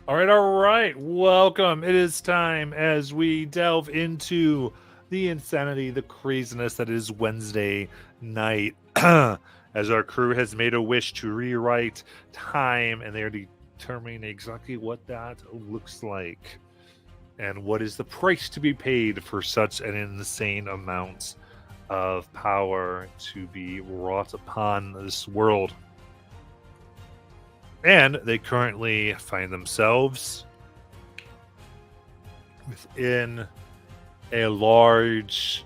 All right. Welcome. It is time as we delve into the insanity, the craziness that is Wednesday night. As our crew has made a wish to rewrite time, and they are determining exactly what that looks like and what is the price to be paid for such an insane amount of power to be wrought upon this world. And they currently find themselves within a large,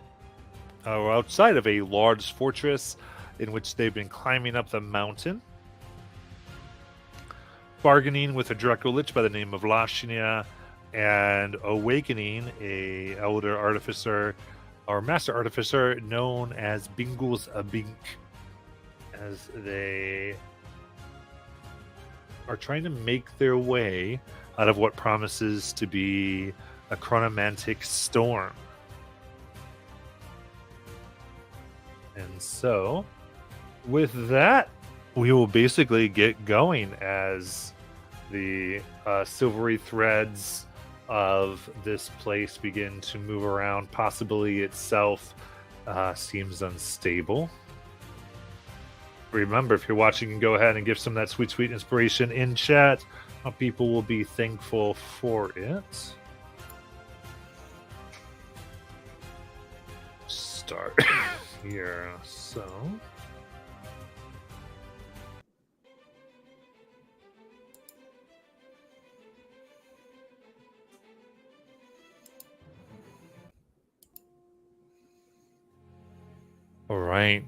or outside of a large fortress in which they've been climbing up the mountain, bargaining with a Dracolich by the name of Lashinia, and awakening a elder artificer or master artificer known as Bingles Abink, as they are trying to make their way out of what promises to be a chronomantic storm. And so, with that, we will basically get going as the silvery threads of this place begin to move around. Possibly itself seems unstable. Remember, if you're watching, go ahead and give some of that sweet, sweet inspiration in chat. People will be thankful for it. Start here. So. All right.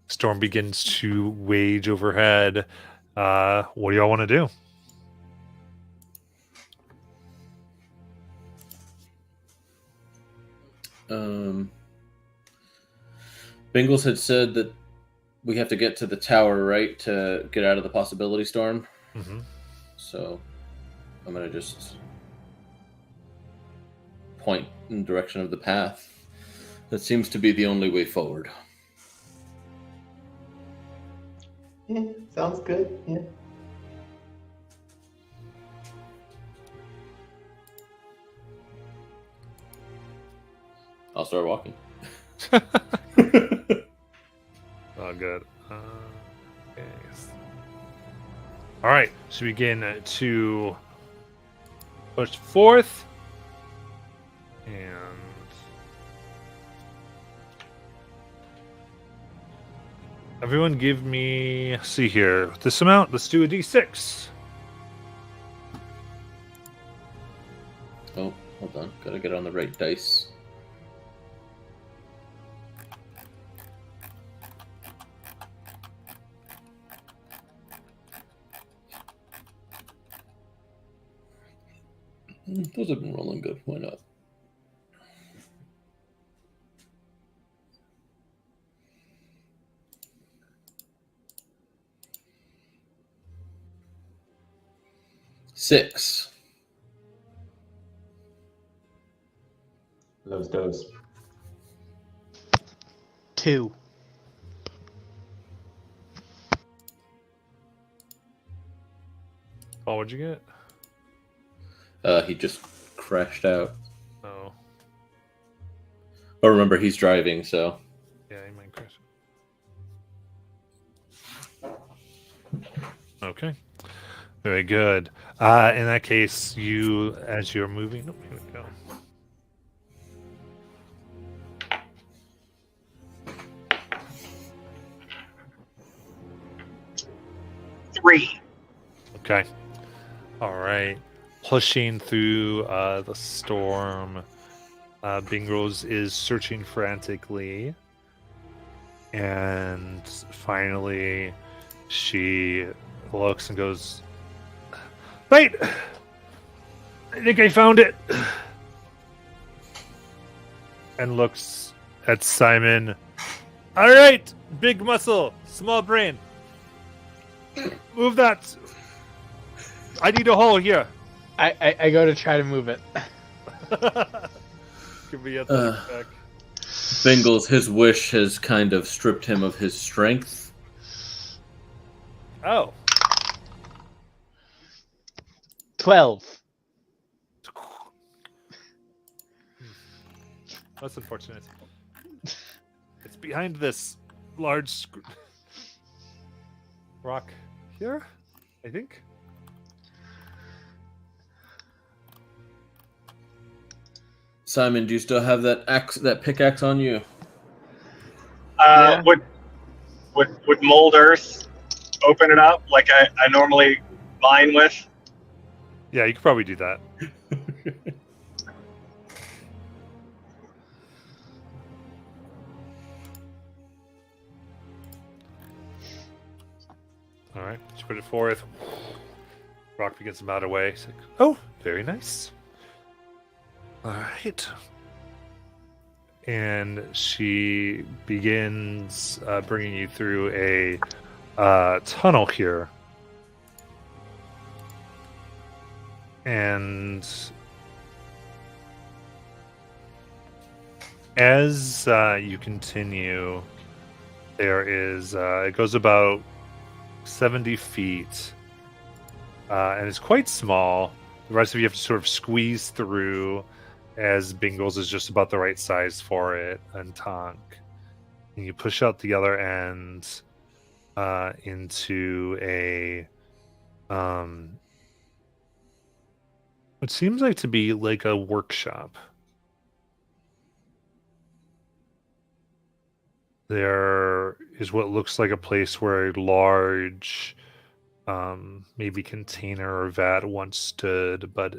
Storm begins to wage overhead. What do y'all want to do? Bingles had said that we have to get to the tower, right, to get out of the possibility storm. Mm-hmm. So I'm going to just point in the direction of the path. That seems to be the only way forward. Yeah, sounds good. Yeah. I'll start walking. Oh, good. Yes. All right, so we begin to push forth, and everyone give me, see here, this amount. Let's do a d6. Oh, hold on. Gotta get on the right dice. Those have been rolling good. Why not? Six. Those. 2. Oh, what'd you get? He just crashed out. Oh, But remember, he's driving, so. yeah, you might crash. Okay. Very good. In that case, you, as you're moving, here we go. Three. Okay. All right. Pushing through the storm, Bingos is searching frantically. And finally, she looks and goes, "Wait! I think I found it!" And looks at Simon. "All right, big muscle, small brain. Move that. I need a hole here." I go to try to move it. Give me a thumbs back. Bingles, his wish has kind of stripped him of his strength. Oh. 12. That's unfortunate. It's behind this large rock here, I think. Simon, do you still have that pickaxe on you? Yeah. Would mold earth open it up like I normally mine with? Yeah, you could probably do that. All right, you put it forth. Rock begins to melt away. It's like, oh, very nice. All right. And she begins bringing you through a tunnel here. And as you continue, there is, it goes about 70 feet, and it's quite small. The rest of you have to sort of squeeze through, as Bingles is just about the right size for it, and Tonk. And you push out the other end into a what seems like to be like a workshop. There is what looks like a place where a large maybe container or vat once stood, but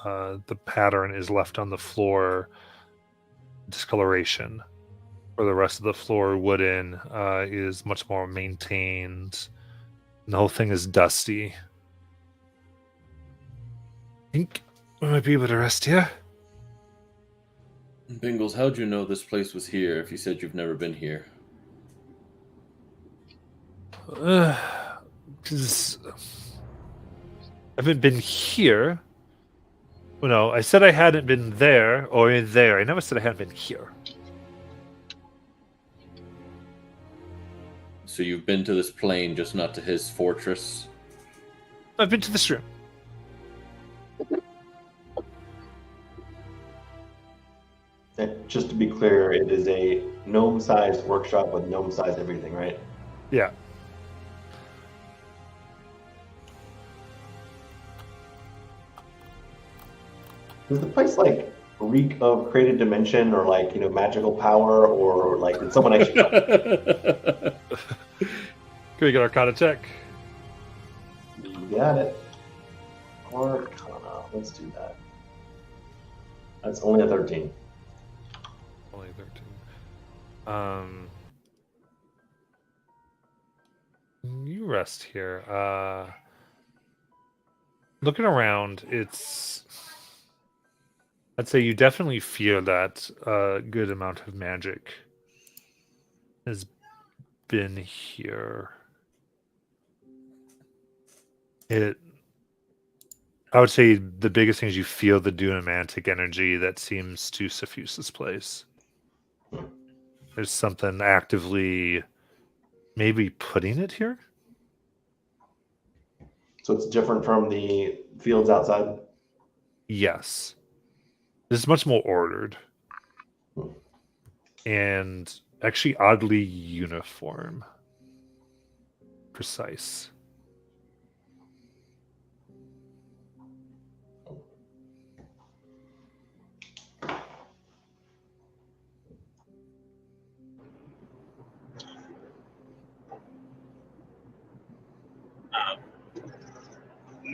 the pattern is left on the floor, discoloration. For the rest of the floor, wooden is much more maintained. And the whole thing is dusty. I think we might be able to rest here. Bingles, how'd you know this place was here if you said you've never been here? Because I haven't been here. Well, no, I said I hadn't been there or there. I never said I hadn't been here. So you've been to this plane, just not to his fortress? I've been to this room. And just to be clear, it is a gnome-sized workshop with gnome-sized everything, right? Yeah. Does the place like reek of created dimension or like, magical power, or like did someone actually? Can we get Arcana check? You got it. Arcana. Let's do that. That's only a 13. Only 13. You rest here. Looking around, I'd say you definitely feel that a good amount of magic has been here. I would say the biggest thing is you feel the dunamantic energy that seems to suffuse this place. There's something actively maybe putting it here. So it's different from the fields outside? Yes. This is much more ordered. And actually oddly uniform. Precise.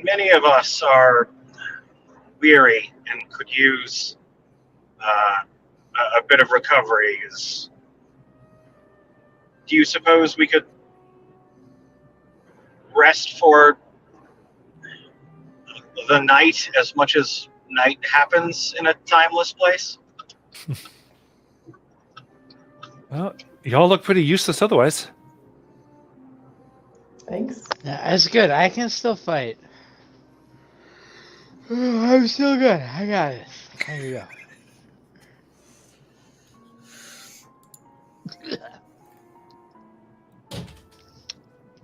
Many of us are weary and could use a bit of recovery. Do you suppose we could rest for the night as much as night happens in a timeless place? Well, y'all look pretty useless otherwise. Thanks. Yeah, that's good. I can still fight. I'm still good. I got it. There you go.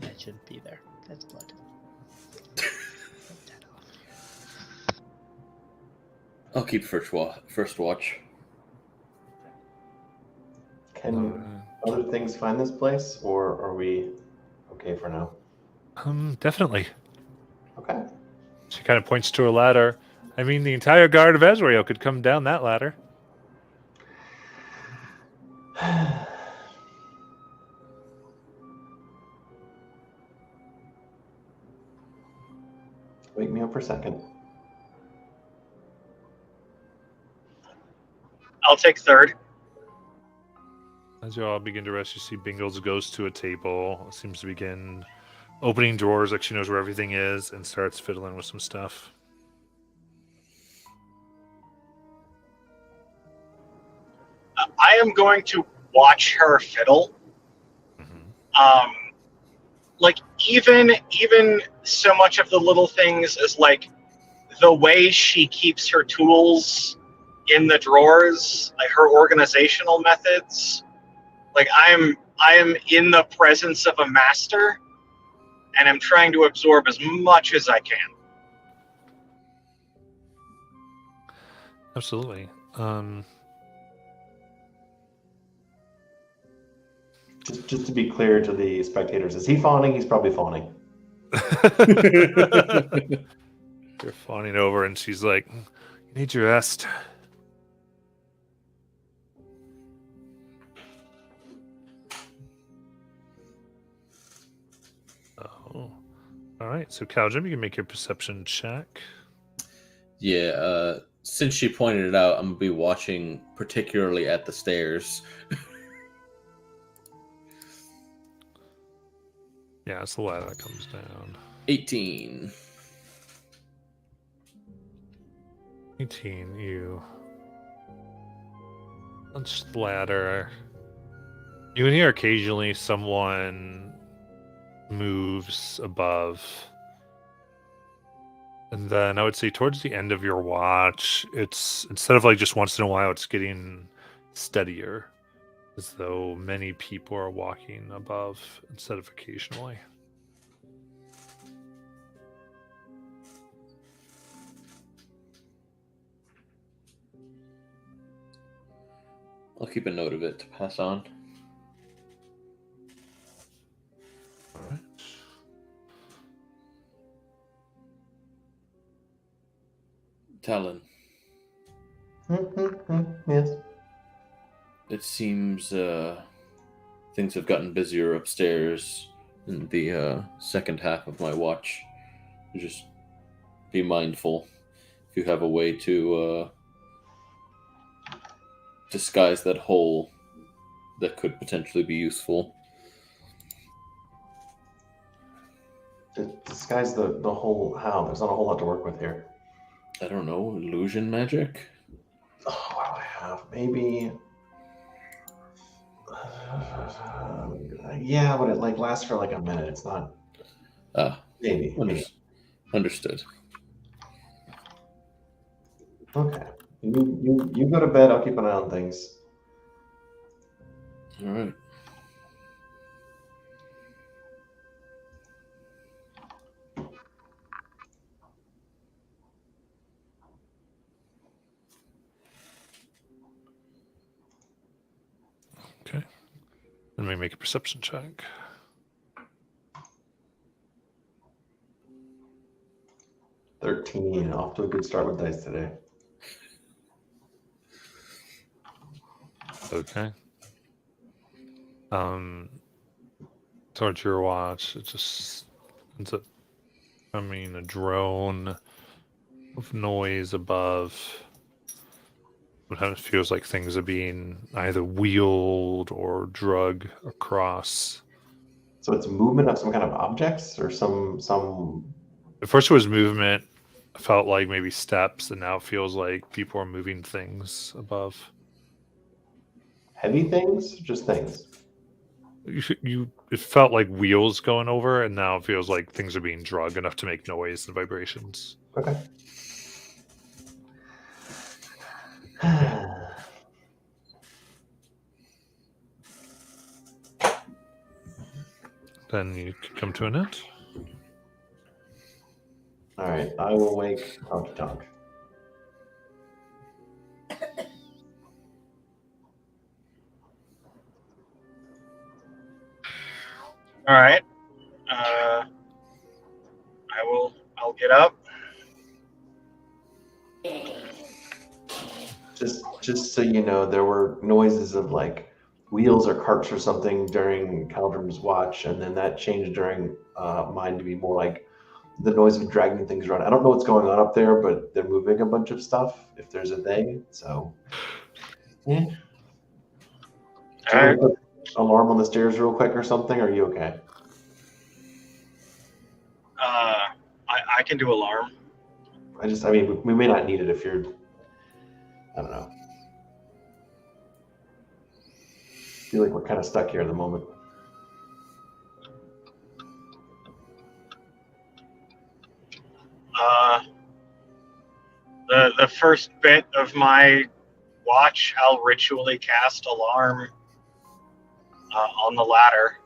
That shouldn't be there. That's blood. Put that off. I'll keep first watch. Can other things find this place, or are we okay for now? Definitely. Okay. She kind of points to a ladder. I mean, the entire guard of Ezreal could come down that ladder. Wake me up for a second. I'll take third. As you all begin to rest, you see Bingles goes to a table, seems to begin opening drawers like she knows where everything is, and starts fiddling with some stuff. I am going to watch her fiddle. Like even so much of the little things as like the way she keeps her tools in the drawers, like her organizational methods. Like I am in the presence of a master, and I'm trying to absorb as much as I can. Absolutely. Just to be clear to the spectators, is he fawning? He's probably fawning. You're fawning over, and she's like, "You need your rest." Oh, all right. So, Kaljim, you can make your perception check. Yeah, since she pointed it out, I'm gonna be watching particularly at the stairs. Yeah, it's the ladder that comes down. 18. 18, you punch the ladder. You can hear occasionally someone moves above. And then I would say towards the end of your watch, it's instead of like just once in a while, it's getting steadier. As though many people are walking above instead of occasionally. I'll keep a note of it to pass on. Alright. Talon, Yes. it seems things have gotten busier upstairs in the second half of my watch. Just be mindful if you have a way to disguise that hole that could potentially be useful. Disguise the whole how. There's not a whole lot to work with here. I don't know, illusion magic? Oh, what do I have? Maybe. Yeah, but it like lasts for like a minute. It's not. Maybe. Understood. Okay. You go to bed. I'll keep an eye on things. All right. Okay. Let me make a perception check. $13. Off to a good start with dice today. Okay. Towards your watch, it just ends up becoming a drone of noise above. It kind of feels like things are being either wheeled or drug across. So it's movement of some kind of objects or some. At first it was movement. Felt like maybe steps, and now it feels like people are moving things above. Heavy things, just things. It felt like wheels going over, and now it feels like things are being drugged enough to make noise and vibrations. Okay. Then you could come to an end. All right, I will wake Honky Tonk. All right. I'll get up. Just so you know, there were noises of like wheels or carts or something during Caldrum's watch, and then that changed during mine to be more like the noise of dragging things around. I don't know what's going on up there, but they're moving a bunch of stuff, if there's a they. So, yeah. Do you want to put alarm on the stairs real quick or something? Or are you okay? I can do alarm. I mean, we may not need it if you're, I don't know. I feel like we're kind of stuck here at the moment. The first bit of my watch, I'll ritually cast alarm on the ladder.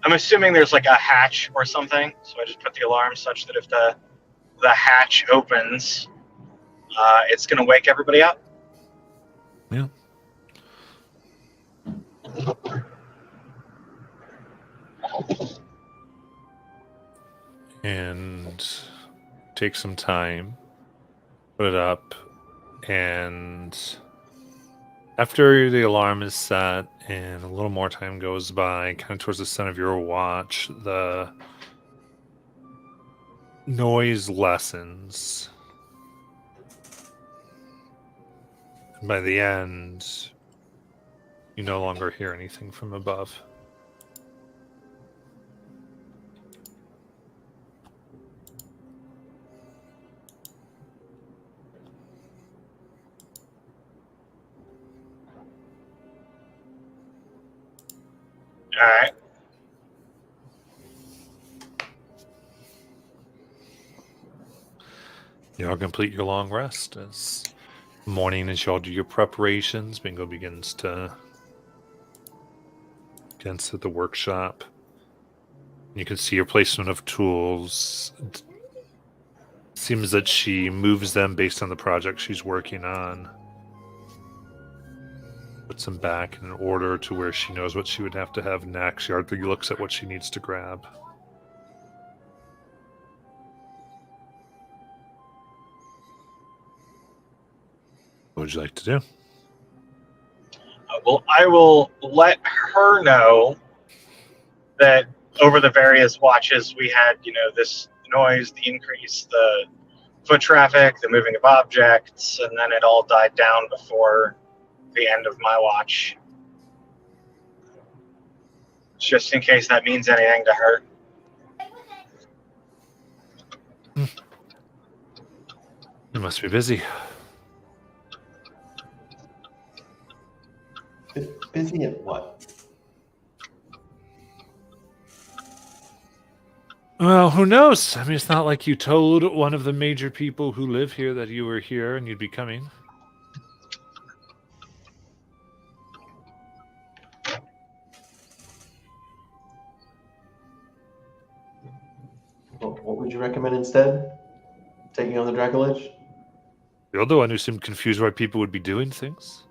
I'm assuming there's like a hatch or something, so I just put the alarm such that if the hatch opens, it's going to wake everybody up. Yeah. And take some time, put it up, and after the alarm is set and a little more time goes by, kind of towards the center of your watch, the noise lessens. And by the end, you no longer hear anything from above. All right. You all complete your long rest as morning, as you all do your preparations. Bingo begins at the workshop. You can see your placement of tools. It seems that she moves them based on the project she's working on. Puts them back in order to where she knows what she would have to have next. Yardley looks at what she needs to grab. What would you like to do? Well, I will let her know that over the various watches we had, this noise, the increase, the foot traffic, the moving of objects, and then it all died down before the end of my watch. Just in case that means anything to her. You must be busy. Busy at what? Well, who knows? I mean, it's not like you told one of the major people who live here that you were here and you'd be coming. What would you recommend instead? Taking on the Dracolich? You're the one who seemed confused why people would be doing things.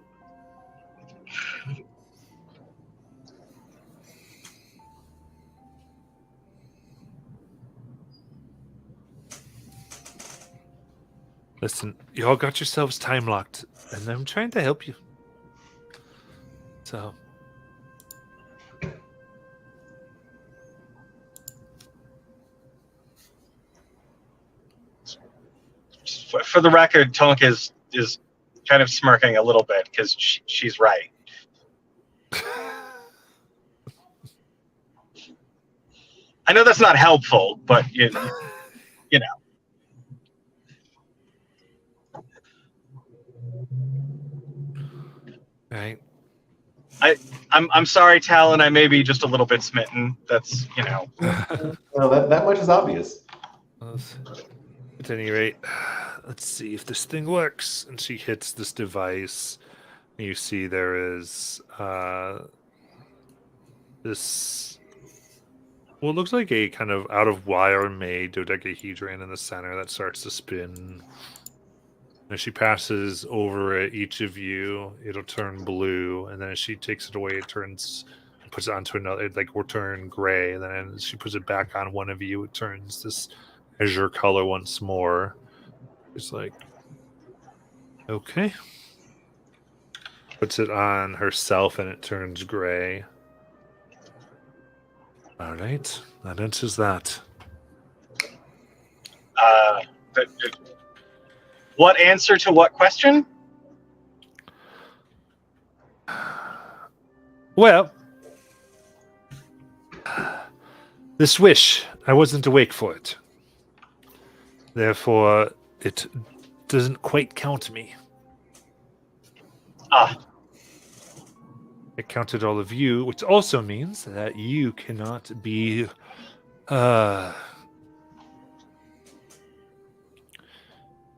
Listen, you all got yourselves time locked, and I'm trying to help you. So, For the record, Tonk is kind of smirking a little bit because she's right. I know that's not helpful, but you know. right. I'm sorry, Talon. I may be just a little bit smitten. That's No, that much is obvious. At any rate, let's see if this thing works. And she hits this device. You see there is this, well, it looks like a kind of out of wire made dodecahedron in the center that starts to spin. As she passes over at each of you, it'll turn blue, and then as she takes it away, it turns puts it onto another. It like will turn gray, and then as she puts it back on one of you, it turns this azure color once more. It's like, okay. Puts it on herself, and it turns gray. All right, that answers that. What answer to what question? Well, this wish, I wasn't awake for it. Therefore, it doesn't quite count me. Ah, It counted all of you, which also means that you cannot be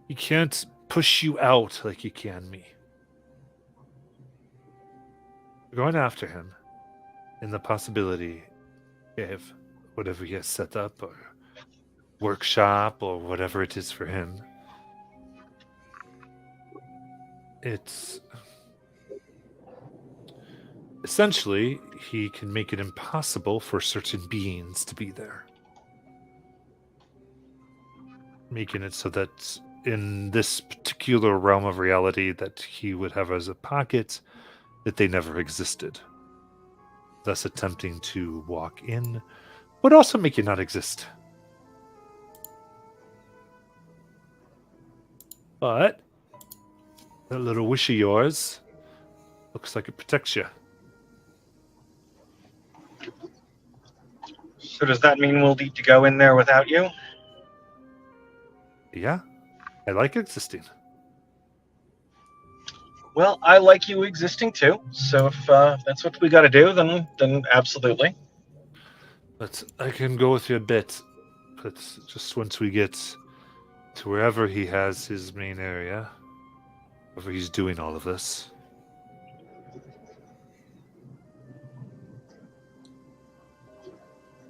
you can't push you out like you can me. We're going after him in the possibility of whatever he has set up or workshop or whatever it is for him. It's essentially he can make it impossible for certain beings to be there. Making it so that in this particular realm of reality that he would have as a pocket, that they never existed. Thus attempting to walk in would also make you not exist. But that little wish of yours looks like it protects you. so does that mean we'll need to go in there without you? Yeah, I like existing. Well, I like you existing too. So if that's what we got to do, then absolutely. But I can go with you a bit. But just once we get to wherever he has his main area, wherever he's doing all of this.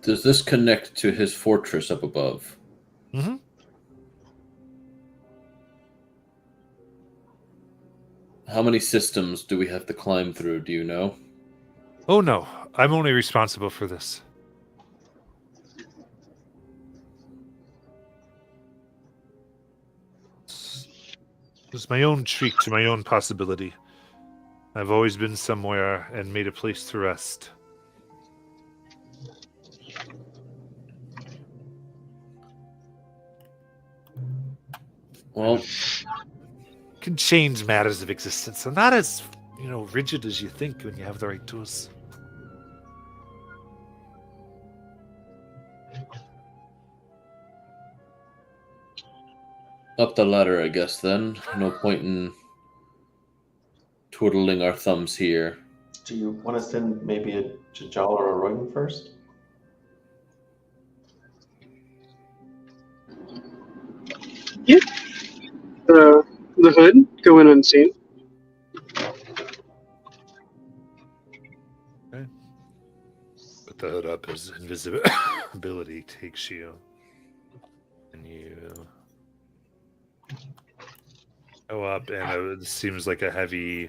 Does this connect to his fortress up above? Mm-hmm. How many systems do we have to climb through, do you know? Oh no, I'm only responsible for this. It's my own treat to my own possibility. I've always been somewhere and made a place to rest. Well, Can change matters of existence. I'm not as, rigid as you think when you have the right tools. up the ladder, I guess, then. No point in twiddling our thumbs here. Do you want to send maybe a Jajal or a Royman first? Yeah. The hood, go in unseen. Put the hood up as invisibility takes you. And you go up, and it seems like a heavy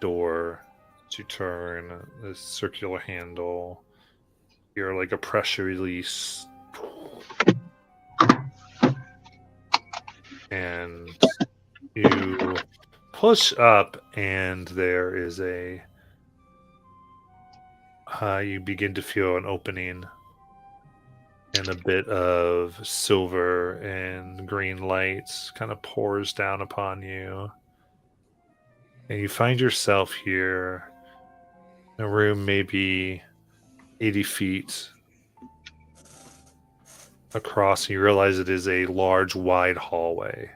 door to turn, a circular handle. You're like a pressure release. And you push up, and there is you begin to feel an opening, and a bit of silver and green lights kind of pours down upon you. And you find yourself here in a room maybe 80 feet across, and you realize it is a large, wide hallway.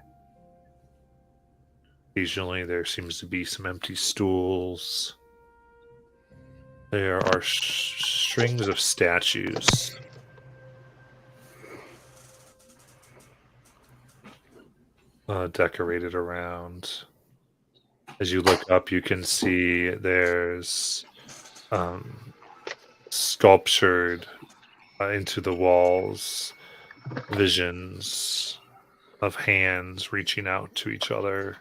Occasionally, there seems to be some empty stools. There are strings of statues. Decorated around. As you look up, you can see there's sculptured into the walls visions of hands reaching out to each other.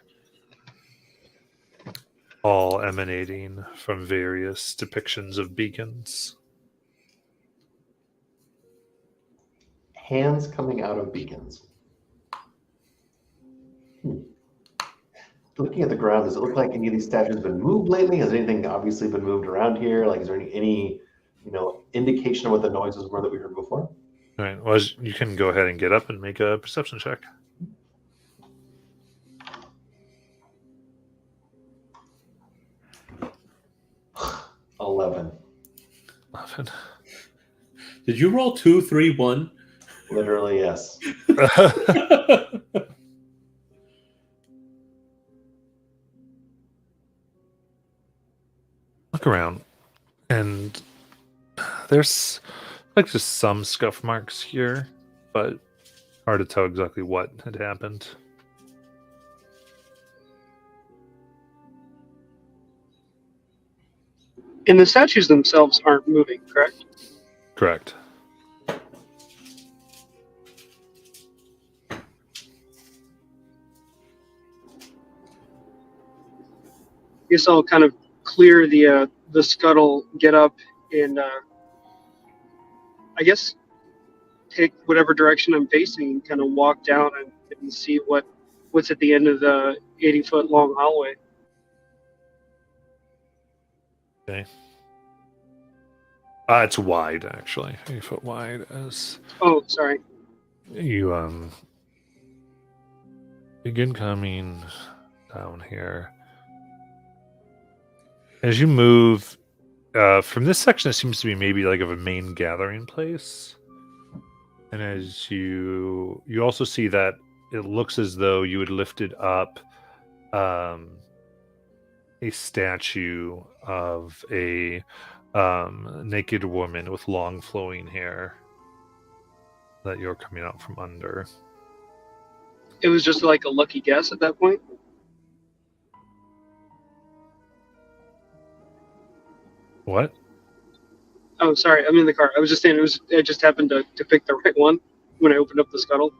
all emanating from various depictions of beacons. Hands coming out of beacons. Looking at the ground, does it look like any of these statues have been moved lately? Has anything obviously been moved around here? Like, is there any indication of what the noises were that we heard before? All right. Well, you can go ahead and get up and make a perception check. 11. 11. Did you roll 2, 3, 1? Literally, yes. Look around, and there's like just some scuff marks here, but hard to tell exactly what had happened. And the statues themselves aren't moving, correct? Correct. I guess I'll kind of clear the scuttle, get up, and I guess take whatever direction I'm facing and kind of walk down and see what's at the end of the 80-foot long hallway. Okay. It's wide, actually. 8 foot wide. As Oh, sorry. you begin coming down here. As you move from this section, it seems to be maybe like of a main gathering place. And as you also see that it looks as though you had lifted up a statue of a naked woman with long flowing hair that you're coming out from under. It was just like a lucky guess at that point. What? Oh, sorry. I'm in the car. I was just saying I just happened to pick the right one when I opened up the scuttle.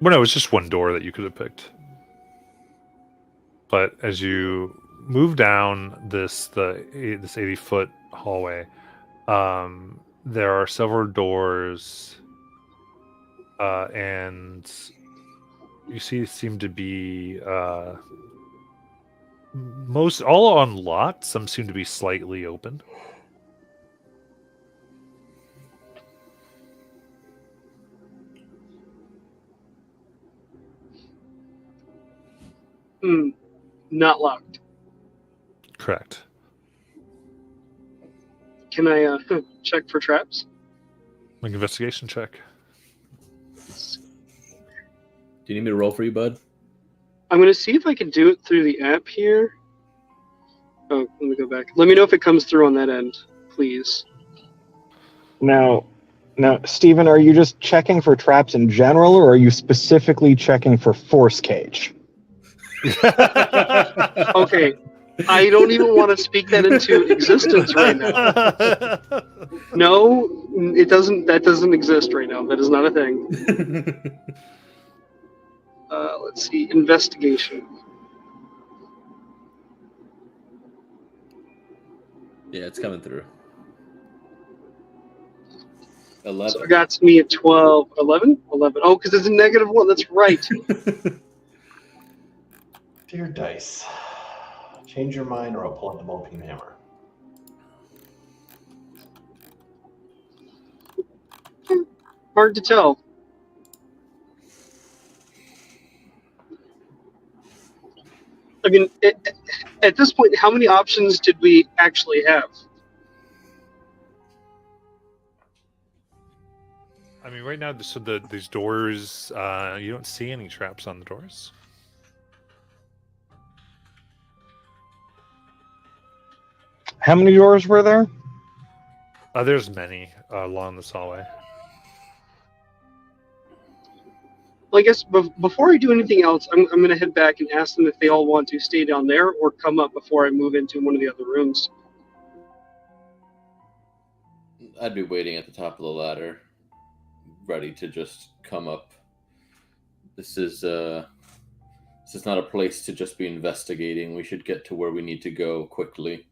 Well, no, it was just one door that you could have picked. But as you move down this 80-foot hallway, there are several doors, and you seem to be most all unlocked. Some seem to be slightly open. Not locked. Correct. Can I check for traps? Make an investigation check. Do you need me to roll for you, bud? I'm going to see if I can do it through the app here. Oh, let me go back. Let me know if it comes through on that end, please. Now, Steven, are you just checking for traps in general, or are you specifically checking for force cage? Okay, I don't even want to speak that into existence right now. No, it doesn't. That doesn't exist right now. That is not a thing. Let's see. Investigation. Yeah, it's coming through. 11. So it got me at 12. 11? 11. Oh, because it's a -1. That's right. Dear dice, change your mind or I'll pull out the ball-peen hammer. Hard to tell. I mean, at this point, how many options did we actually have? I mean, right now, these doors, you don't see any traps on the doors. How many doors were there? There's many along this hallway. Well, I guess before I do anything else, I'm going to head back and ask them if they all want to stay down there or come up before I move into one of the other rooms. I'd be waiting at the top of the ladder, ready to just come up. This is This is not a place to just be investigating. We should get to where we need to go quickly.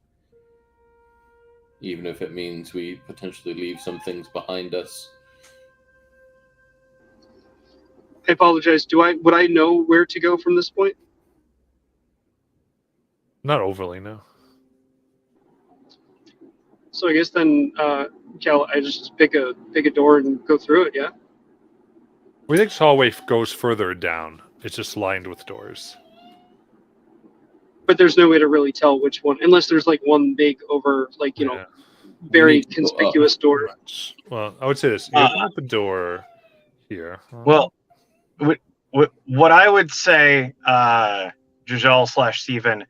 Even if it means we potentially leave some things behind us. I apologize. Would I know where to go from this point? Not overly, no. So I guess then, Cal, I just pick a door and go through it. Yeah. We think this hallway goes further down. It's just lined with doors. But there's no way to really tell which one, unless there's like one big over, like Yeah. very need to go up. conspicuous door. Well, I would say this. You open up a door here. Well, what I would say, Jajal / Steven,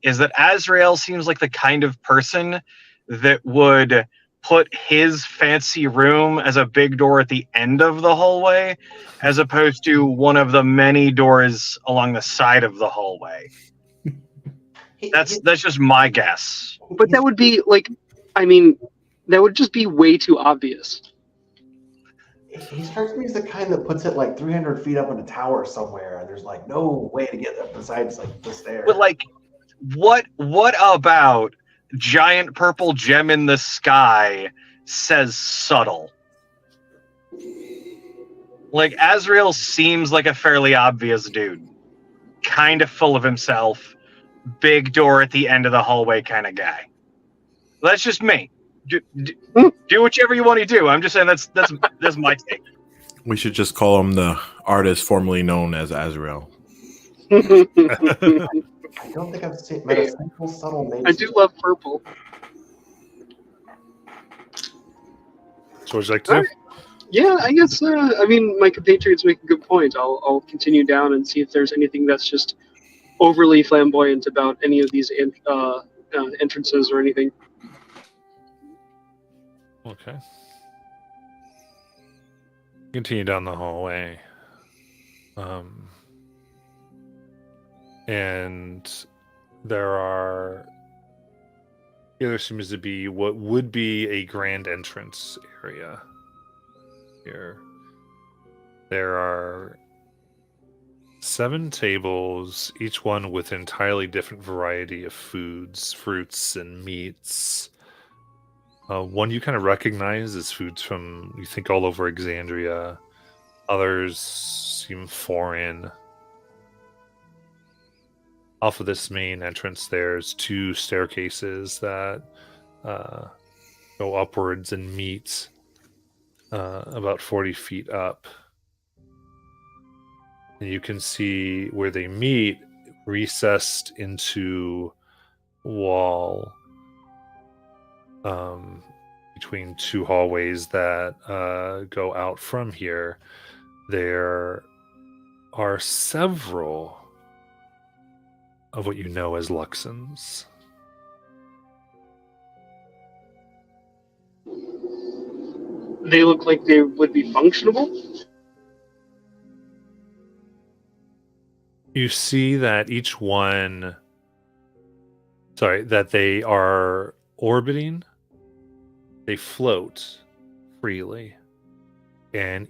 is that Azrael seems like the kind of person that would put his fancy room as a big door at the end of the hallway, as opposed to one of the many doors along the side of the hallway. That's just my guess. But that would be like, I mean, that would just be way too obvious. He strikes me as the kind that puts it like 300 feet up in a tower somewhere, and there's like no way to get up besides like the stairs. But like, what about giant purple gem in the sky says subtle? Like, Azrael seems like a fairly obvious dude. Kind of full of himself. Big door at the end of the hallway kind of guy. That's just me. Do whichever you want to do. I'm just saying that's my take. We should just call him the artist formerly known as Azrael. I don't think I've met a single subtle name. I do love purple. So would you like to do? Yeah, I guess. I mean, my compatriots make a good point. I'll continue down and see if there's anything that's just overly flamboyant about any of these entrances or anything. Okay. Continue down the hallway. And there seems to be what would be a grand entrance area here. There are 7 tables, each one with entirely different variety of foods, fruits, and meats. One you kind of recognize as foods from, you think, all over Exandria. Others seem foreign. Off of this main entrance, there's 2 staircases that go upwards and meet about 40 feet up. And you can see where they meet, recessed into wall between 2 hallways that go out from here. There are several of what you know as Luxons. They look like they would be functionable. You see that that they are orbiting, they float freely, and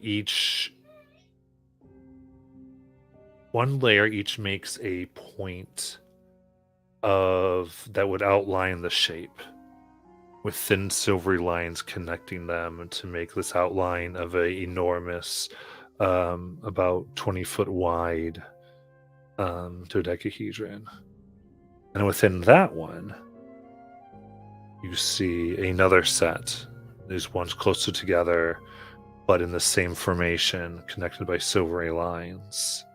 one layer each makes a point that would outline the shape, with thin silvery lines connecting them to make this outline of an enormous, about 20-foot wide dodecahedron. And within that one, you see another set. These ones closer together, but in the same formation, connected by silvery lines.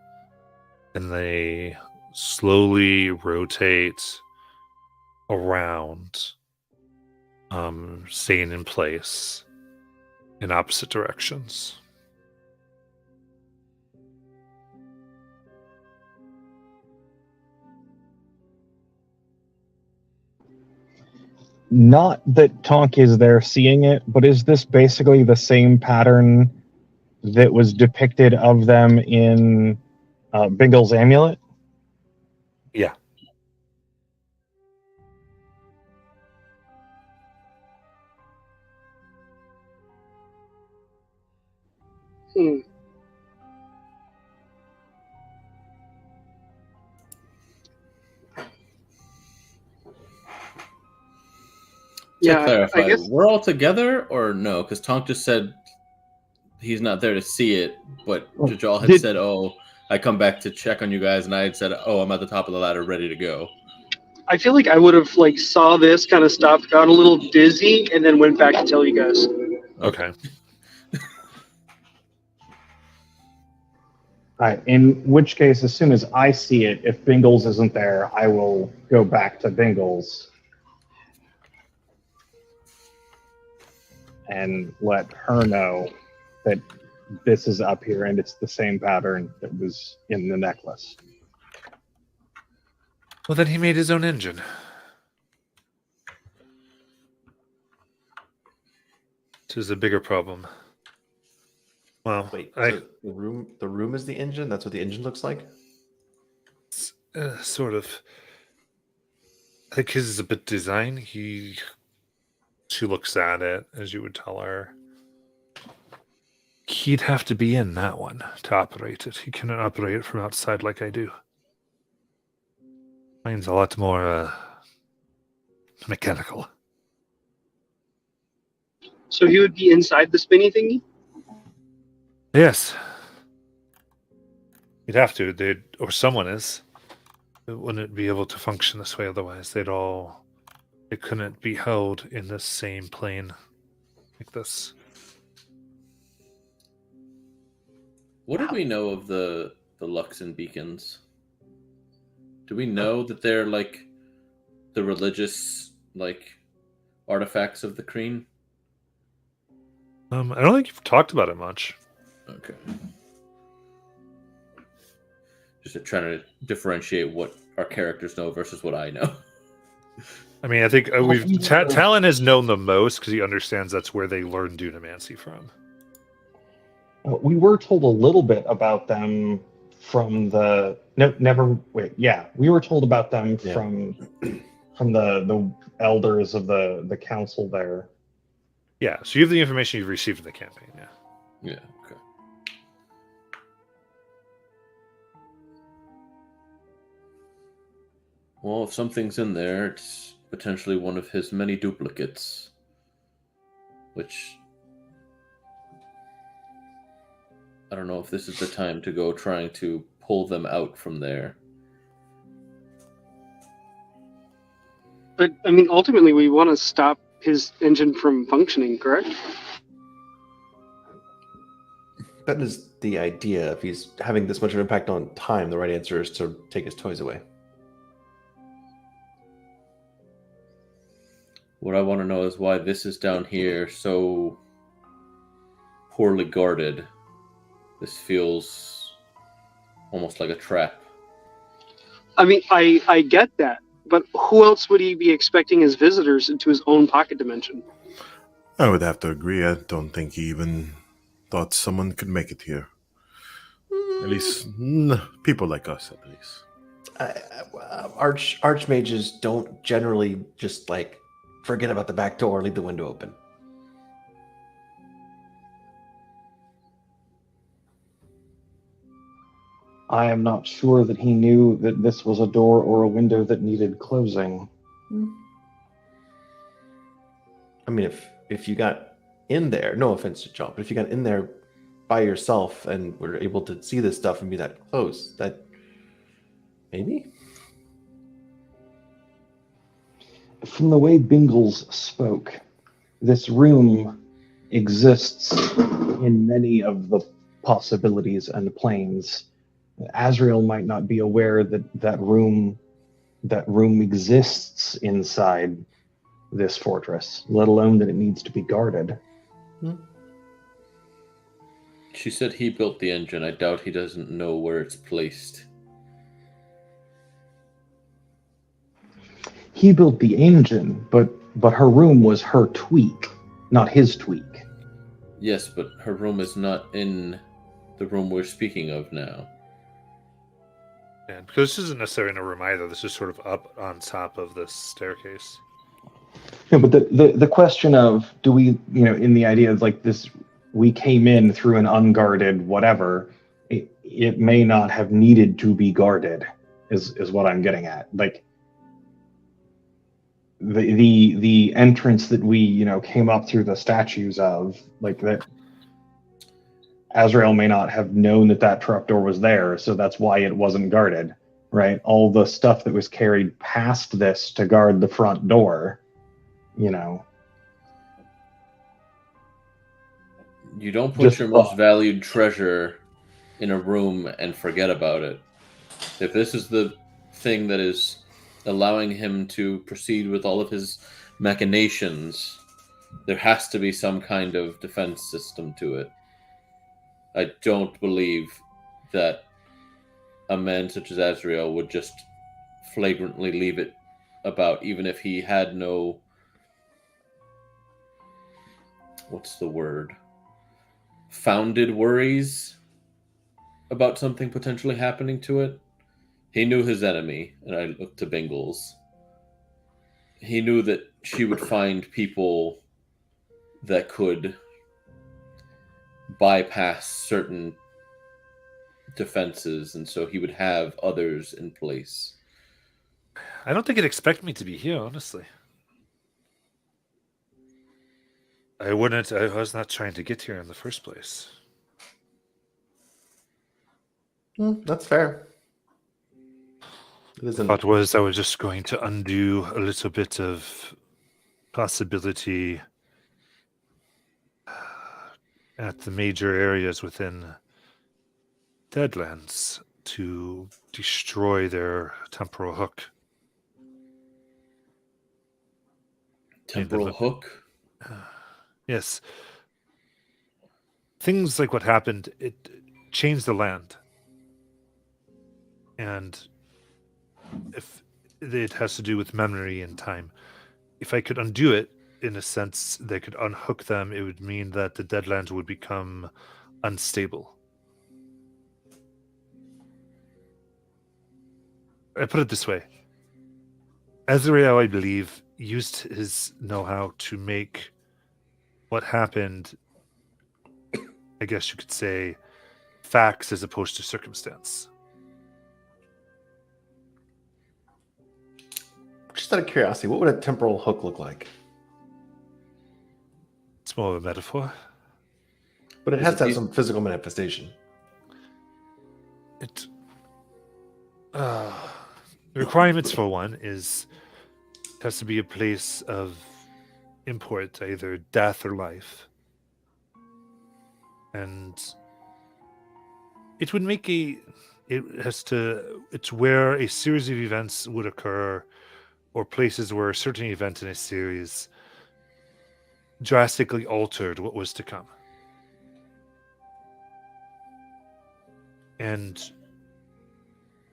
And they slowly rotate around, staying in place in opposite directions. Not that Tonk is there seeing it, but is this basically the same pattern that was depicted of them in Bingle's amulet? Yeah. Yeah, clarify, I guess we're all together or no? Because Tonk just said he's not there to see it, but Jajal had said, "Oh, I come back to check on you guys," and I had said, "Oh, I'm at the top of the ladder, ready to go." I feel like I would have like saw this, kind of stopped, got a little dizzy, and then went back to tell you guys. Okay. All right, in which case, as soon as I see it, if Bingles isn't there, I will go back to Bingles and let her know that this is up here and it's the same pattern that was in the necklace. Well, then he made his own engine. This is a bigger problem. Well, Wait, so the room is the engine? That's what the engine looks like? Sort of. I think his is a bit design. She looks at it as you would tell her. He'd have to be in that one to operate it. He cannot operate it from outside like I do. Mine's a lot more mechanical. So he would be inside the spinny thingy? Yes. You'd have to. Or someone is. It wouldn't be able to function this way otherwise. It couldn't be held in the same plane like this. What do we know of the Luxon beacons? Do we know that they're like the religious like artifacts of the Kreen? I don't think you've talked about it much. Okay. Just trying to differentiate what our characters know versus what I know. I mean, I think Talon has known the most because he understands that's where they learned Dunamancy from. We were told a little bit about them from the we were told about them from the elders of the council there. Yeah, so you have the information you've received in the campaign. Yeah. Okay. Well, if something's in there, it's potentially one of his many duplicates, which I don't know if this is the time to go trying to pull them out from there. But I mean, ultimately, we want to stop his engine from functioning, correct? That is the idea. If he's having this much of an impact on time, the right answer is to take his toys away. What I want to know is why this is down here so poorly guarded. This feels almost like a trap. I mean, I get that, but who else would he be expecting as visitors into his own pocket dimension? I would have to agree. I don't think he even thought someone could make it here. At least people like us, at least. Archmages don't generally just like forget about the back door, leave the window open. I am not sure that he knew that this was a door or a window that needed closing. I mean, if you got in there, no offense to John, but if you got in there by yourself and were able to see this stuff and be that close, that maybe? From the way Bingles spoke, this room exists in many of the possibilities and planes. Azrael might not be aware that that room exists inside this fortress, let alone that it needs to be guarded. She said he built the engine. I doubt he doesn't know where it's placed. He built the engine, but her room was her tweak, not his tweak. Yes, but her room is not in the room we're speaking of now. And because this isn't necessarily in a room either, this is sort of up on top of this staircase. Yeah, but the question of, do we, in the idea of like this, we came in through an unguarded whatever, it may not have needed to be guarded, is what I'm getting at. Like, the entrance that we came up through the statues of, like that. Azrael may not have known that trapdoor was there, so that's why it wasn't guarded, right? All the stuff that was carried past this to guard the front door, You don't put Just your most thought. valued treasure in a room and forget about it. If this is the thing that is allowing him to proceed with all of his machinations, there has to be some kind of defense system to it. I don't believe that a man such as Azrael would just flagrantly leave it about, even if he had no... what's the word? Founded worries about something potentially happening to it. He knew his enemy, and I looked to Bingles. He knew that she would find people that could bypass certain defenses, and so he would have others in place. I don't think he'd expect me to be here, honestly. I wouldn't. I was not trying to get here in the first place. That's fair. It isn't. Thought was I was just going to undo a little bit of possibility at the major areas within Deadlands to destroy their temporal hook. Temporal hook? Yes. Things like what happened, it changed the land. And if it has to do with memory and time, if I could undo it, in a sense, they could unhook them, it would mean that the Deadlands would become unstable. I put it this way. Azrael, I believe, used his know-how to make what happened, I guess you could say, facts as opposed to circumstance. Just out of curiosity, what would a temporal hook look like? It's more of a metaphor. But it has to have some physical manifestation. It the requirements for one is it has to be a place of import, either death or life. And it would make it's where a series of events would occur, or places where a certain event in a series drastically altered what was to come. And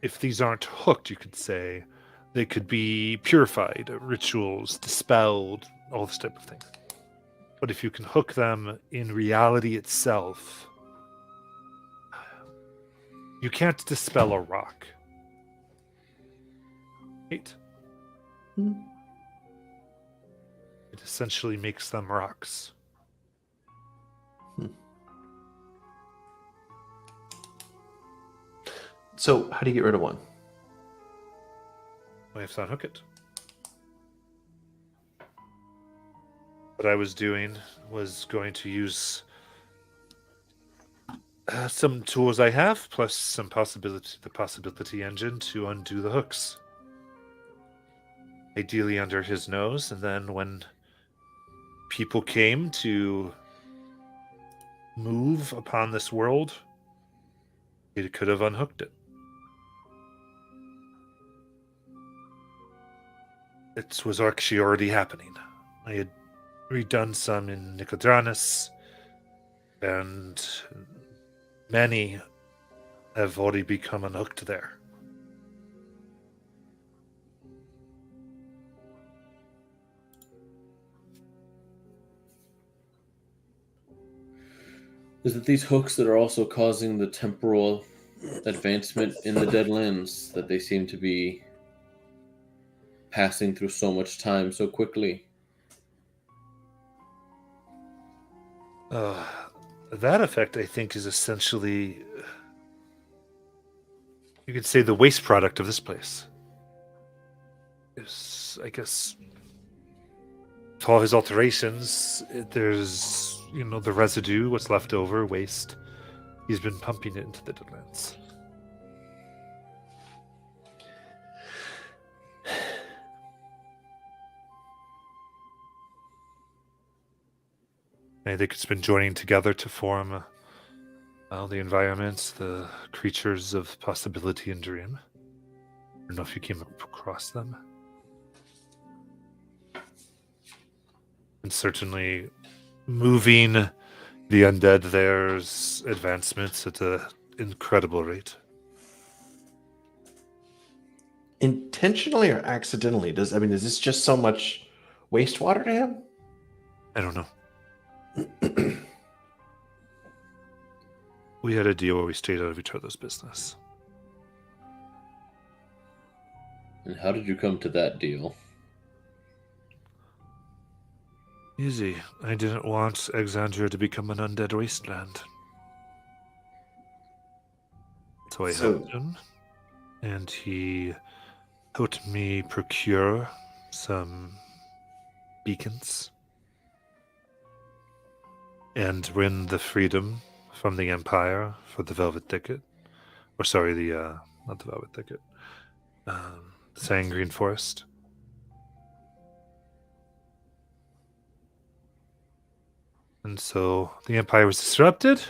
if these aren't hooked, you could say, they could be purified, rituals, dispelled, all this type of thing. But if you can hook them in reality itself, you can't dispel a rock. Right? It essentially makes them rocks. So, how do you get rid of one? I have to unhook it. What I was doing was going to use some tools I have, plus the possibility engine to undo the hooks. Ideally under his nose, and then when people came to move upon this world, it could have unhooked it. It was actually already happening. I had redone some in Nicodranus, and many have already become unhooked there. Is it these hooks that are also causing the temporal advancement in the Deadlands, that they seem to be passing through so much time so quickly? That effect, I think, is essentially, you could say, the waste product of this place. Is, I guess, with all his alterations, there's, the residue, what's left over, waste. He's been pumping it into the Deadlands. I think it's been joining together to form the environments, the creatures of possibility and dream. I don't know if you came across them. And certainly moving the undead there's advancements at an incredible rate. Intentionally or accidentally? Is this just so much wastewater to him? I don't know. We had a deal where we stayed out of each other's business. And how did you come to that deal? Easy. I didn't want Alexandria to become an undead wasteland. So I helped him, and he helped me procure some beacons and win the freedom from the Empire for the Velvet Thicket. Or sorry, not the Velvet Thicket. Sangreen Forest. And so the Empire was disrupted.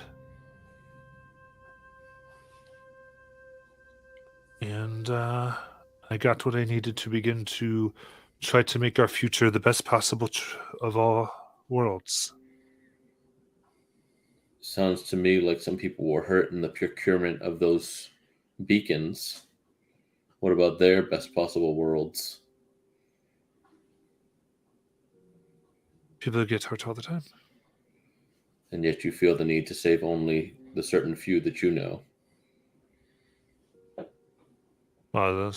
And I got what I needed to begin to try to make our future the best possible of all worlds. Sounds to me like some people were hurt in the procurement of those beacons. What about their best possible worlds? People get hurt all the time. And yet you feel the need to save only the certain few that you know. Well,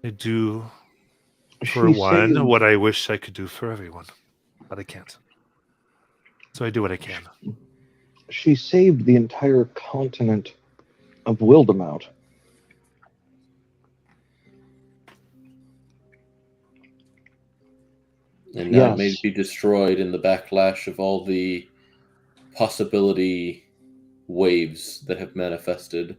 I do, for one, what I wish I could do for everyone, but I can't. So I do what I can. She saved the entire continent of Wildermount. And now Yes. it may be destroyed in the backlash of all the possibility waves that have manifested.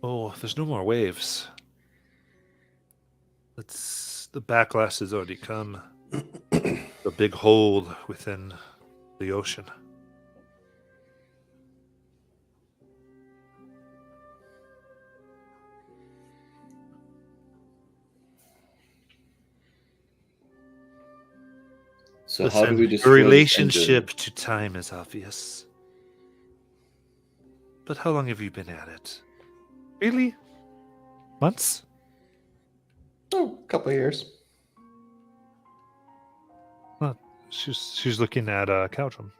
Oh, there's no more waves. The backlash has already come. The big hole within the ocean. So Listen, how do we the destroy this relationship engine? to time is obvious. But how long have you been at it? Really? Months? Oh, a couple of years. She's looking at Caldrum.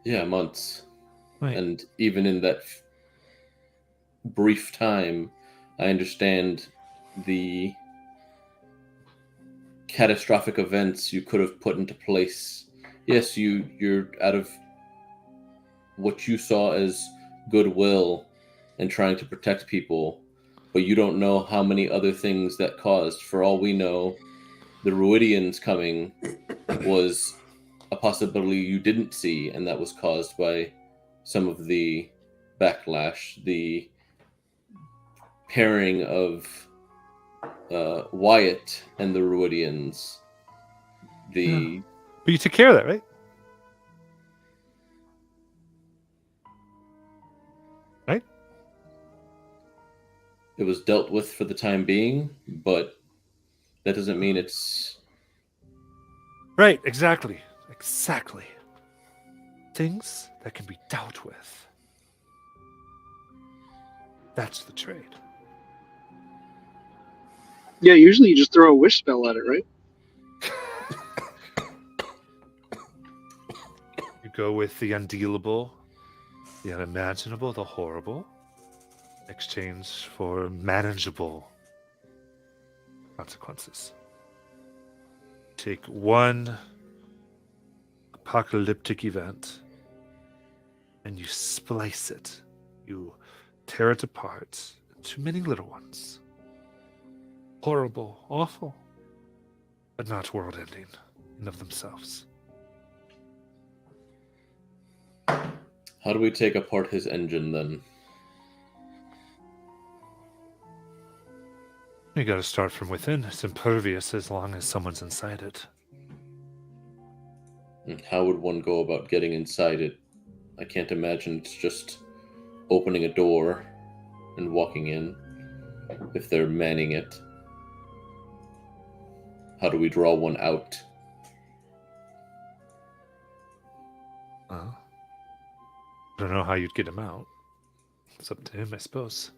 Yeah, months. Right. And even in that brief time, I understand the catastrophic events you could have put into place. Yes, you're out of what you saw as goodwill and trying to protect people, but you don't know how many other things that caused. For all we know, the Ruidians coming was a possibility you didn't see, and that was caused by some of the backlash, the pairing of Wyatt and the Ruidians. But you took care of that, right? Right? It was dealt with for the time being, but that doesn't mean it's... Right, exactly. Exactly. Things that can be dealt with. That's the trade. Yeah, usually you just throw a wish spell at it, right? You go with the undealable, the unimaginable, the horrible, in exchange for manageable consequences. Take one apocalyptic event and you splice it. You tear it apart into many little ones. Horrible, awful, but not world-ending in of themselves. How do we take apart his engine then? You gotta start from within. It's impervious as long as someone's inside it. And how would one go about getting inside it? I can't imagine it's just opening a door and walking in if they're manning it. How do we draw one out? I don't know how you'd get him out. It's up to him, I suppose.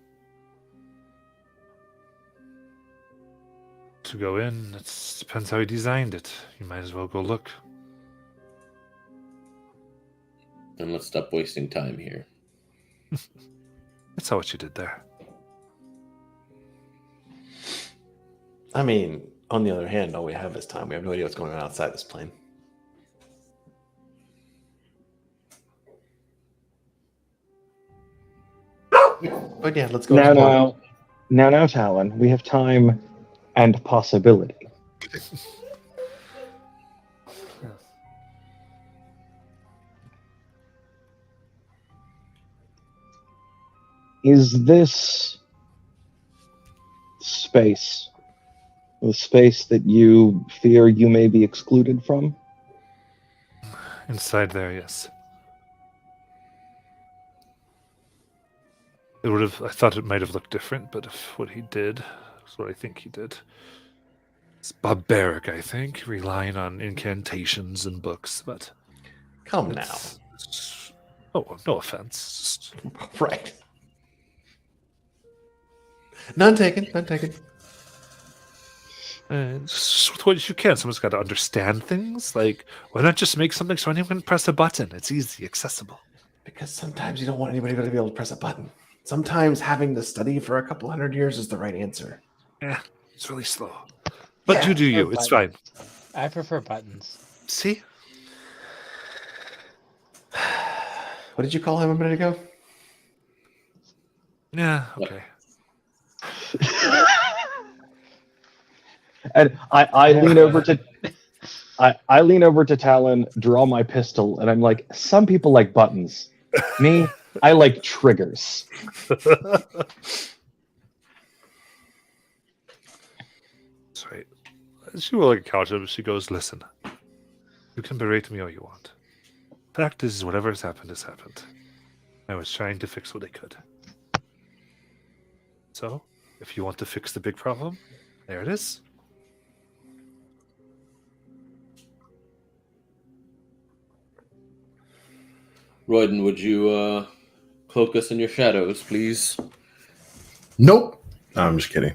To go in, it depends how he designed it. You might as well go look. And let's stop wasting time here. I saw what you did there. I mean, on the other hand, all we have is time. We have no idea what's going on outside this plane. But yeah, let's go. Now, Talon, we have time and possibility. Is this space the space that you fear you may be excluded from? Inside there, yes. It would have. I thought it might have looked different, but if what he did is what I think he did, it's barbaric. I think relying on incantations and books, but Come now. Oh, no offense. Right. None taken. None taken. Just with what you can. Someone's got to understand things. Like, why not just make something so anyone can press a button? It's easy, accessible. Because sometimes you don't want anybody to be able to press a button. Sometimes having to study for a couple hundred years is the right answer. Yeah, it's really slow. But Yeah. you do you. It's fine. I prefer buttons. See? What did you call him a minute ago? Yeah, okay. And I lean over to I lean over to Talon, draw my pistol, and I'm like, some people like buttons. Me, I like triggers. That's right. She will like couch him. She goes, listen, you can berate me all you want. Fact is, whatever has happened has happened. I was trying to fix what I could. So, if you want to fix the big problem, there it is. Royden, would you cloak us in your shadows, please? Nope. No, I'm just kidding.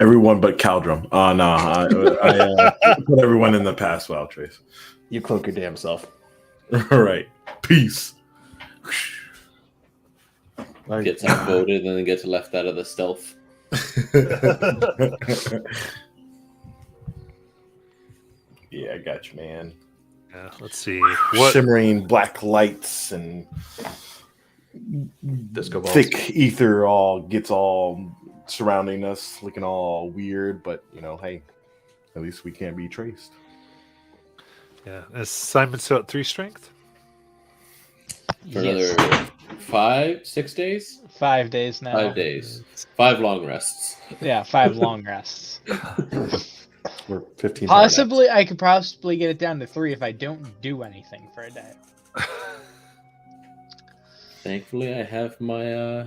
Everyone but Caldrum. Oh, no. I put everyone in the past while, Trace. You cloak your damn self. All right. Peace. Gets outvoted and then gets left out of the stealth. Yeah, I got you, man. Yeah, let's see. What? Shimmering black lights and Disco balls. thick ether all gets all surrounding us, looking all weird, but hey, at least we can't be traced. Yeah, is Simon still at 3 strength? For another 5-6 days? 5 days now. 5 days. 5 long rests. Yeah, 5 long rests. We're 15. Possibly, I could possibly get it down to 3 if I don't do anything for a day. Thankfully, I have my.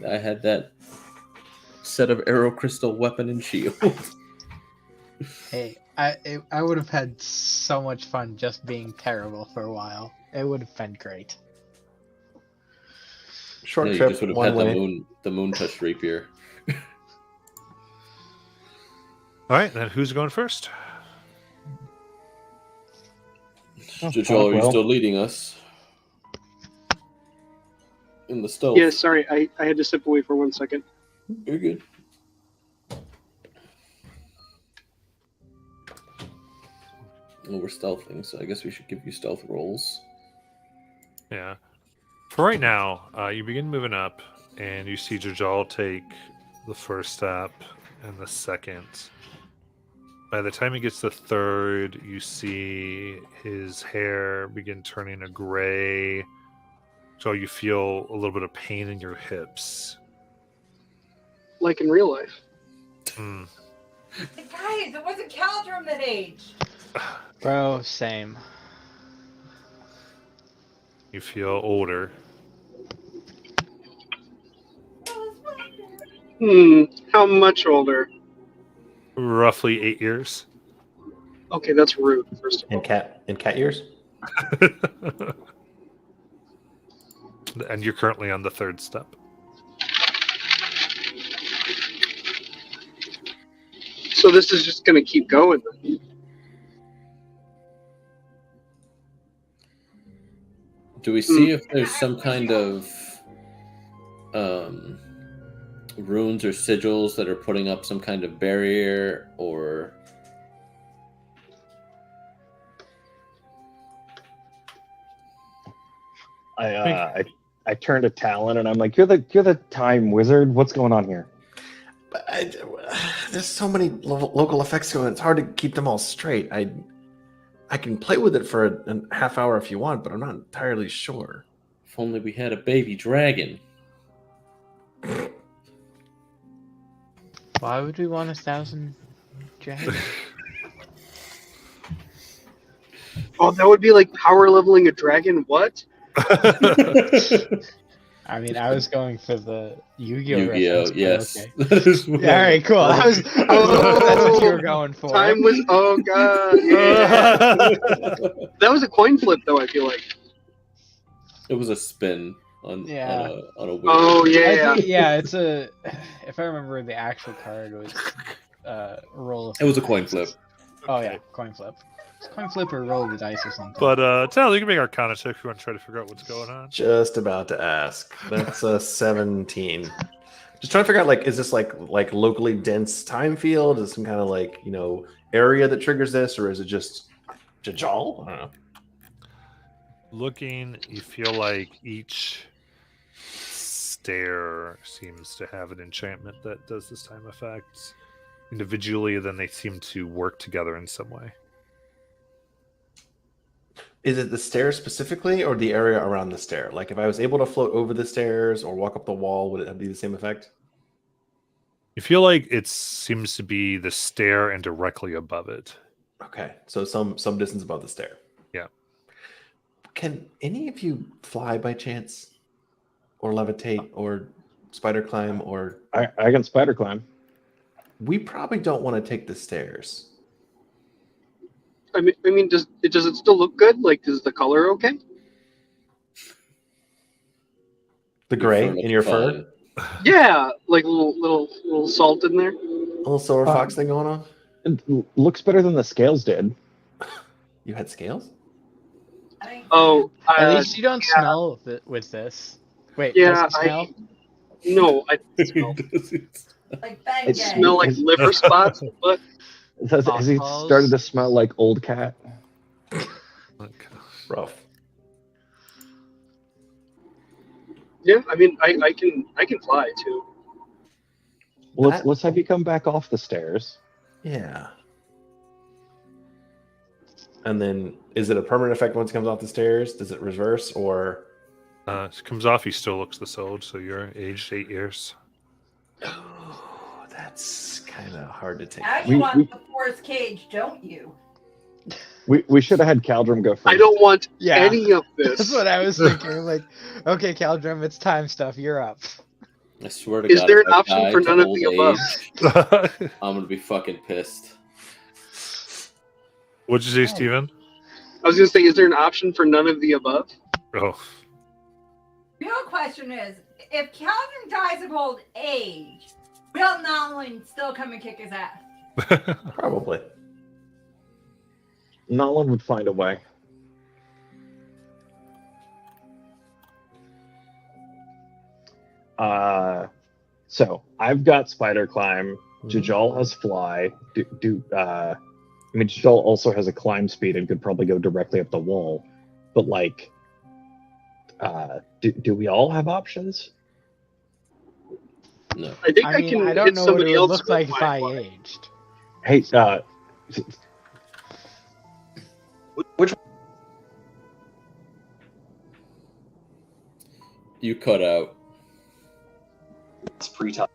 I had that set of arrow crystal weapon and shield. Hey, I would have had so much fun just being terrible for a while. It would have been great. Short Yeah, you trip, just would have one had way. the moon touch rapier. All right, then who's going first? Jajal, are you well. still leading us? In the stealth. Yeah, sorry, I had to step away for 1 second. You're good. Well, we're stealthing, so I guess we should give you stealth rolls. Yeah. For right now, you begin moving up, and you see Jajal take the first step and the second. By the time he gets to third, you see his hair begin turning a gray. So you feel a little bit of pain in your hips. Like in real life. Mm. Guys, it wasn't Caldrum that aged. Bro, same. You feel older. How much older? Roughly 8 years. Okay, that's rude, first of all. In cat years? And you're currently on the third step. So this is just gonna keep going then. Do we see if there's some kind of runes or sigils that are putting up some kind of barrier, or I turn to Talon and I'm like, you're the time wizard. What's going on here? But there's so many local effects going. It's hard to keep them all straight. I can play with it for a half hour if you want, but I'm not entirely sure. if only we had a baby dragon? Why would we want 1,000 dragons? Oh, that would be like power leveling a dragon. What? I mean, I was going for the Yu-Gi-Oh! Yu-Gi-Oh! reference, but Yes. okay. That is what- Yeah, all right, cool. I was that's what you were going for. Time was. Oh god. Yeah. That was a coin flip, though. I feel like. It was a spin on Yeah. on a wheel. Oh I yeah. think- yeah, it's a. If I remember, the actual card was roll. It was a coin flip. Oh yeah, coin flip. It's coin flip or roll the dice or something. But Tal, you can make Arcana check if you want to try to figure out what's going on. Just about to ask. That's a 17. Just trying to figure out, like, is this like locally dense time field? Is it some kind of like, area that triggers this, or is it just Jajal? I don't know. Looking, you feel like each stair seems to have an enchantment that does this time effect individually, then they seem to work together in some way. Is it the stairs specifically, or the area around the stair? Like, if I was able to float over the stairs or walk up the wall, would it be the same effect? You feel like it seems to be the stair and directly above it. Okay, so some distance above the stair. Yeah. Can any of you fly by chance, or levitate, or spider climb, or? I can spider climb. We probably don't want to take the stairs. I mean, does it still look good? Like, is the color okay? The gray Fur in your looks fur, fine. Yeah, like a little salt in there. a little silver fox thing going on. It looks better than the scales did. You had scales? Oh, At least you don't smell with this. Wait, yeah, does it smell? No, I smell, Like bang It's gang. smell like liver spots, but Has he Mothballs? started to smell like old cat? Rough. yeah, I mean, I can fly too. Well, That- let's have you come back off the stairs. Yeah. And then, is it a permanent effect once it comes off the stairs? Does it reverse, or? It comes off, he still looks this old, so you're aged 8 years. Oh, that's kind of hard to take. Now We- you want we- the forest cage, don't you? We should have had Caldrum go first. I don't want Yeah. any of That's this. what I was thinking. Like, okay, Caldrum, it's time stuff. You're up. I swear to Is God, there if an I option die for to none of old the above? age, I'm gonna be fucking pissed. What'd you say, Steven? I was gonna say, is there an option for none of the above? Oh. Real question is, if Calvin dies of old age, will Nolan still come and kick his ass? Probably. Nolan would find a way. So I've got spider climb. Jajal has fly. I mean, Jal also has a climb speed and could probably go directly up the wall. But like, do we all have options? No. I think I mean, can I don't hit know what it somebody would else look with like if my I fly. aged. Hey, Which You cut out. one's pre-time?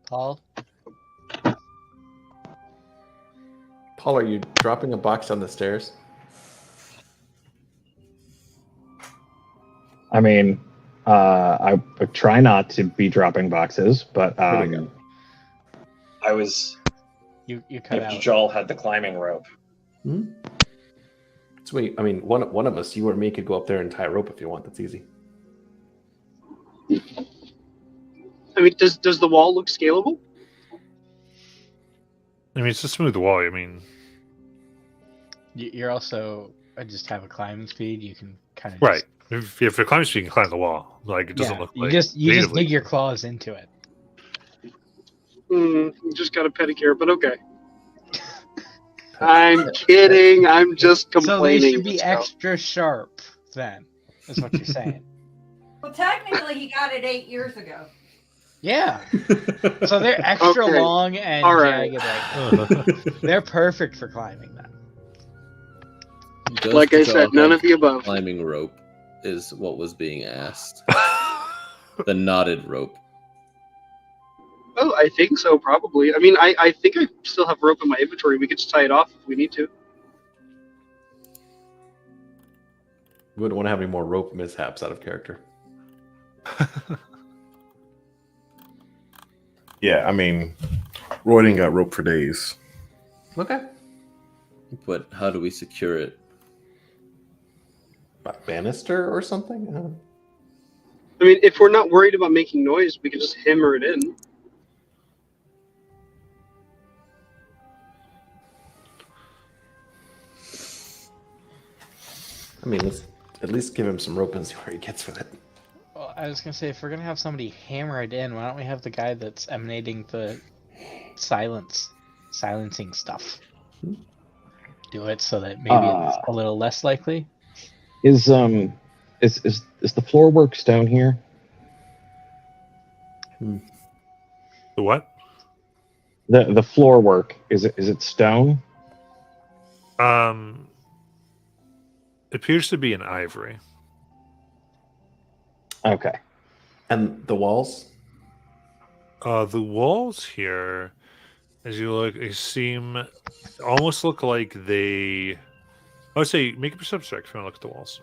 Paul? Paul, are you dropping a box down the stairs? I mean, I try not to be dropping boxes, but Here we go. I was. You cut If out. Jal had the climbing rope. Sweet. I mean, one of us, you or me, could go up there and tie a rope if you want. That's easy. I mean, does the wall look scalable? I mean, it's a smooth wall. I mean, You're also just have a climbing speed. You can kind of right. If you're climbing, you can climb the wall. Like it doesn't look You like just natively. dig your claws into it. You just got a pedicure, but okay. I'm kidding. I'm just So they complaining. should be Let's go. extra sharp. Then is what you're saying. Well, technically, he got it 8 years ago. Yeah. So they're extra Okay. long and All right. jagged like that. They're perfect for climbing them. Does Like I Jal said, none have of the above. Climbing rope is what was being asked. The knotted rope. Oh, I think so, probably. I mean, I think I still have rope in my inventory. We could just tie it off if we need to. We wouldn't want to have any more rope mishaps out of character. Yeah, I mean, Royden got rope for days. Okay. But how do we secure it? A banister or something? I mean, if we're not worried about making noise, we could just hammer it in. I mean, let's at least give him some rope and see where he gets with it. Well, I was gonna say if we're gonna have somebody hammer it in, why don't we have the guy that's emanating the silencing stuff? Do it so that maybe it's a little less likely. is the floor work stone here? The what? The floor work is it stone? It appears to be an ivory. Okay. And the walls? The walls here, as you look, they almost look like they. I would say make a perception check if you want to look at the walls.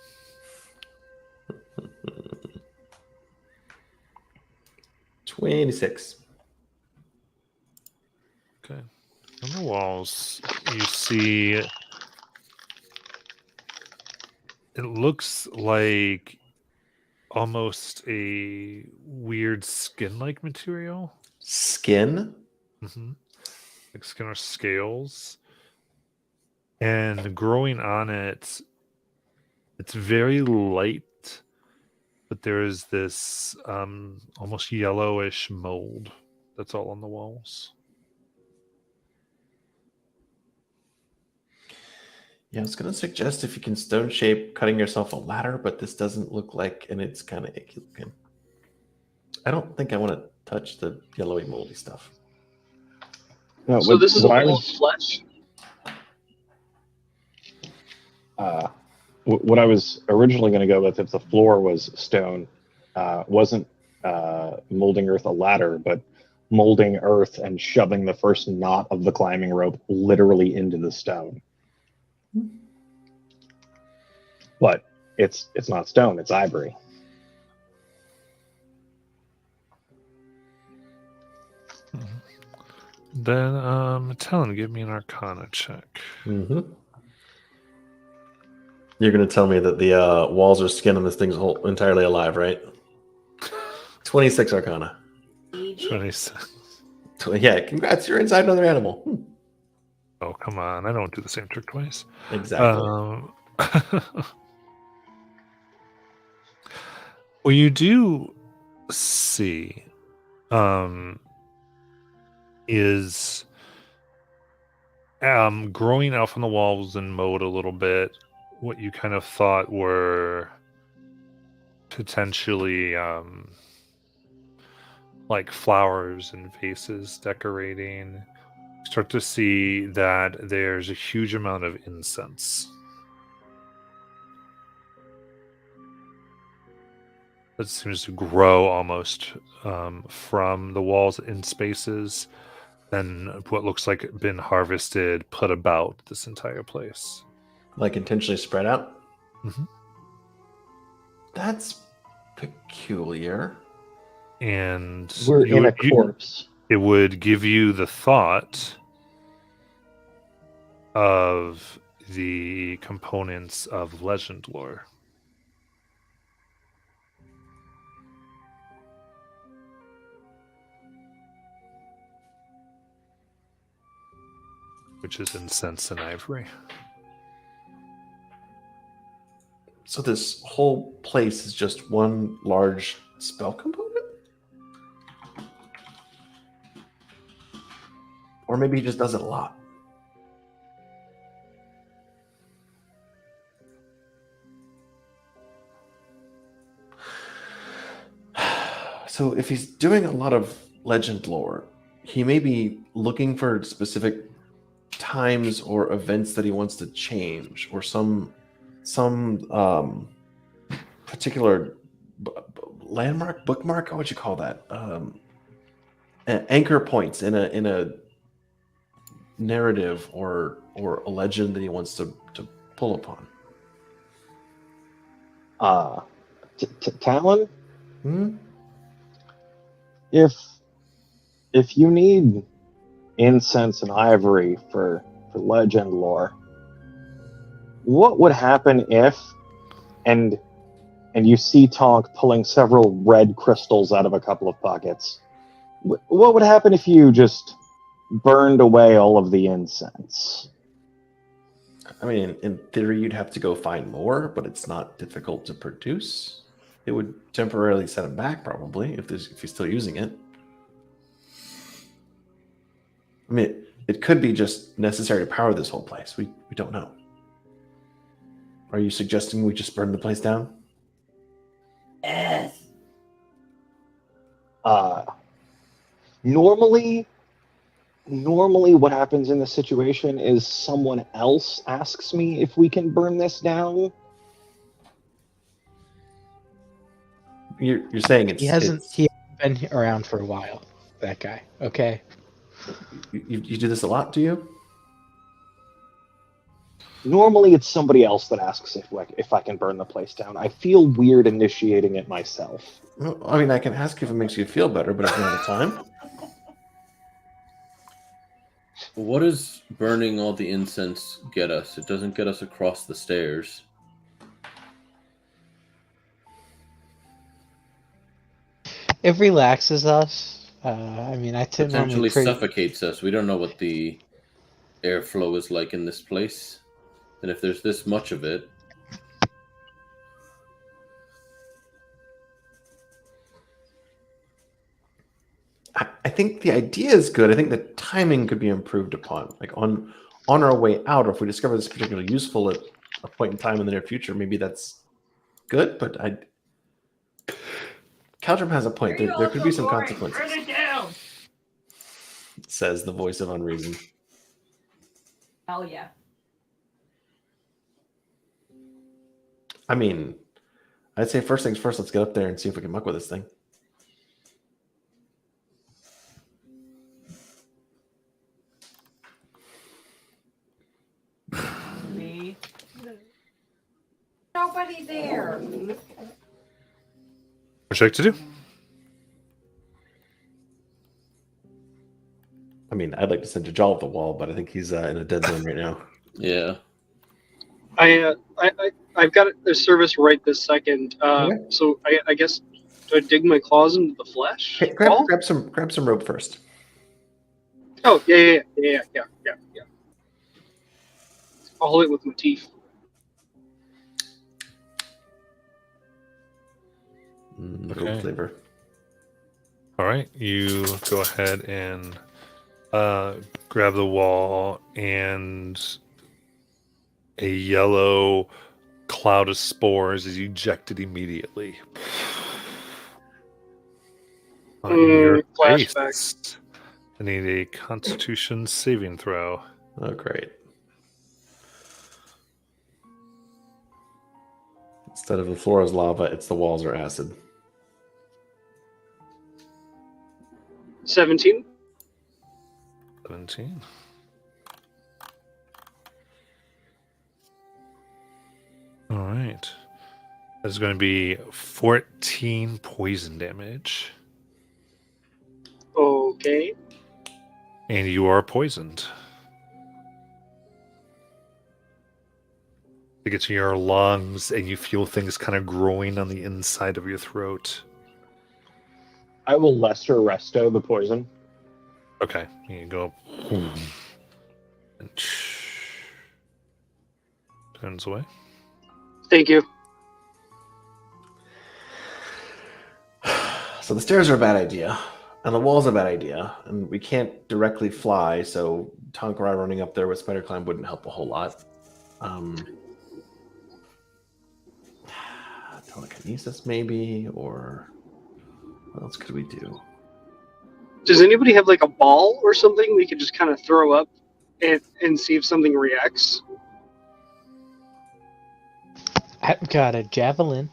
26. Okay. On the walls, you see. It looks like almost a weird skin-like material. Skin? Mm-hmm. Like skin or scales. And growing on it, it's very light, but there is this almost yellowish mold that's all on the walls. Yeah, I was going to suggest if you can stone shape cutting yourself a ladder, but this doesn't look like, and it's kind of icky looking. I don't think I want to touch the yellowy moldy stuff. No, So this is a what I wall of was flesh? what I was originally going to go with if the floor was stone wasn't molding earth a ladder, but molding earth and shoving the first knot of the climbing rope literally into the stone. But it's not stone, it's ivory. Then, Talon, give me an Arcana check. Mm-hmm. You're going to tell me that the walls are skin and this thing's entirely alive, right? 26 Arcana. 26. Yeah, congrats, you're inside another animal. Oh, come on. I don't do the same trick twice. Exactly. Well, you do see is growing out from the walls and mowed a little bit what you kind of thought were potentially like flowers and vases decorating. Start to see that there's a huge amount of incense that seems to grow almost from the walls in spaces, then what looks like been harvested, put about this entire place. Like intentionally spread out? Mhm. That's peculiar. And We're in a corpse. it would give you the thought of the components of legend lore. Which is incense and ivory. So this whole place is just one large spell component? Or maybe he just does it a lot. So if he's doing a lot of legend lore, he may be looking for specific times or events that he wants to change, or some particular landmark, bookmark. How would you call that? Anchor points in a narrative or a legend that he wants to pull upon. Talon, Hmm? if you need incense and ivory for legend lore, what would happen if and you see Tonk pulling several red crystals out of a couple of pockets? What would happen if you just burned away all of the incense? I mean, in theory, you'd have to go find more, but it's not difficult to produce. It would temporarily set him back, probably, if he's still using it. I mean, it could be just necessary to power this whole place. We don't know. Are you suggesting we just burn the place down? Yes. Normally what happens in this situation is someone else asks me if we can burn this down. You're saying it's He hasn't been around for a while, that guy. Okay. You do this a lot, do you? Normally it's somebody else that asks if I can burn the place down. I feel weird initiating it myself. Well, I mean, I can ask if it makes you feel better, but if you don't have time. What does burning all the incense get us? It doesn't get us across the stairs. It relaxes us. I mean, I tend Potentially normally suffocates us. We don't know what the airflow is like in this place. And if there's this much of it, I think the idea is good. I think the timing could be improved upon. Like on our way out, or if we discover this particularly useful at a point in time in the near future, maybe that's good. But Caldrum has a point. There could be some consequences. Burn it down. Says the voice of unreason. Hell yeah. I mean, I'd say first things first, let's get up there and see if we can muck with this thing. Me. Nobody there. What would you like to do? I mean, I'd like to send Jajal off the wall, but I think he's in a dead zone right now. yeah. I've got a service right this second. Okay. So I guess, do I dig my claws into the flesh? Hey, Paul? grab some rope first. Oh yeah. I'll hold it with my teeth. Rope Okay. flavor. All right, you go ahead and grab the wall, and a yellow cloud of spores is ejected immediately. In your flashback. face. I need a Constitution saving throw. Oh, great. Instead of the floor is lava, it's the walls are acid. 17. 17. All right. That's going to be 14 poison damage. Okay. And you are poisoned. You get to your lungs, and you feel things kind of growing on the inside of your throat. I will lesser resto the poison. Okay, you go. And turns away. Thank you. So the stairs are a bad idea, and the wall's a bad idea, and we can't directly fly, so Tonk or I running up there with Spider Climb wouldn't help a whole lot. Telekinesis maybe, or what else could we do? Does anybody have like a ball or something we could just kind of throw up and see if something reacts? I've got a javelin.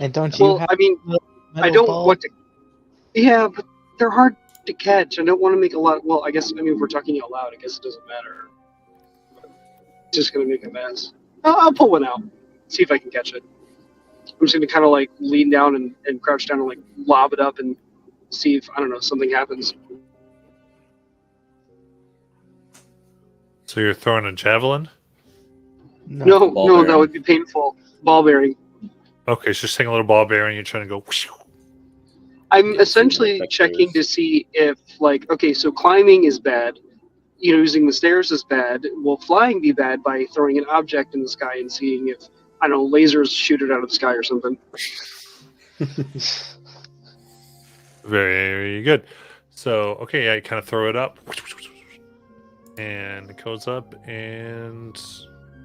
And don't you Well, have I mean, a I metal don't ball? want to. Yeah, but they're hard to catch. I don't want to make a lot. Well, I guess, I mean, if we're talking out loud, I guess it doesn't matter. It's just going to make a mess. I'll pull one out, see if I can catch it. I'm just going to kind of like lean down and crouch down and like lob it up and see if, I don't know, something happens. So you're throwing a javelin? No, Ball no, bearing. that would be painful. Ball bearing. Okay, so just taking a little ball bearing, you're trying to go. Whoosh. I'm Yeah, essentially see what checking vectors. to see if, like, okay, so climbing is bad. You know, using the stairs is bad. Will flying be bad by throwing an object in the sky and seeing if, I don't know, lasers shoot it out of the sky or something? Very good. So, okay, yeah, you kind of throw it up. And it goes up and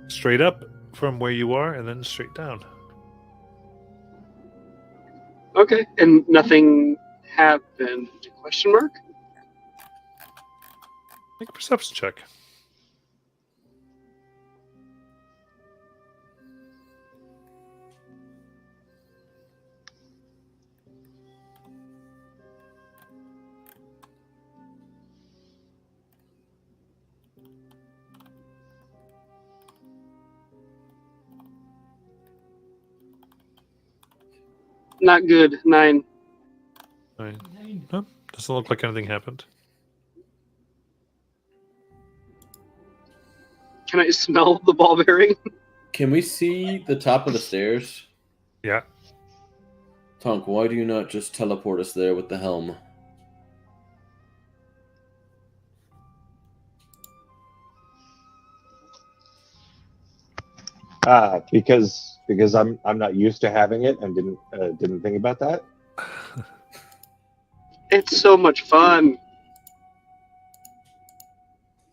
straight up from where you are, and then straight down. Okay, and nothing happened? Question mark? Make a perception check. Not good. 9. No, doesn't look like anything happened. Can I smell the ball bearing? Can we see the top of the stairs? Yeah. Tonk, why do you not just teleport us there with the helm? Because I'm not used to having it and didn't think about that. It's so much fun.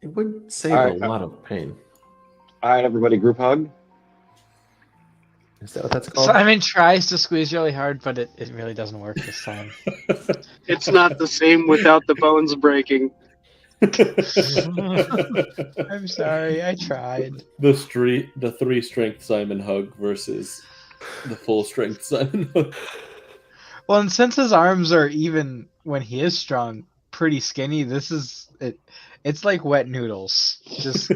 It would save All a right, lot of pain. All right, everybody, group hug. Is that what that's called? Simon tries to squeeze really hard, but it really doesn't work this time. It's not the same without the bones breaking. I'm sorry, I tried. The 3 strength Simon hug versus the full strength Simon hug. Well, and since his arms are, even when he is strong, pretty skinny, this is it. It's like wet noodles. Just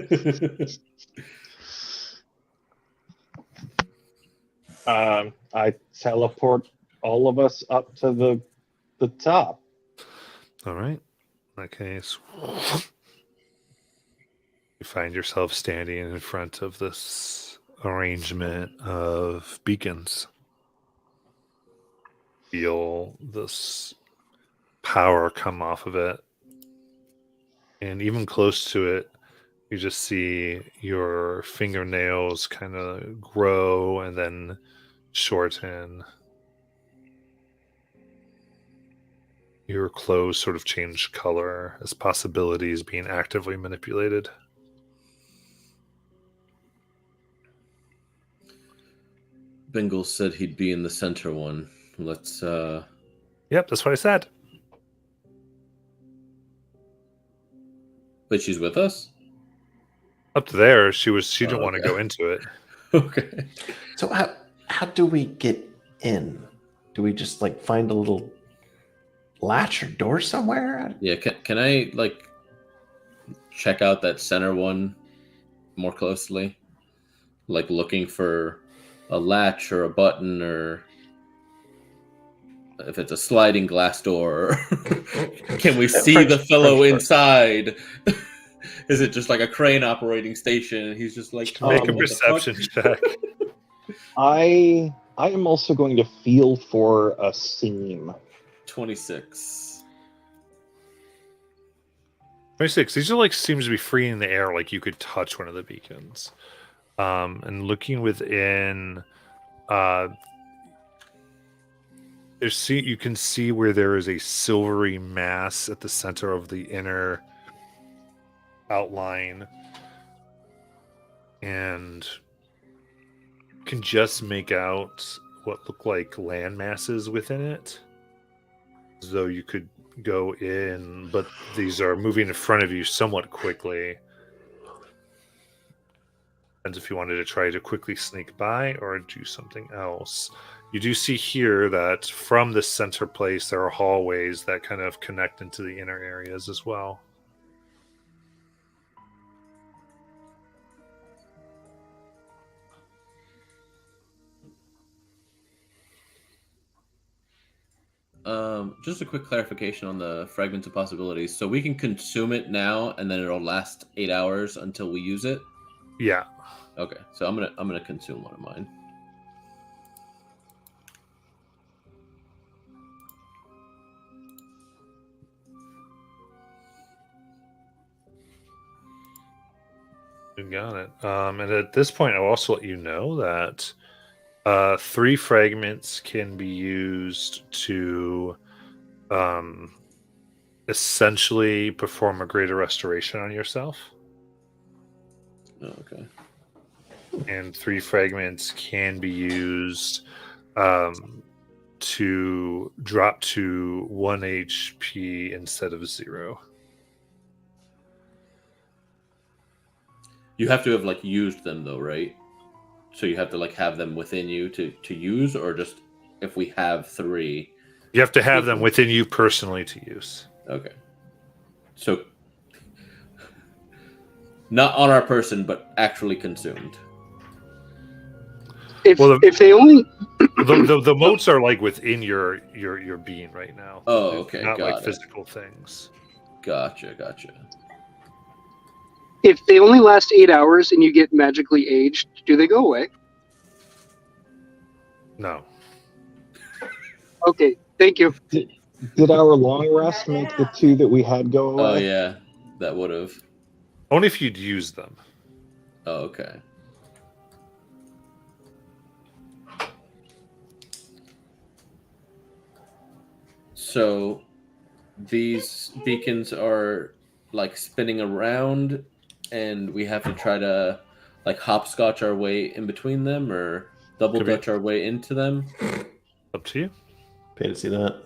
I teleport all of us up to the top. All right. In that case, you find yourself standing in front of this arrangement of beacons. Feel this power come off of it. And even close to it, you just see your fingernails kind of grow and then shorten Your clothes sort of change color as possibilities being actively manipulated. Bingle said he'd be in the center one. Let's Yep, that's what I said. Wait, she's with us? Up to there, she didn't Oh, want to okay. go into it. Okay. So how do we get in? Do we just like find a little latch or door somewhere? Yeah, can I like check out that center one more closely? Like looking for a latch or a button, or if it's a sliding glass door. Can we see the fellow inside? Is it just like a crane operating station and he's just like, Make a what the fuck? perception check. I am also going to feel for a seam. 26. 26. These are like seems to be free in the air, like you could touch one of the beacons. And looking within, you can see where there is a silvery mass at the center of the inner outline, and can just make out what look like land masses within it, as though you could go in, but these are moving in front of you somewhat quickly. Depends if you wanted to try to quickly sneak by or do something else. You do see here that from the center place there are hallways that kind of connect into the inner areas as well. Just a quick clarification on the fragments of possibilities. So we can consume it now, and then it'll last 8 hours until we use it. Yeah. Okay, so I'm gonna consume one of mine. You got it. And at this point, I'll also let you know that 3 fragments can be used to essentially perform a greater restoration on yourself. Oh, okay. And 3 fragments can be used to drop to 1 HP instead of 0. You have to have like used them though, right? So you have to like have them within you to use, or just if we have 3. You have to have them within you personally to use. Okay. So not on our person, but actually consumed. If Well, if they only The motes are like within your being right now. Oh, They're okay, not got like it. physical things. Gotcha. if they only last 8 hours and you get magically aged, do they go away? No. Okay, thank you. Did our long rest make the 2 that we had go away? Oh yeah, that would have. Only if you'd use them. Oh, okay. So these beacons are like spinning around, and we have to try to like hopscotch our way in between them, or double Could be. dutch our way into them. Up to you. Pay to see that.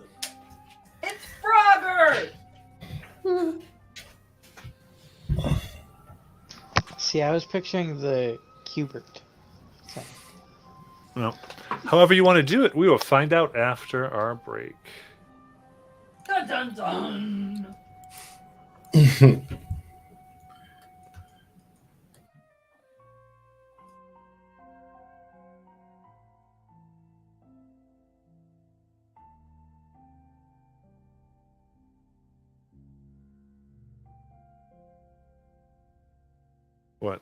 It's Frogger! See, I was picturing the Cubert. So, No. However you want to do it, we will find out after our break. Dun dun dun! What?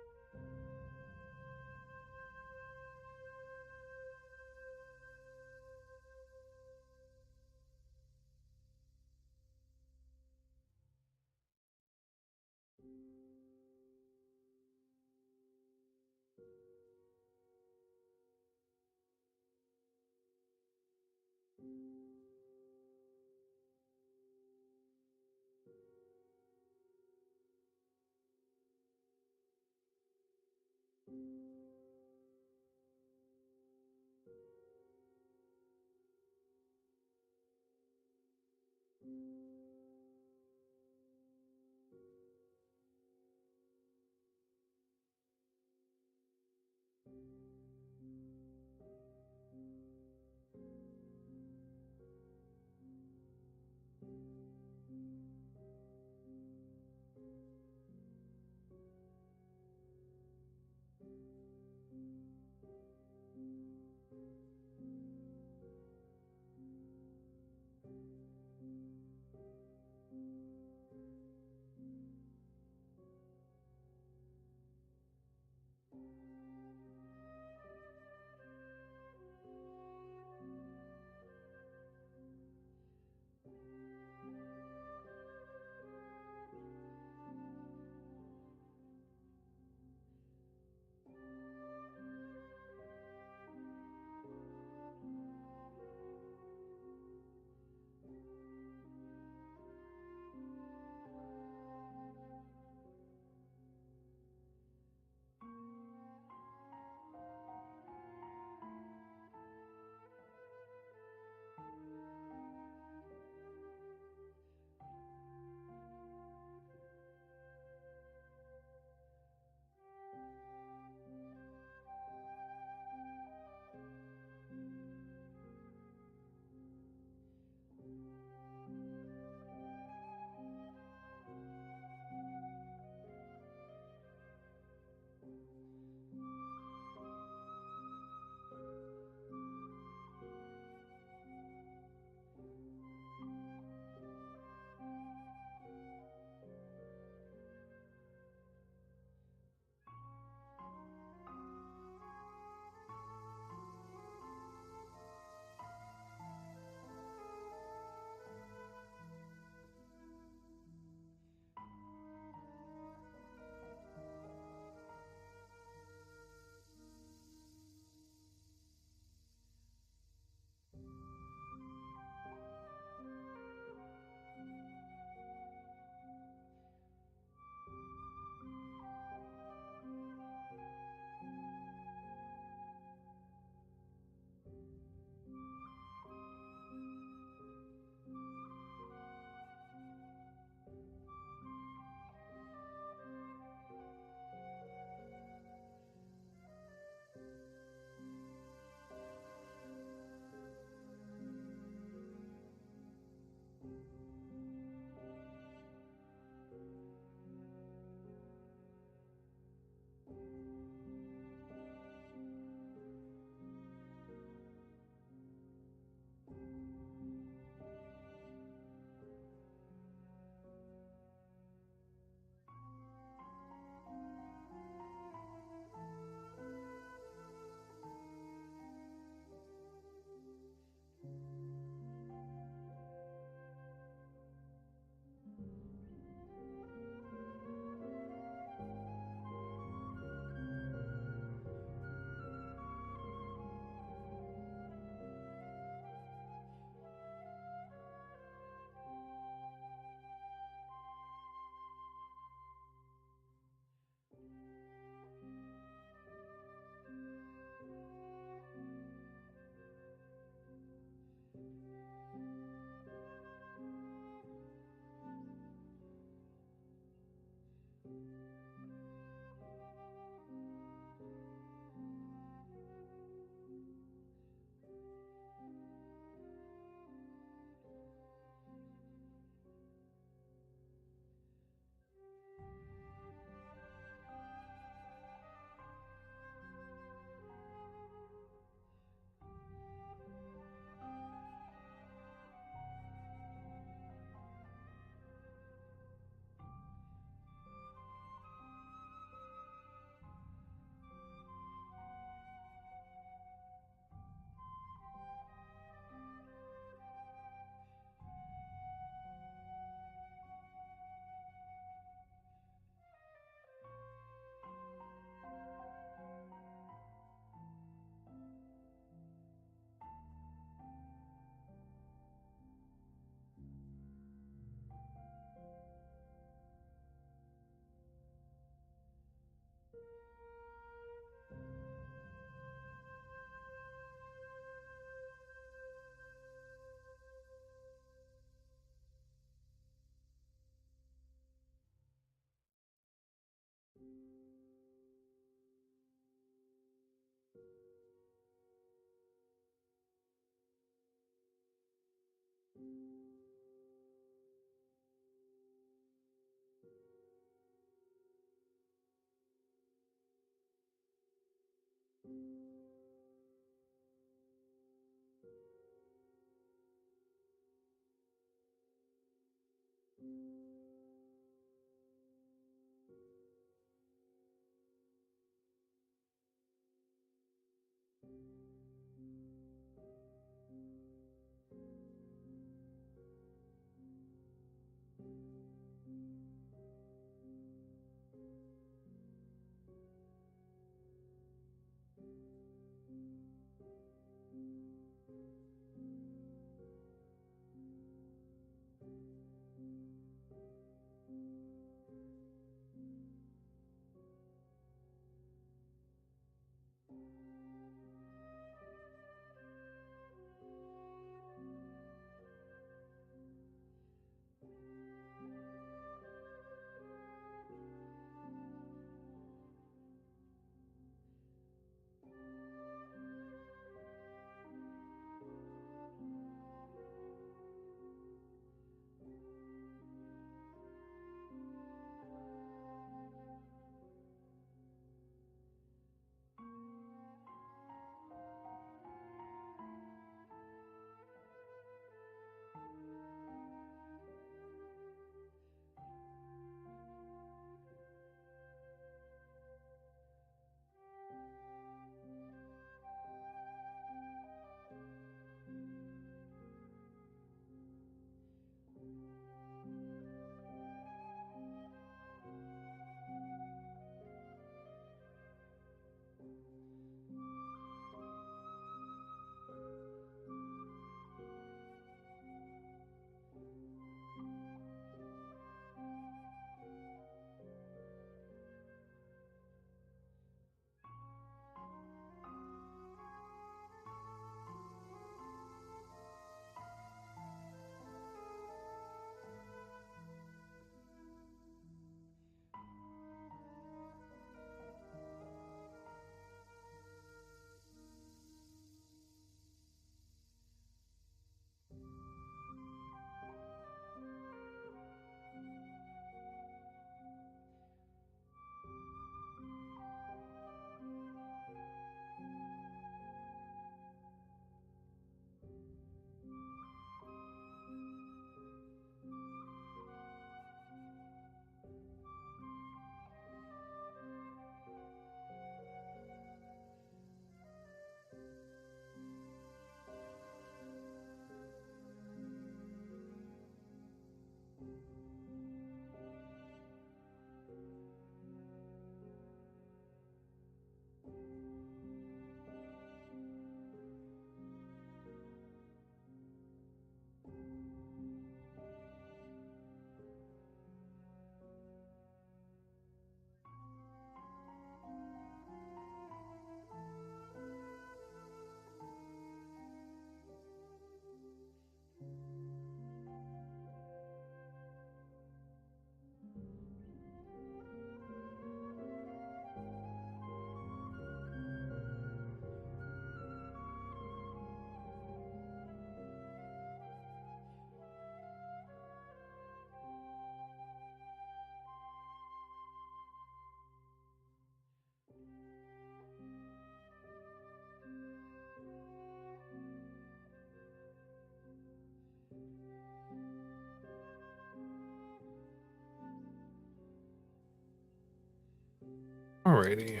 Alrighty.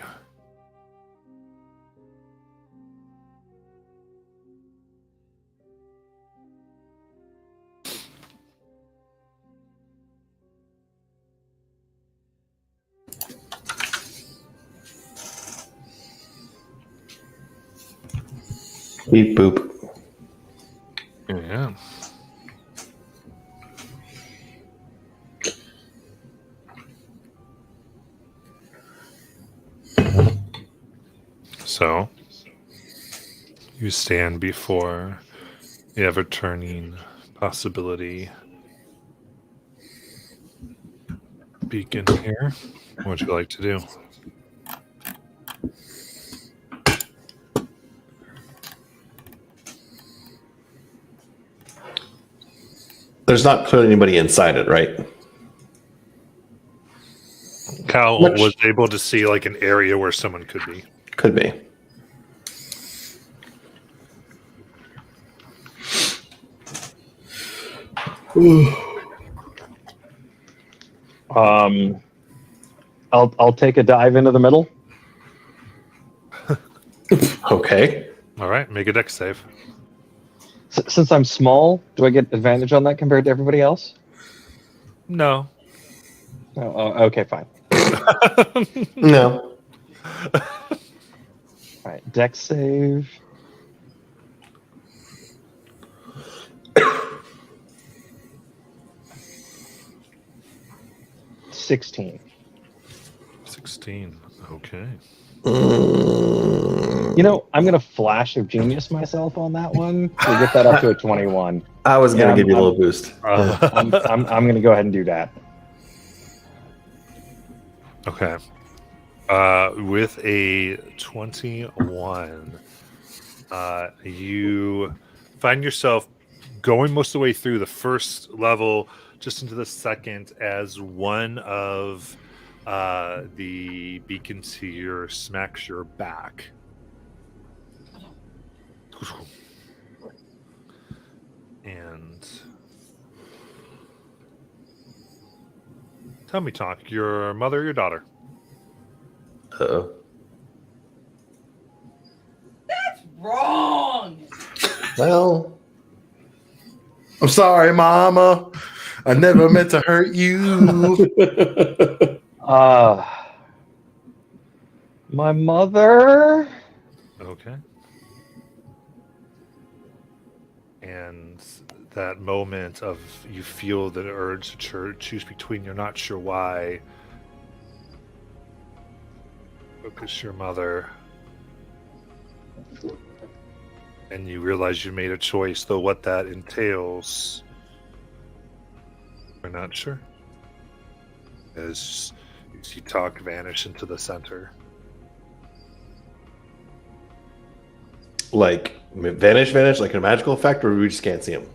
Beep boop. Yeah. So, you stand before the ever-turning possibility beacon here. What would you like to do? There's not clearly anybody inside it, right? Cal Much- was able to see like an area where someone could be. Could be. I'll take a dive into the middle. Okay. All right, make a dex save. Since I'm small, do I get advantage on that compared to everybody else? No. Okay, fine. No. All right, dex save. $16. 16. Okay. You know, I'm gonna flash of genius myself on that one to get that up to a 21. I was going Yeah, to give you a I'm- little boost. I'm gonna go ahead and do that. Okay. With a 21, you find yourself going most of the way through the first level, just into the second, as one of the beacons here smacks your back. And tell me, Talk, your mother or your daughter? Uh-oh. That's wrong. Well, I'm sorry, Mama. I never meant to hurt you. My mother. Okay. And that moment of you feel the urge to choose between, you're not sure why. Focus your mother. And you realize you made a choice, though what that entails, we're not sure. As you see Talk vanish into the center. Like, vanish, like a magical effect, or we just can't see him?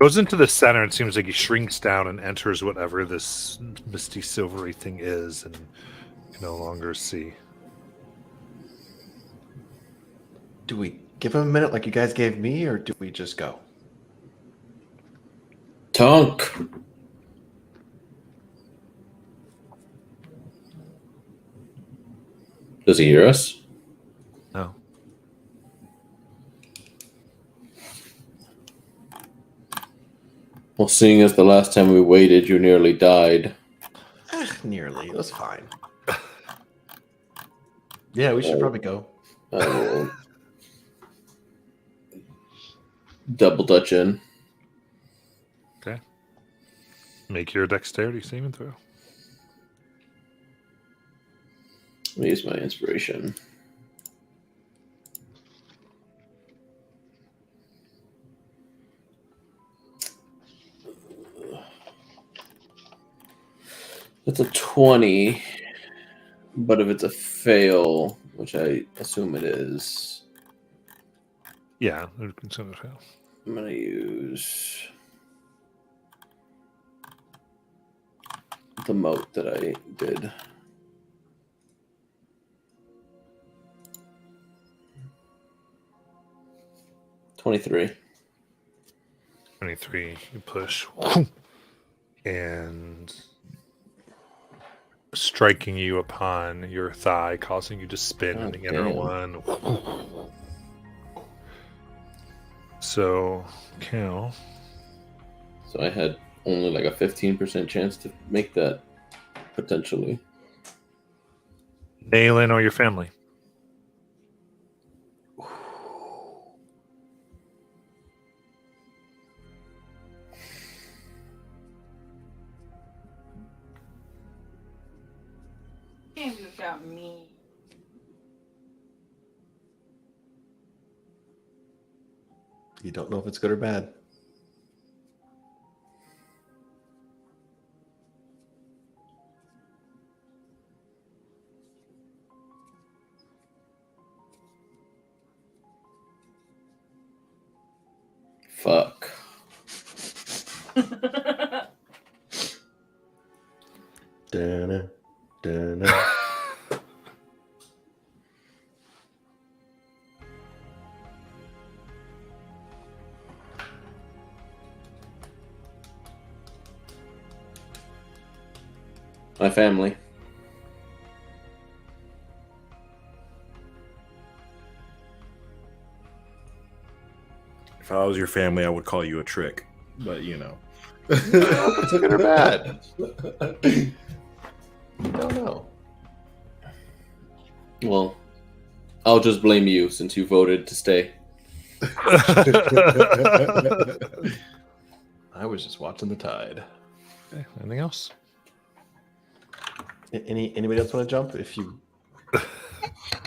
Goes into the center, and it seems like he shrinks down and enters whatever this misty silvery thing is, and you can no longer see. Do we give him a minute like you guys gave me, or do we just go? Tonk. Does he hear us? No. Well, seeing as the last time we waited, you nearly died. Nearly. It was fine. Yeah, we should probably go. I will double dutch in. Okay. Make your dexterity saving throw. Let me use my inspiration. It's a 20, but if it's a fail, which I assume it is, Yeah, it consider fail. I'm going to use the moat that I did. $23. 23, you push. And striking you upon your thigh, causing you to spin in God the inner damn. one. So, Cal. So I had only like a 15% chance to make that, potentially. Naylin or your family? Can't do without me. You don't know if it's good or bad. Fuck. Dun, dun, dun. My family. If I was your family, I would call you a trick. But you know. Is it good or bad? You don't know. Well, I'll just blame you since you voted to stay. I was just watching the tide. Okay, anything else? Anybody else want to jump? If you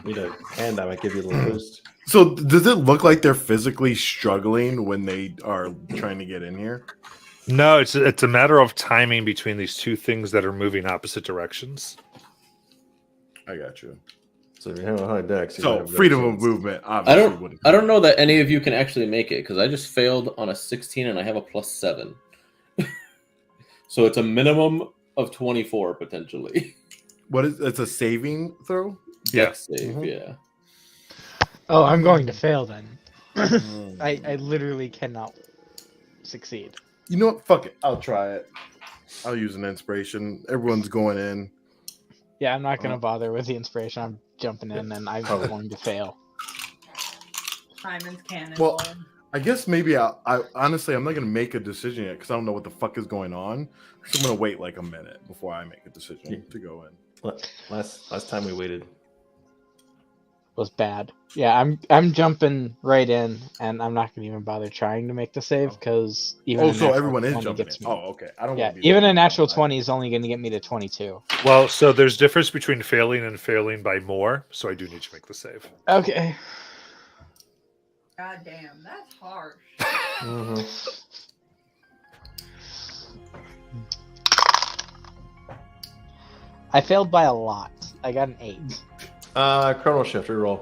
need a hand, I might give you a little boost. So does it look like they're physically struggling when they are trying to get in here? No, it's a matter of timing between these two things that are moving opposite directions. I got you. So if you have a high dex, you might So have a freedom better of chance. movement, I obviously. wouldn't. don't know that any of you can actually make it because I just failed on a 16 and I have a +7. So it's a minimum of 24 potentially. What is it's a saving throw? Dex save, Mhm. yeah. Oh, I'm going to fail then. Mm. I literally cannot succeed. You know what? Fuck it. I'll try it. I'll use an inspiration. Everyone's going in. Yeah, I'm not gonna bother with the inspiration. I'm jumping in, and I'm Probably. going to fail. Simon's cannon. Well, I guess maybe I honestly I'm not gonna make a decision yet because I don't know what the fuck is going on. So I'm gonna wait like a minute before I make a decision to go in. Last time we waited. Was bad. Yeah, I'm jumping right in, and I'm not gonna even bother trying to make the save because even Oh, a so natural everyone is 20 jumping gets in. me. Oh, okay. I don't. Yeah, wanna be even the a one natural that- 20 is only gonna get me to 22. Well, so there's difference between failing and failing by more, so I do need to make the save. Okay. God damn, that's harsh. I failed by a lot. I got an 8. Chrono shift reroll.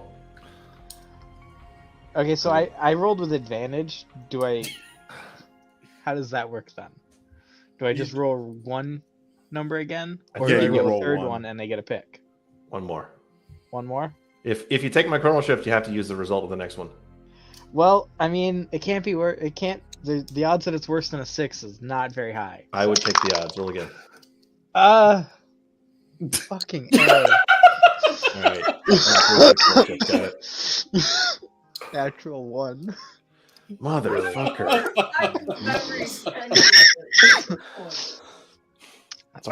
Okay, so I rolled with advantage. Do I? How does that work then? Do I just roll one number again, or Yeah, do I you roll roll a third one. one and they get a pick? One more. One more? If you take my chrono shift, you have to use the result of the next one. Well, I mean, it can't be worse. It can't. The odds that it's worse than a 6 is not very high. I would take the odds. Roll again. Fucking A. All right. Chrono shift, got it. Natural 1. Motherfucker.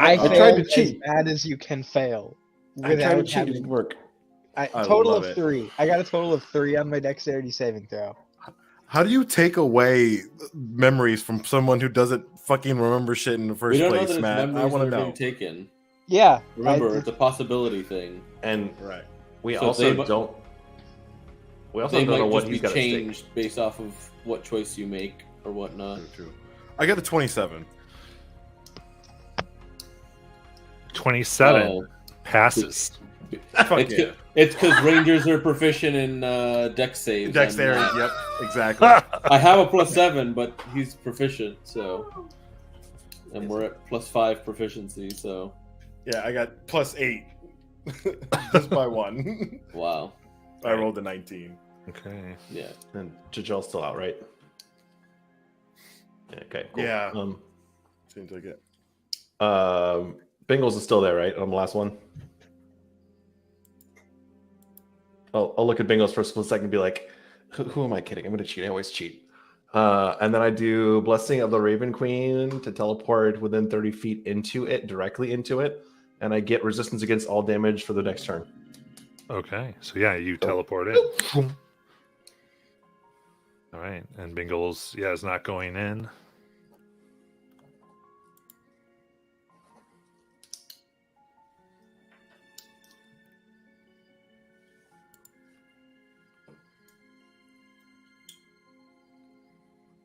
I tried failed to as cheat. bad as you can fail. I tried to without cheat. It having- didn't work. I total love of it. 3. I got a total of 3 on my dexterity saving throw. How do you take away memories from someone who doesn't fucking remember shit in the We first don't know place, that it's Matt? I memories want that to are know. being taken. Yeah. Remember, it's a possibility thing. And Right. we So also they- don't. We also They don't know might what just be he's got at stake. changed based off of what choice you make or whatnot. True. I got a 27. 27 Oh, passes. Fuck it's yeah. it's because Rangers are proficient in dex saves. Dexterity. I'm not. Yep. Exactly. I have a +7, but he's proficient, so. And we're at +5 proficiency, so. Yeah, I got +8. Just by 1. Wow. I rolled a 19. Okay. Yeah. And Jajel's still out, right? Yeah, okay. Cool. Yeah. Um, Seems like it. Bingles is still there, right? On the last one. I'll look at Bingles for a split second and be like, who am I kidding? I'm going to cheat. I always cheat. And then I do Blessing of the Raven Queen to teleport within 30 feet into it, directly into it. And I get resistance against all damage for the next turn. Okay, so yeah, you teleport in. All right, and Bingles, yeah, is not going in.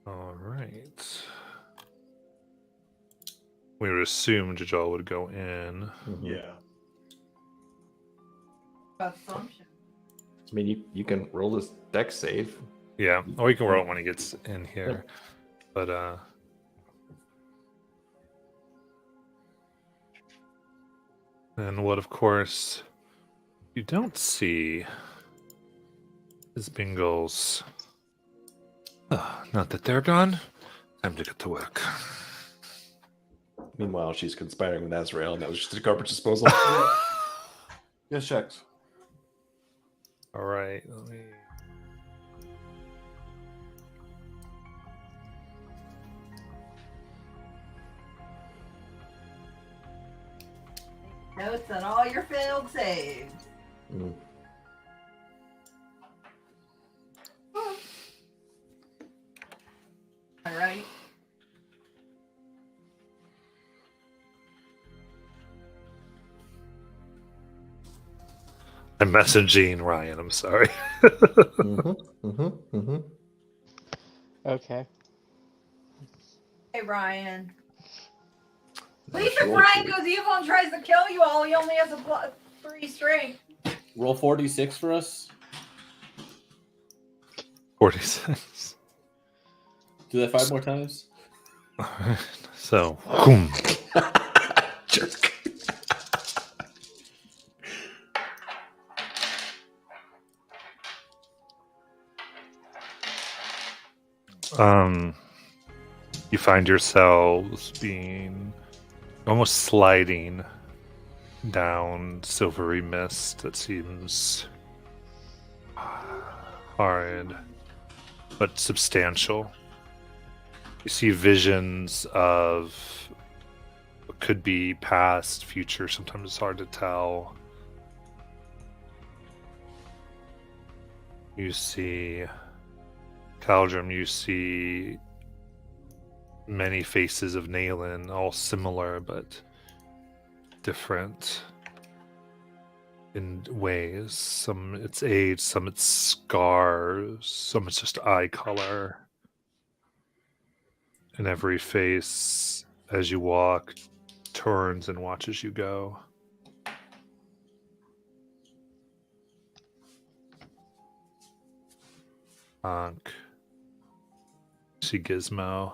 All right. We would assume Jajal would go in. Yeah. Assumption. I mean, you can roll this deck save. Yeah, or you can roll it when he gets in here. But and what of course you don't see is Bingles. Not that they're gone. Time to get to work. Meanwhile, she's conspiring with Azrael, and that was just a garbage disposal. Yes, checks. All right, let me. Notes on all your failed saves. Mm. All right. I'm messaging Ryan. I'm sorry. Okay. Hey, Ryan. At least if Ryan goes evil and tries to kill you all, he only has a 3 strength. Roll 4d6 for us. 46. Do that 5 more times. All right. So, boom. Jerk. You find yourselves being almost sliding down silvery mist that seems hard but substantial. You see visions of what could be past, future. Sometimes it's hard to tell. You see Caldrum, you see many faces of Nayland, all similar but different in ways. Some it's age, some it's scars, some it's just eye color. And every face, as you walk, turns and watches you go. Honk. See Gizmo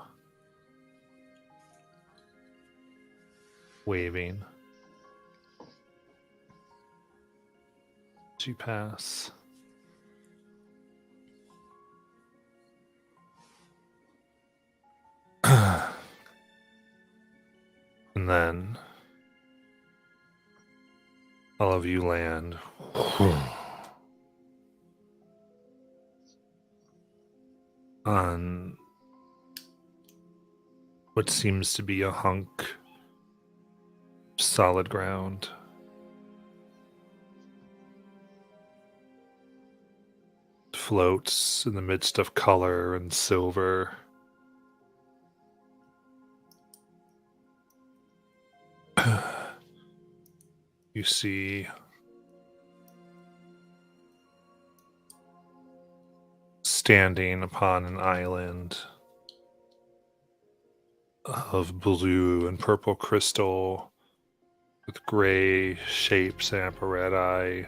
waving. As you pass. And then all of you land on what seems to be a hunk of solid ground. It floats in the midst of color and silver. You see standing upon an island of blue and purple crystal with gray shapes and apparati,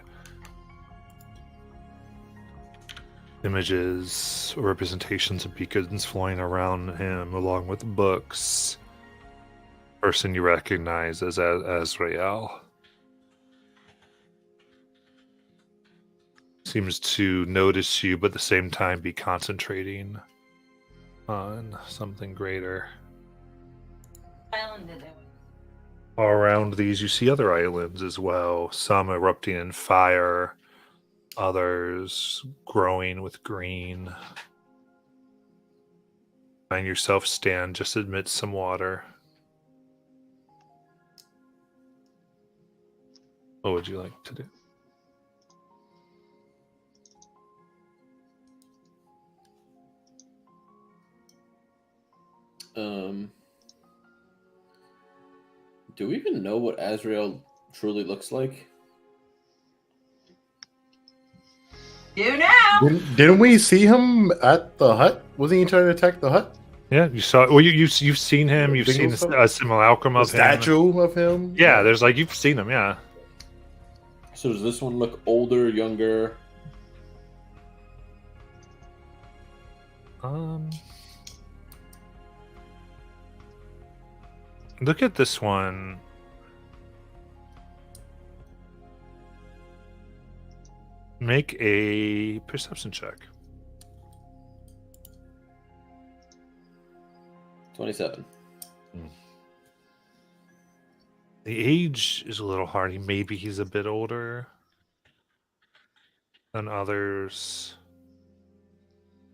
images or representations of beacons flying around him along with books. Person you recognize as Azrael seems to notice you, but at the same time be concentrating on something greater. Island did it. Around these, you see other islands as well, some erupting in fire, others growing with green. Find yourself stand just amidst some water. What would you like to do? Do we even know what Azrael truly looks like? Do now. Didn't we see him at the hut? Wasn't he trying to attack the hut? Yeah, you saw. Well, you've seen him. You've seen a simulacrum A of him. statue of him? Yeah, there's like you've seen him. Yeah. So does this one look older, younger? Look at this one. Make a perception check. 27. The age is a little hard. Maybe he's a bit older than others.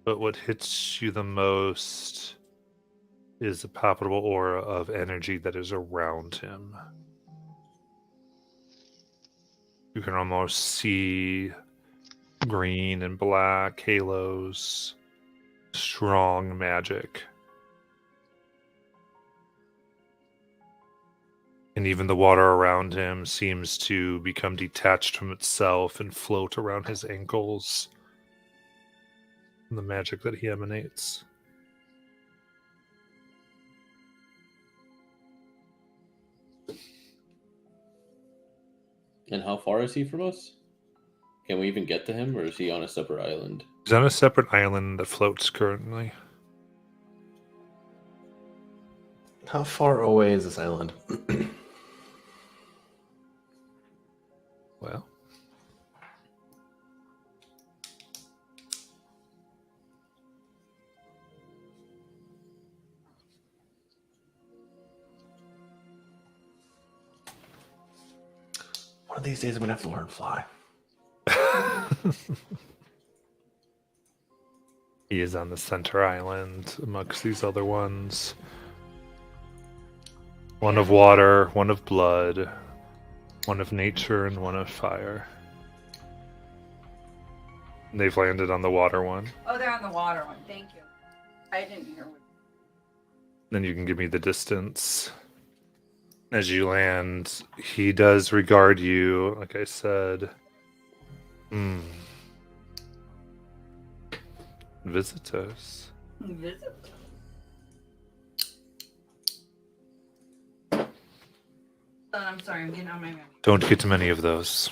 But what hits you the most is the palpable aura of energy that is around him. You can almost see green and black halos, strong magic. And even the water around him seems to become detached from itself and float around his ankles. And the magic that he emanates. And how far is he from us? Can we even get to him, or is he on a separate island? He's on a separate island that floats currently. How far away is this island? Well, One of these days I'm gonna have to learn to fly. he is on the center island amongst these other ones. One of water, one of blood, one of nature, and one of fire. And they've landed on the water one. Oh, they're on the water one. Thank you. I didn't hear what. Then you can give me the distance. As you land, he does regard you, like I said. Visitors. I'm sorry, I'm getting on my. Don't get many of those.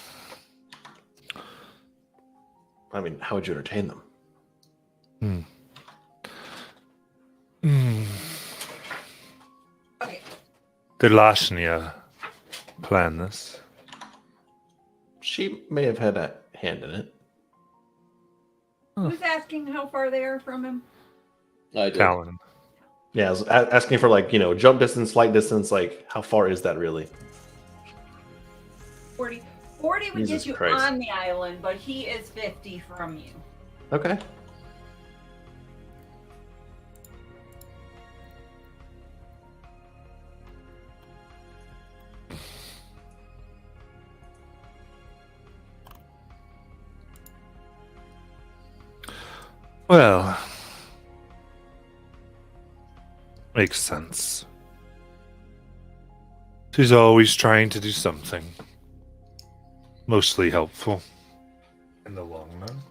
I mean, how would you entertain them? Okay. Did Lashnia plan this? She may have had a hand in it. Who's asking how far they are from him? I did. Talon. Yeah, I was asking for like, jump distance, flight distance, like how far is that really? 40. 40 would Jesus get you Christ. on the island, but he is 50 from you. Okay. Well, makes sense. She's always trying to do something. Mostly helpful. In the long run.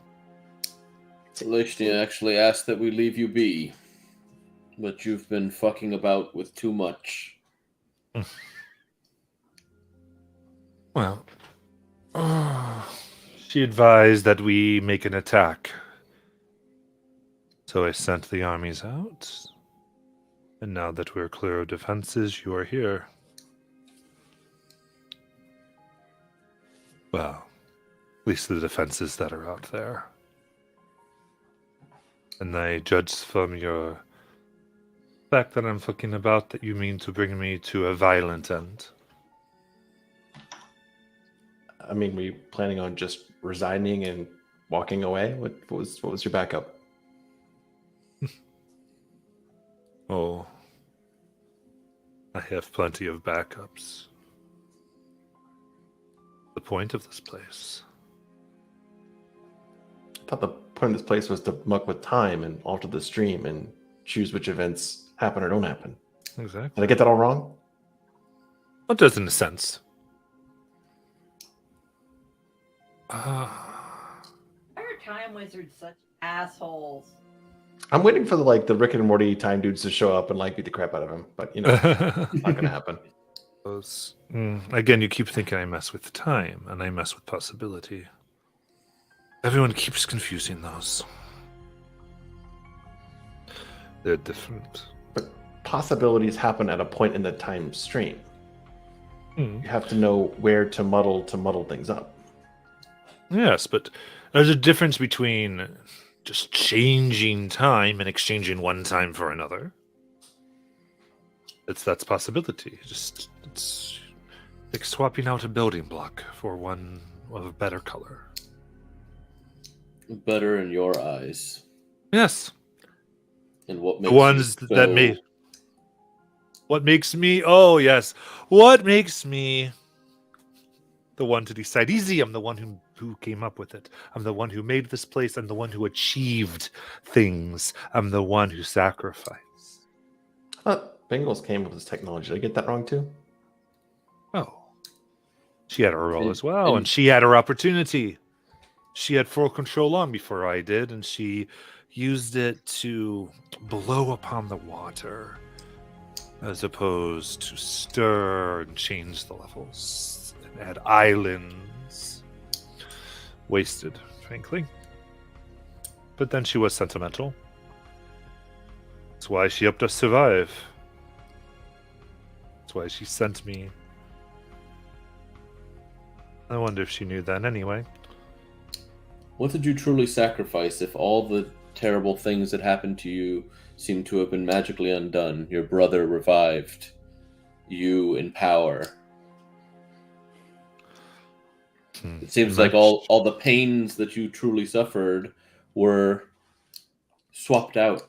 Lashnia actually asked that we leave you be. But you've been fucking about with too much. Well, she advised that we make an attack. So I sent the armies out. And now that we're clear of defenses, you are here. Well, at least the defenses that are out there. And I judge from your fact that I'm fucking about that you mean to bring me to a violent end. I mean, were you planning on just resigning and walking away? What was your backup? Oh, I have plenty of backups. The point of this place. I thought the point of this place was to muck with time and alter the stream and choose which events happen or don't happen. Exactly. Did I get that all wrong? It does in a sense. Why are time wizards such assholes? I'm waiting for the Rick and Morty time dudes to show up and beat the crap out of him, but it's not gonna happen. Again, you keep thinking I mess with time, and I mess with possibility. Everyone keeps confusing those. They're different. But possibilities happen at a point in the time stream. You have to know where to muddle things up. Yes, but there's a difference between just changing time and exchanging one time for another. That's possibility. It's like swapping out a building block for one of a better color. Better in your eyes. Yes. And what makes The ones you that made. What makes me? Oh yes. What makes me the one to decide? Easy. I'm the one who came up with it. I'm the one who made this place. I'm the one who achieved things. I'm the one who sacrificed. Bengals came up with this technology. Did I get that wrong too? Oh. She had her role as well, and she had her opportunity. She had full control long before I did, and she used it to blow upon the water as opposed to stir and change the levels and add islands. Wasted, frankly. But then she was sentimental. That's why she helped us survive. That's why she sent me. I wonder if she knew that anyway. What did you truly sacrifice if all the terrible things that happened to you seem to have been magically undone? Your brother revived, you in power. It seems like all the pains that you truly suffered were swapped out.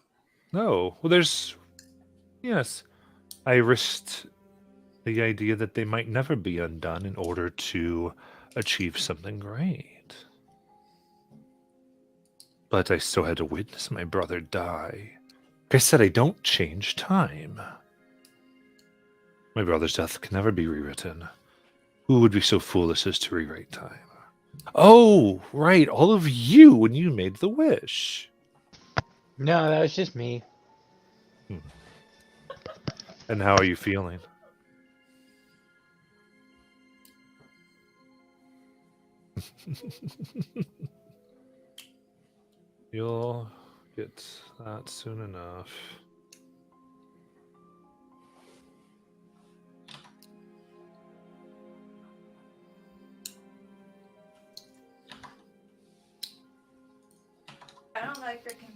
No. Well, yes. I risked the idea that they might never be undone in order to achieve something great. But I still had to witness my brother die. Like I said, I don't change time. My brother's death can never be rewritten. Who would be so foolish as to rewrite time? Oh, right, all of you when you made the wish. No, that was just me. And how are you feeling? You'll get that soon enough. I don't like freaking.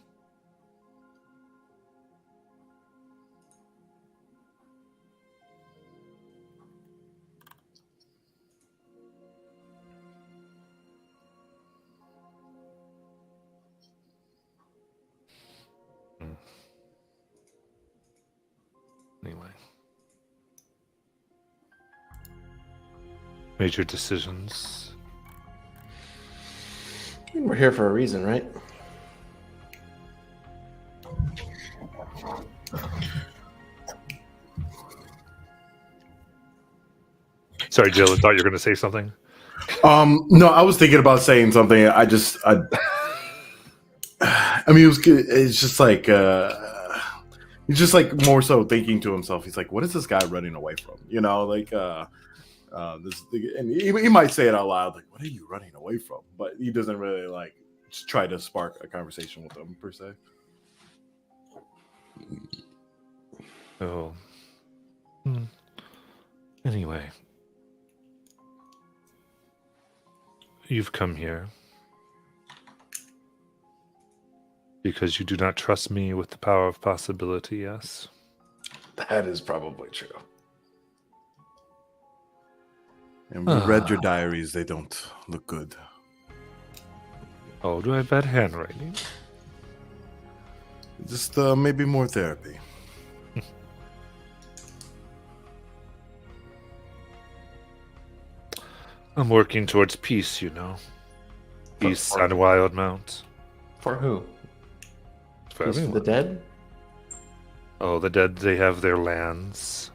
Anyway. Major decisions. We're here for a reason, right? Sorry, Jill, I thought you were going to say something. No, I was thinking about saying something. I mean, it's just like, he's just like more so thinking to himself. He's like, what is this guy running away from? You know, like, this, and he might say it out loud, like, what are you running away from? But he doesn't really like just try to spark a conversation with them per se. Oh. Anyway. You've come here because you do not trust me with the power of possibility, yes? That is probably true. And we read your diaries; they don't look good. Oh, do I have bad handwriting? Just maybe more therapy. I'm working towards peace, you know. Peace on Wildmount. For who? For Peace for everyone. the dead? Oh, the dead, they have their lands.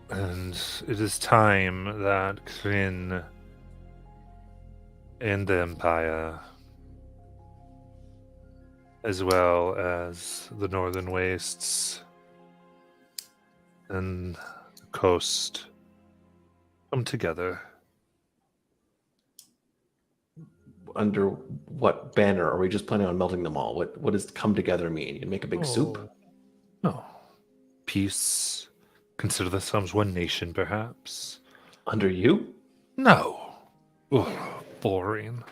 And it is time that Kryn and the Empire, as well as the Northern Wastes and the coast, come together. Under what banner? Are we just planning on melting them all? What does come together mean? You make a big soup? No. Peace. Consider themselves one nation, perhaps. Under you? No. Ugh, boring.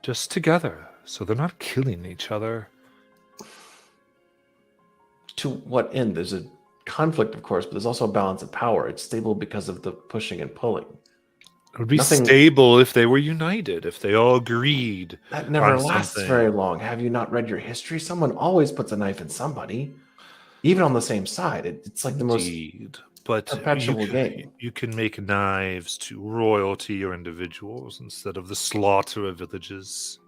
Just together, so they're not killing each other. To what end? There's a conflict, of course, but there's also a balance of power. It's stable because of the pushing and pulling. It would be Nothing- stable if they were united, if they all agreed. That never on lasts something. very long. Have you not read your history? Someone always puts a knife in somebody, even on the same side. It's like the most Indeed. But perpetual game. you can make knives to royalty or individuals instead of the slaughter of villages.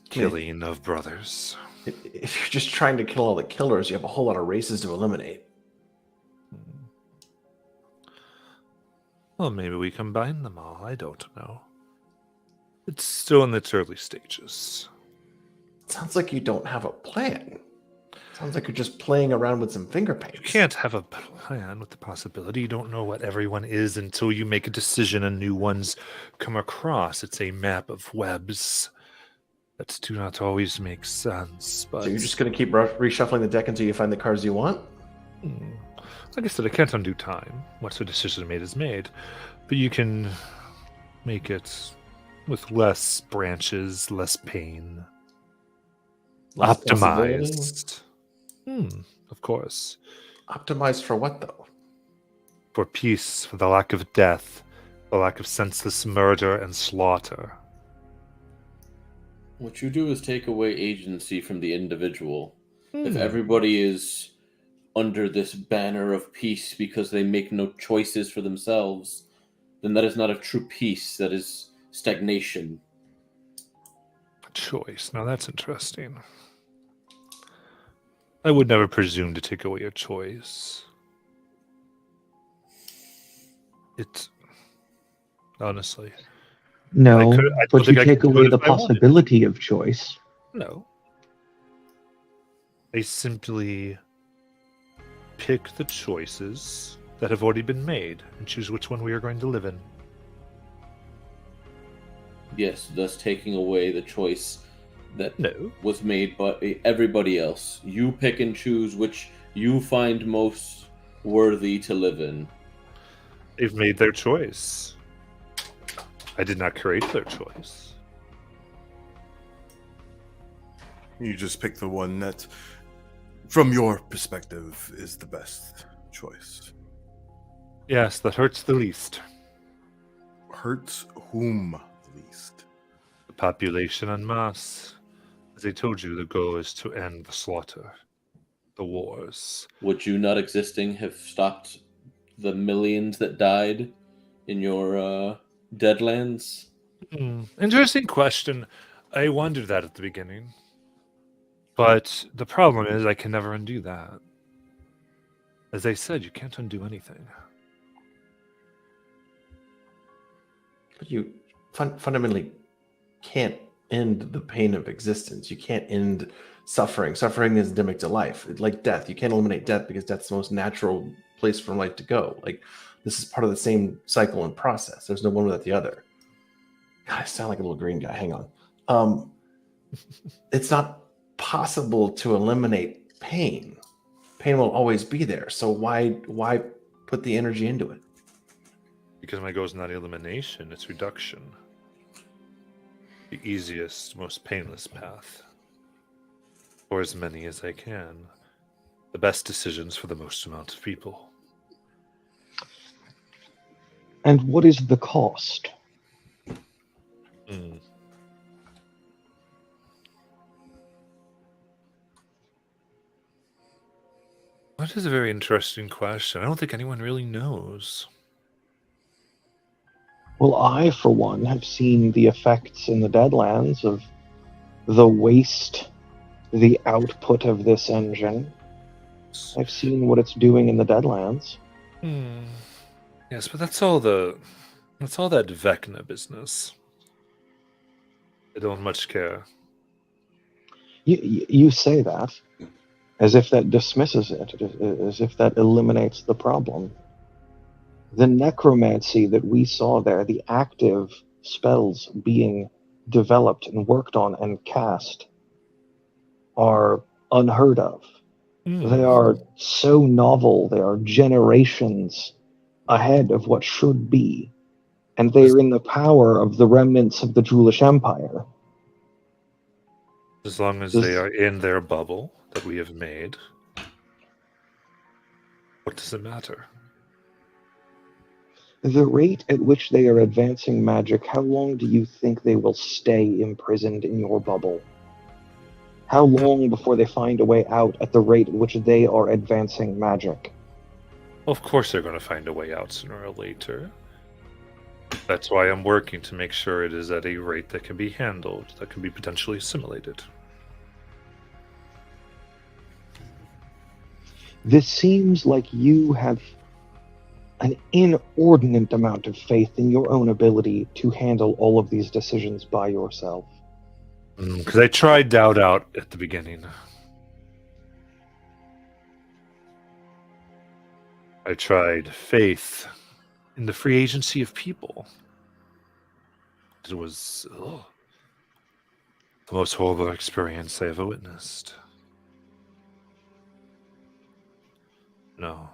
Killing of brothers. If you're just trying to kill all the killers, you have a whole lot of races to eliminate. Well, maybe we combine them all. I don't know. It's still in its early stages. Sounds like you don't have a plan. Sounds like you're just playing around with some finger paints. You can't have a plan with the possibility. You don't know what everyone is until you make a decision and new ones come across. It's a map of webs that do not always make sense. But So you're just going to keep reshuffling the deck until you find the cards you want? Like I said, I can't undo time. Once a decision made is made. But you can make it with less branches, less pain. Less Optimized. Of course. Optimized for what, though? For peace, for the lack of death, the lack of senseless murder and slaughter. What you do is take away agency from the individual. If everybody is under this banner of peace because they make no choices for themselves, then that is not a true peace. That is stagnation. Choice. Now that's interesting. I would never presume to take away your choice. It honestly. No, I don't but you think I take could do away it the if I wanted. possibility of choice. No. I simply pick the choices that have already been made and choose which one we are going to live in. Yes, thus taking away the choice that No. was made by everybody else. You pick and choose which you find most worthy to live in. They've made their choice. I did not create their choice. You just pick the one that, from your perspective, is the best choice. Yes, that hurts the least. Hurts whom least? The population en masse. As I told you, the goal is to end the slaughter, the wars. Would you not existing have stopped the millions that died in your Deadlands? Interesting question. I wondered that at the beginning. But the problem is I can never undo that. As I said, you can't undo anything. But you fundamentally can't end the pain of existence. You can't end suffering. Suffering is endemic to life. It's like death. You can't eliminate death because death's the most natural place for life to go. Like, this is part of the same cycle and process. There's no one without the other. God, I sound like a little green guy. Hang on. It's not possible to eliminate pain. Pain will always be there. So why put the energy into it? Because my goal is not elimination, it's reduction. The easiest, most painless path. For as many as I can. The best decisions for the most amount of people. And what is the cost? Hmm. That is a very interesting question. I don't think anyone really knows. Well, I, for one, have seen the effects in the Deadlands of the waste, the output of this engine. I've seen what it's doing in the Deadlands. Yes, but that's all that Vecna business. I don't much care. You say that as if that dismisses it, as if that eliminates the problem. The necromancy that we saw there, the active spells being developed and worked on and cast, are unheard of. They are so novel, they are generations ahead of what should be, and they are in the power of the remnants of the Julish Empire. As long as they are in their bubble that we have made, what does it matter? The rate at which they are advancing magic, how long do you think they will stay imprisoned in your bubble? How long before they find a way out at the rate at which they are advancing magic? Of course they're going to find a way out sooner or later. That's why I'm working to make sure it is at a rate that can be handled, that can be potentially assimilated. This seems like you have an inordinate amount of faith in your own ability to handle all of these decisions by yourself. Because I tried doubt out at the beginning. I tried faith in the free agency of people. It was the most horrible experience I ever witnessed. No.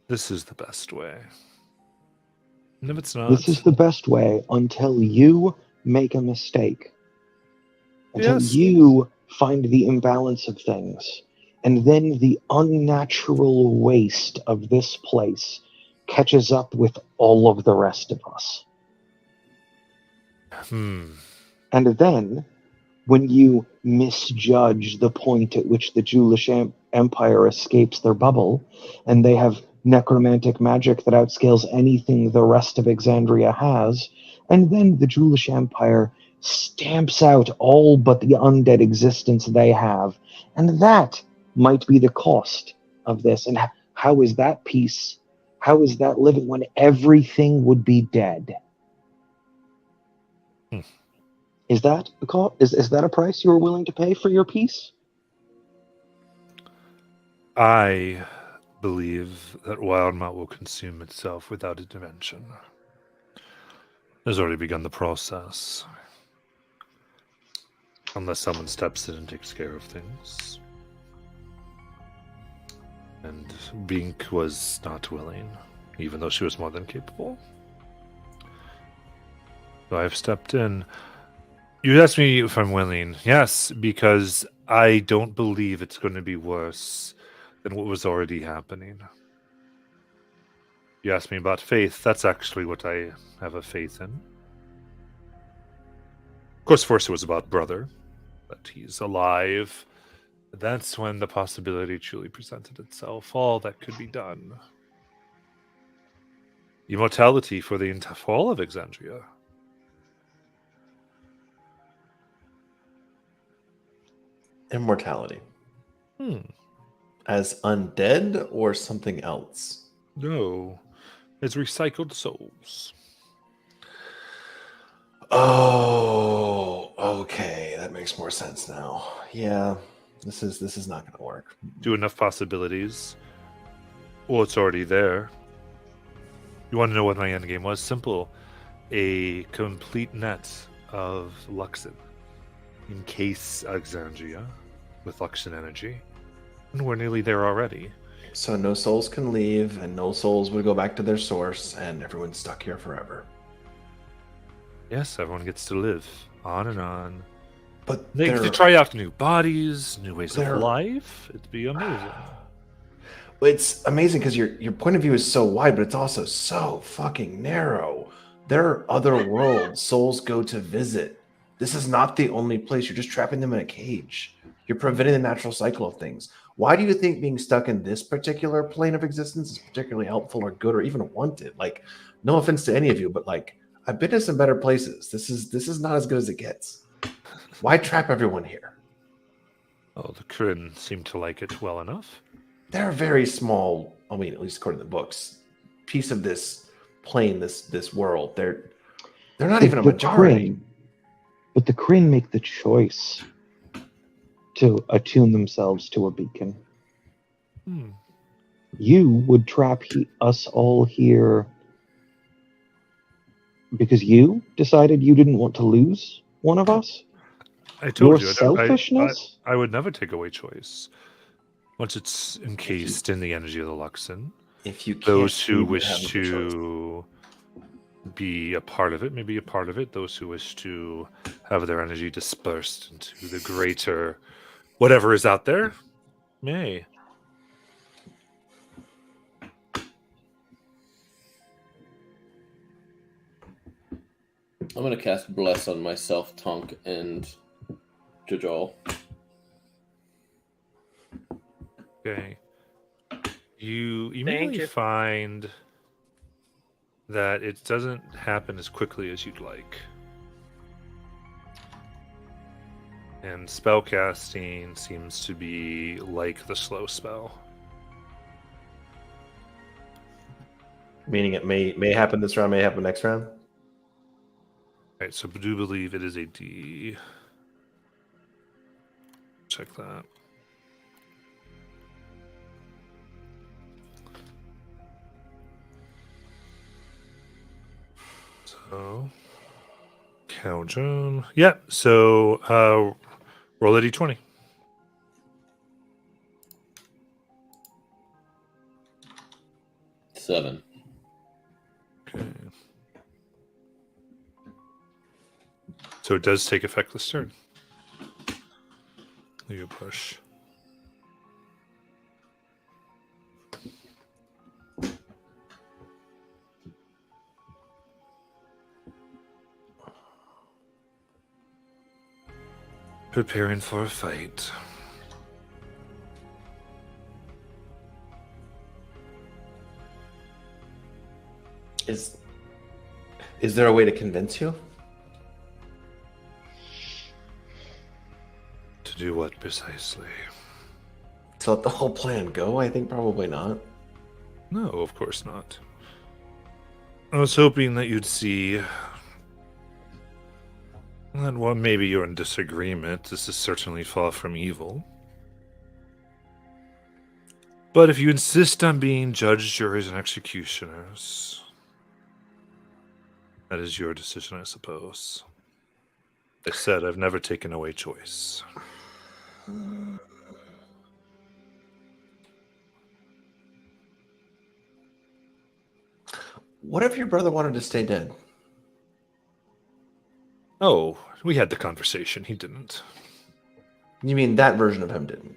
This is the best way. And if it's not... This is the best way until you make a mistake. Until you find the imbalance of things. And then the unnatural waste of this place catches up with all of the rest of us. And then, when you misjudge the point at which the Julish Empire escapes their bubble, and they have necromantic magic that outscales anything the rest of Exandria has, and then the Julish Empire stamps out all but the undead existence they have, and that might be the cost of this. And how is that peace? How is that living when everything would be dead? Is that a cost? Is that a price you are willing to pay for your peace? I believe that Wildmount will consume itself without intervention. Has already begun the process. Unless someone steps in and takes care of things. And Bink was not willing, even though she was more than capable. So I've stepped in. You asked me if I'm willing. Yes, because I don't believe it's going to be worse than what was already happening. You asked me about faith. That's actually what I have a faith in. Of course, first it was about brother, that he's alive. That's when the possibility truly presented itself. All that could be done. Immortality for all of Exandria. Immortality. As undead or something else? No. As recycled souls. Oh, okay. That makes more sense now. Yeah. This is not going to work. Do enough possibilities. Well, it's already there. You want to know what my endgame was? Simple. A complete net of Luxin. Encase Alexandria with Luxin energy. And we're nearly there already. So no souls can leave, and no souls would go back to their source, and everyone's stuck here forever. Yes, everyone gets to live on and on. But they get to try out new bodies, new ways of life. It'd be amazing. It's amazing because your point of view is so wide, but it's also so fucking narrow. There are other worlds souls go to visit. This is not the only place. You're just trapping them in a cage. You're preventing the natural cycle of things. Why do you think being stuck in this particular plane of existence is particularly helpful or good or even wanted? Like, no offense to any of you, but like, I've been to some better places. This is not as good as it gets. Why trap everyone here? Oh, the Kryn seem to like it well enough. They're a very small, I mean, at least according to the books, piece of this plane, this world. They're not even a majority. But the Kryn make the choice to attune themselves to a beacon. You would trap us all here because you decided you didn't want to lose one of us? I told Your you, selfishness? I would never take away choice. Once it's encased in the energy of the Luxon, if you those who wish to be a part of it may be a part of it. Those who wish to have their energy dispersed into the greater whatever is out there may. I'm gonna cast Bless on myself, Tonk, and Jajal. Okay. You immediately find that it doesn't happen as quickly as you'd like. And spellcasting seems to be like the slow spell. Meaning it may happen this round, may happen next round? Right, so I do believe it is a D. Check that. So, Caljoun. Yeah, so roll a D20. Seven. Okay. So it does take effect this turn. You push. Preparing for a fight. Is there a way to convince you? To do what precisely? To let the whole plan go? I think probably not. No, of course not. I was hoping that you'd see that while maybe you're in disagreement, this is certainly far from evil. But if you insist on being judges, juries, and executioners, that is your decision, I suppose. I said I've never taken away choice. What if your brother wanted to stay dead? Oh, we had the conversation. He didn't. You mean that version of him didn't?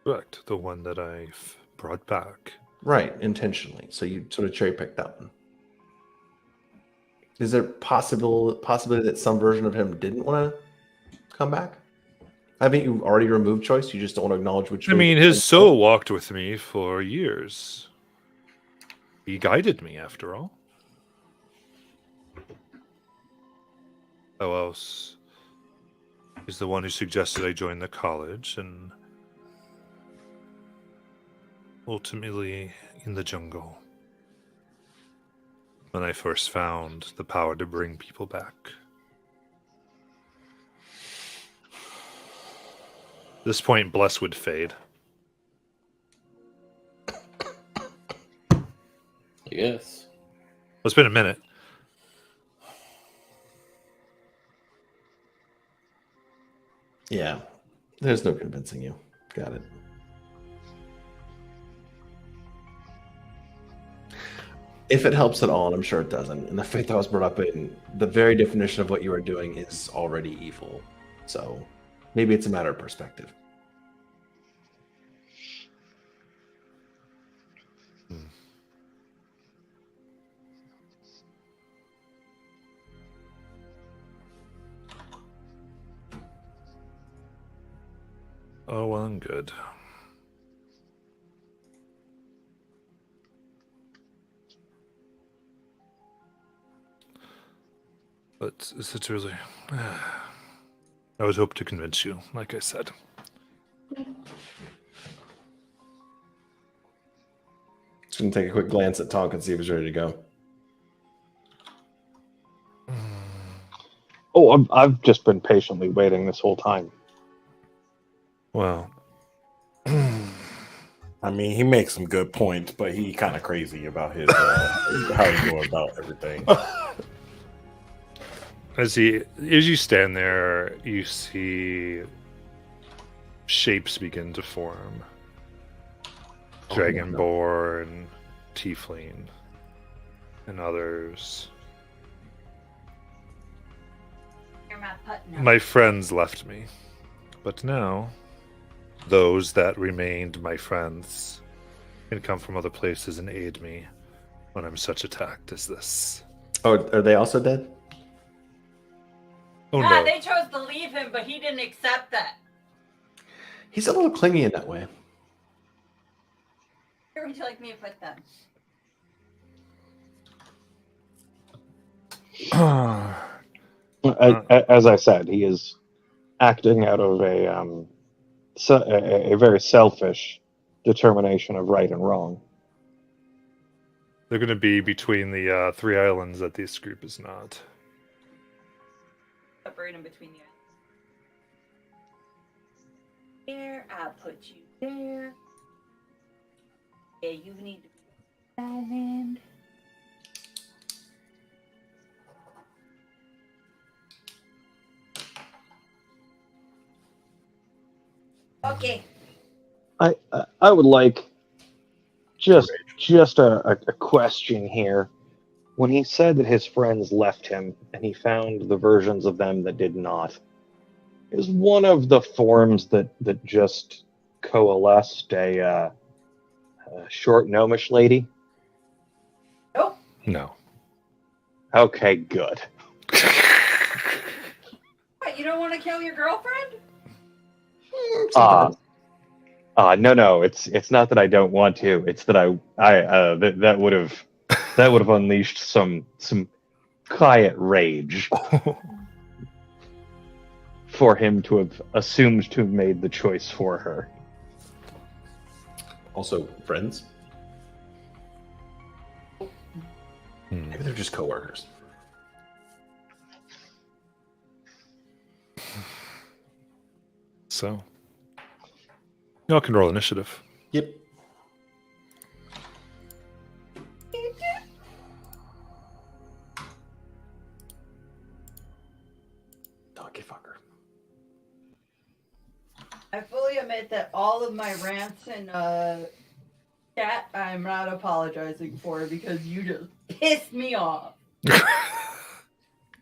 Correct. The one that I've brought back. Right, intentionally. So you sort of cherry picked that one. Is there possibility that some version of him didn't want to come back? I mean, you already removed choice. You just don't want to acknowledge which. I mean, his soul walked with me for years. He guided me, after all. How else? He's the one who suggested I join the college, and ultimately in the jungle, when I first found the power to bring people back. At this point, Bless would fade. I guess. Well, it's been a minute. Yeah, there's no convincing you. Got it. If it helps at all, and I'm sure it doesn't, and the faith I was brought up in, the very definition of what you are doing is already evil. So maybe it's a matter of perspective. Oh, well and good. But is it really? I would hope to convince you, like I said. Just gonna take a quick glance at Tonk and see if he's ready to go. Oh, I've just been patiently waiting this whole time. Well, I mean, he makes some good points, but he kind of crazy about his how he go about everything. as you stand there, you see shapes begin to form. Dragonborn, Tiefling, and others. My friends left me, but now those that remained my friends can come from other places and aid me when I'm such attacked as this. Oh, are they also dead? Oh Yeah, no. they chose to leave him, but he didn't accept that. He's a little clingy in that way. Where would you like me to put them? As I said, he is acting out of a very selfish determination of right and wrong. They're going to be between the 3 islands that this group is not. Separate them between the islands. There, I'll put you there. Yeah, you need to be island. Okay. I would like just a question here. When he said that his friends left him and he found the versions of them that did not, is one of the forms that just coalesced a short gnomish lady? Nope. No. Okay, good. What, you don't want to kill your girlfriend? No, it's not that I don't want to. It's that that would have unleashed some quiet rage for him to have assumed to have made the choice for her. Also, friends. Hmm. Maybe they're just coworkers. So, y'all can roll initiative. Yep. Donkey fucker. I fully admit that all of my rants and chat I'm not apologizing for because you just pissed me off.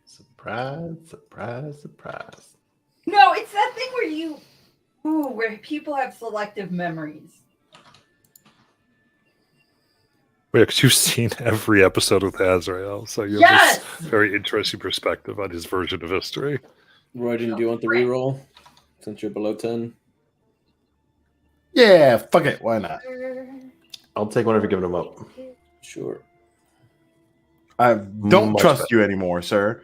Surprise, surprise, surprise. No, it's that thing where people have selective memories. Wait, because you've seen every episode with Azrael, so you have Yes! this very interesting perspective on his version of history. Royden, do you want the reroll since you're below 10? Yeah, fuck it. Why not? I'll take one if you're giving them up. Sure. I don't Much trust better. you anymore, sir.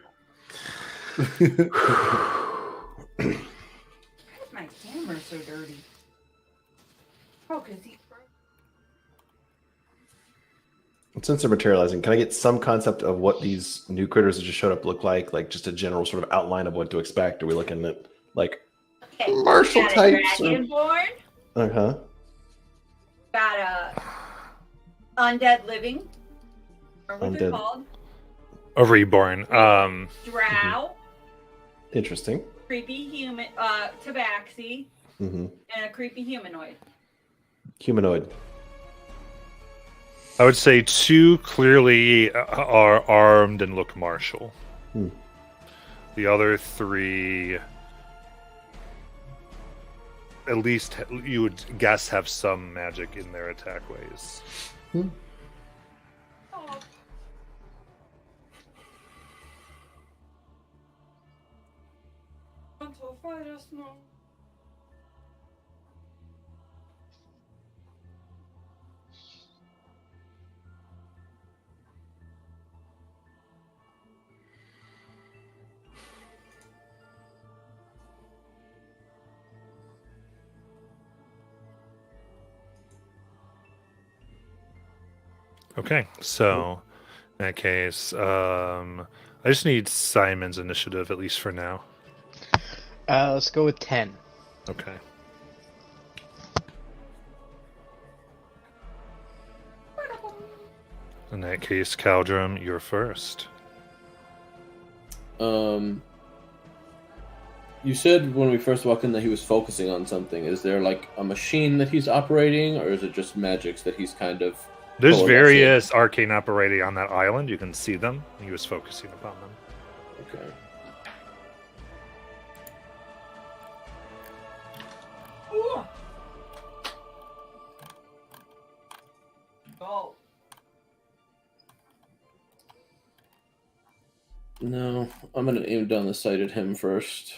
Why is my camera so dirty? Oh, because he... Since they're materializing, can I get some concept of what these new critters that just showed up look like? Like just a general sort of outline of what to expect? Are we looking at like Okay, martial got a types? Or... Dragonborn, Uh-huh. got a undead living, or what they're Undead. called, A reborn. drow, Interesting. creepy human, tabaxi, Mm-hmm. and a creepy humanoid. Humanoid. I would say 2 clearly are armed and look martial. Hmm. The other 3, at least you would guess, have some magic in their attack ways. Hmm. Oh. Want to fight us now? Okay, so in that case, I just need Simon's initiative, at least for now. Let's go with 10. Okay. In that case, Caldrum, you're first. You said when we first walked in that he was focusing on something. Is there like a machine that he's operating, or is it just magics that he's kind of? There's coalescing? various arcane operating on that island. You can see them. He was focusing upon them. Okay. Ooh. Go. No, I'm gonna aim down the sight at him first.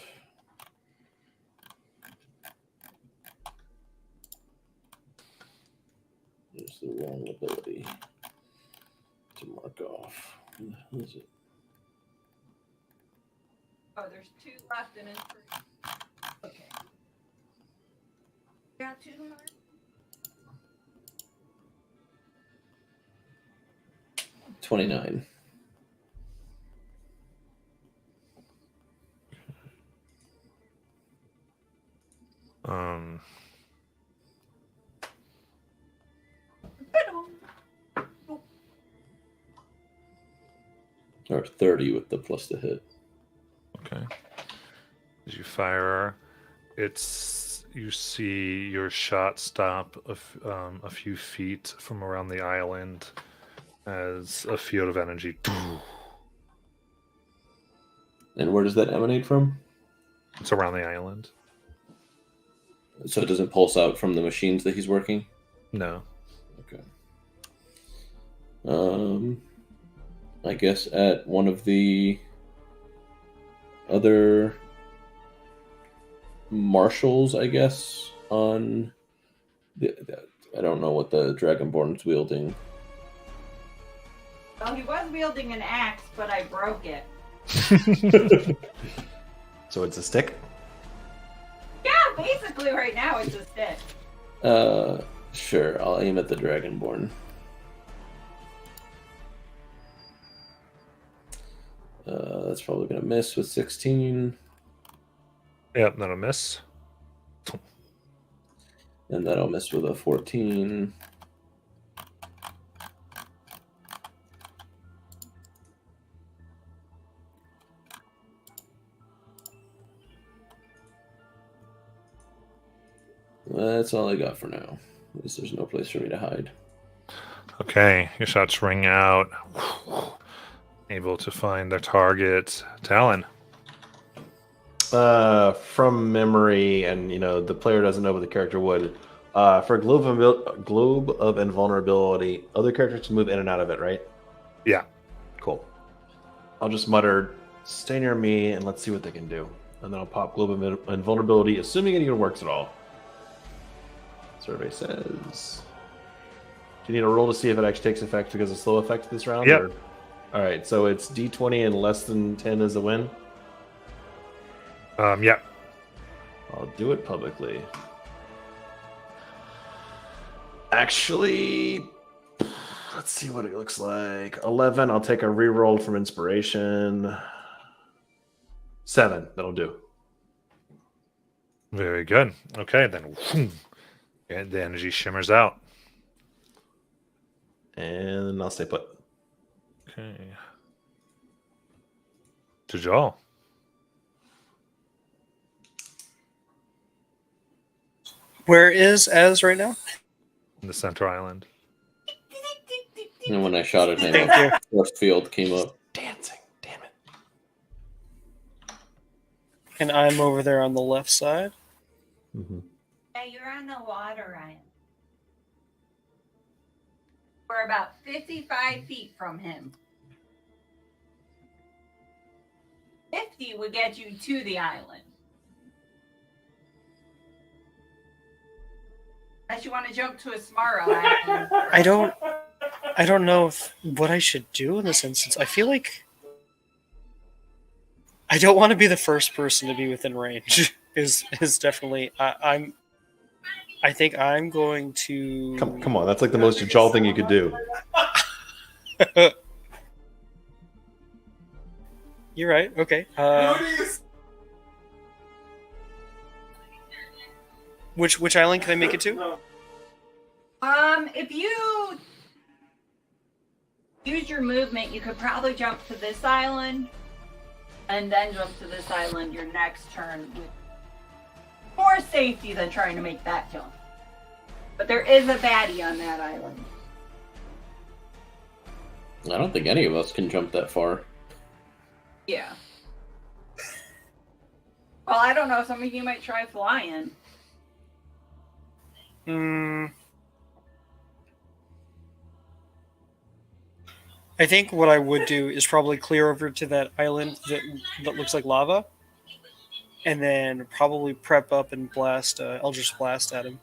There's the wrong ability to mark off. What the hell is it? Oh, there's 2 left and it's 3. Okay. Got 2 more? $29. Or 30 with the plus the hit. Okay. As you fire, you see your shot stop a few feet from around the island as a field of energy. And where does that emanate from? It's around the island. So it doesn't pulse out from the machines that he's working? No. Okay. I guess at one of the other marshals, I guess, on I don't know what the Dragonborn's wielding. Well, he was wielding an axe, but I broke it. So it's a stick? Yeah, basically right now it's a stick. Sure, I'll aim at the Dragonborn. That's probably gonna miss with 16. Yep, that'll miss. And that'll miss with a 14. That's all I got for now. Because there's no place for me to hide. Okay, your shots ring out. Able to find their target. Talon. From memory, and the player doesn't know, but the character would. For a globe of invulnerability, other characters can move in and out of it, right? Yeah. Cool. I'll just mutter, "Stay near me, and let's see what they can do." And then I'll pop globe of invulnerability, assuming it even works at all. Survey says. Do you need a roll to see if it actually takes effect because of slow effect this round? Yep. All right, so it's D20 and less than 10 is a win. Yeah. I'll do it publicly. Actually, let's see what it looks like. 11, I'll take a reroll from inspiration. 7, that'll do. Very good. Okay, then. And the energy shimmers out. And I'll stay put. Okay. Tajal. Where is Ez right now? In the center island. And when I shot at him, Thank a you. force field came up. Dancing, damn it. And I'm over there on the left side. Mm-hmm. Yeah, you're on the water, Ryan. We're about 55 feet from him. 50 would get you to the island. Unless you want to jump to a Smara island. I don't know what I should do in this instance. I feel like I don't want to be the first person to be within range. is definitely I think I'm going to Come on, that's like the most Jajal thing you could do. You're right. Okay. Which island can I make it to? If you use your movement, you could probably jump to this island, and then jump to this island your next turn with more safety than trying to make that jump. But there is a baddie on that island. I don't think any of us can jump that far. Yeah. Well, I don't know. Some of you might try flying. I think what I would do is probably clear over to that island that looks like lava, and then probably prep up and blast Eldritch Blast at him.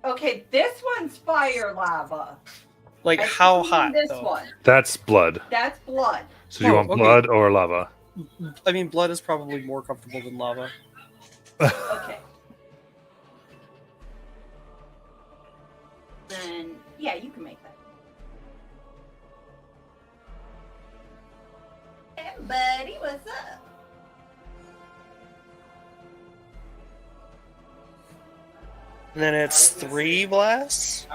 Okay, this one's fire lava. Like I how mean hot? This though? one. That's blood. That's blood. So do you want okay. blood or lava? I mean, blood is probably more comfortable than lava. Okay. Then yeah, you can make that. Hey, buddy, what's up? And then it's 3 blasts.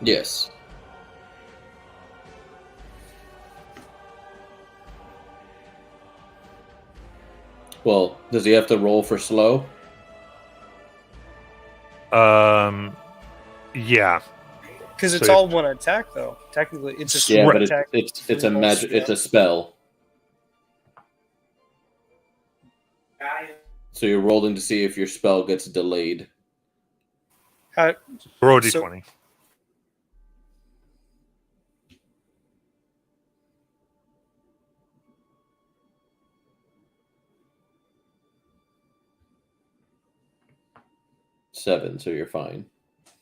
Yes. Well, does he have to roll for slow? Yeah. Because it's So- all one attack, though. Technically, it's just Yeah, one but attack. it's a magic. It's a spell. So you're rolling to see if your spell gets delayed. Roll a So- d20. Seven, so you're fine.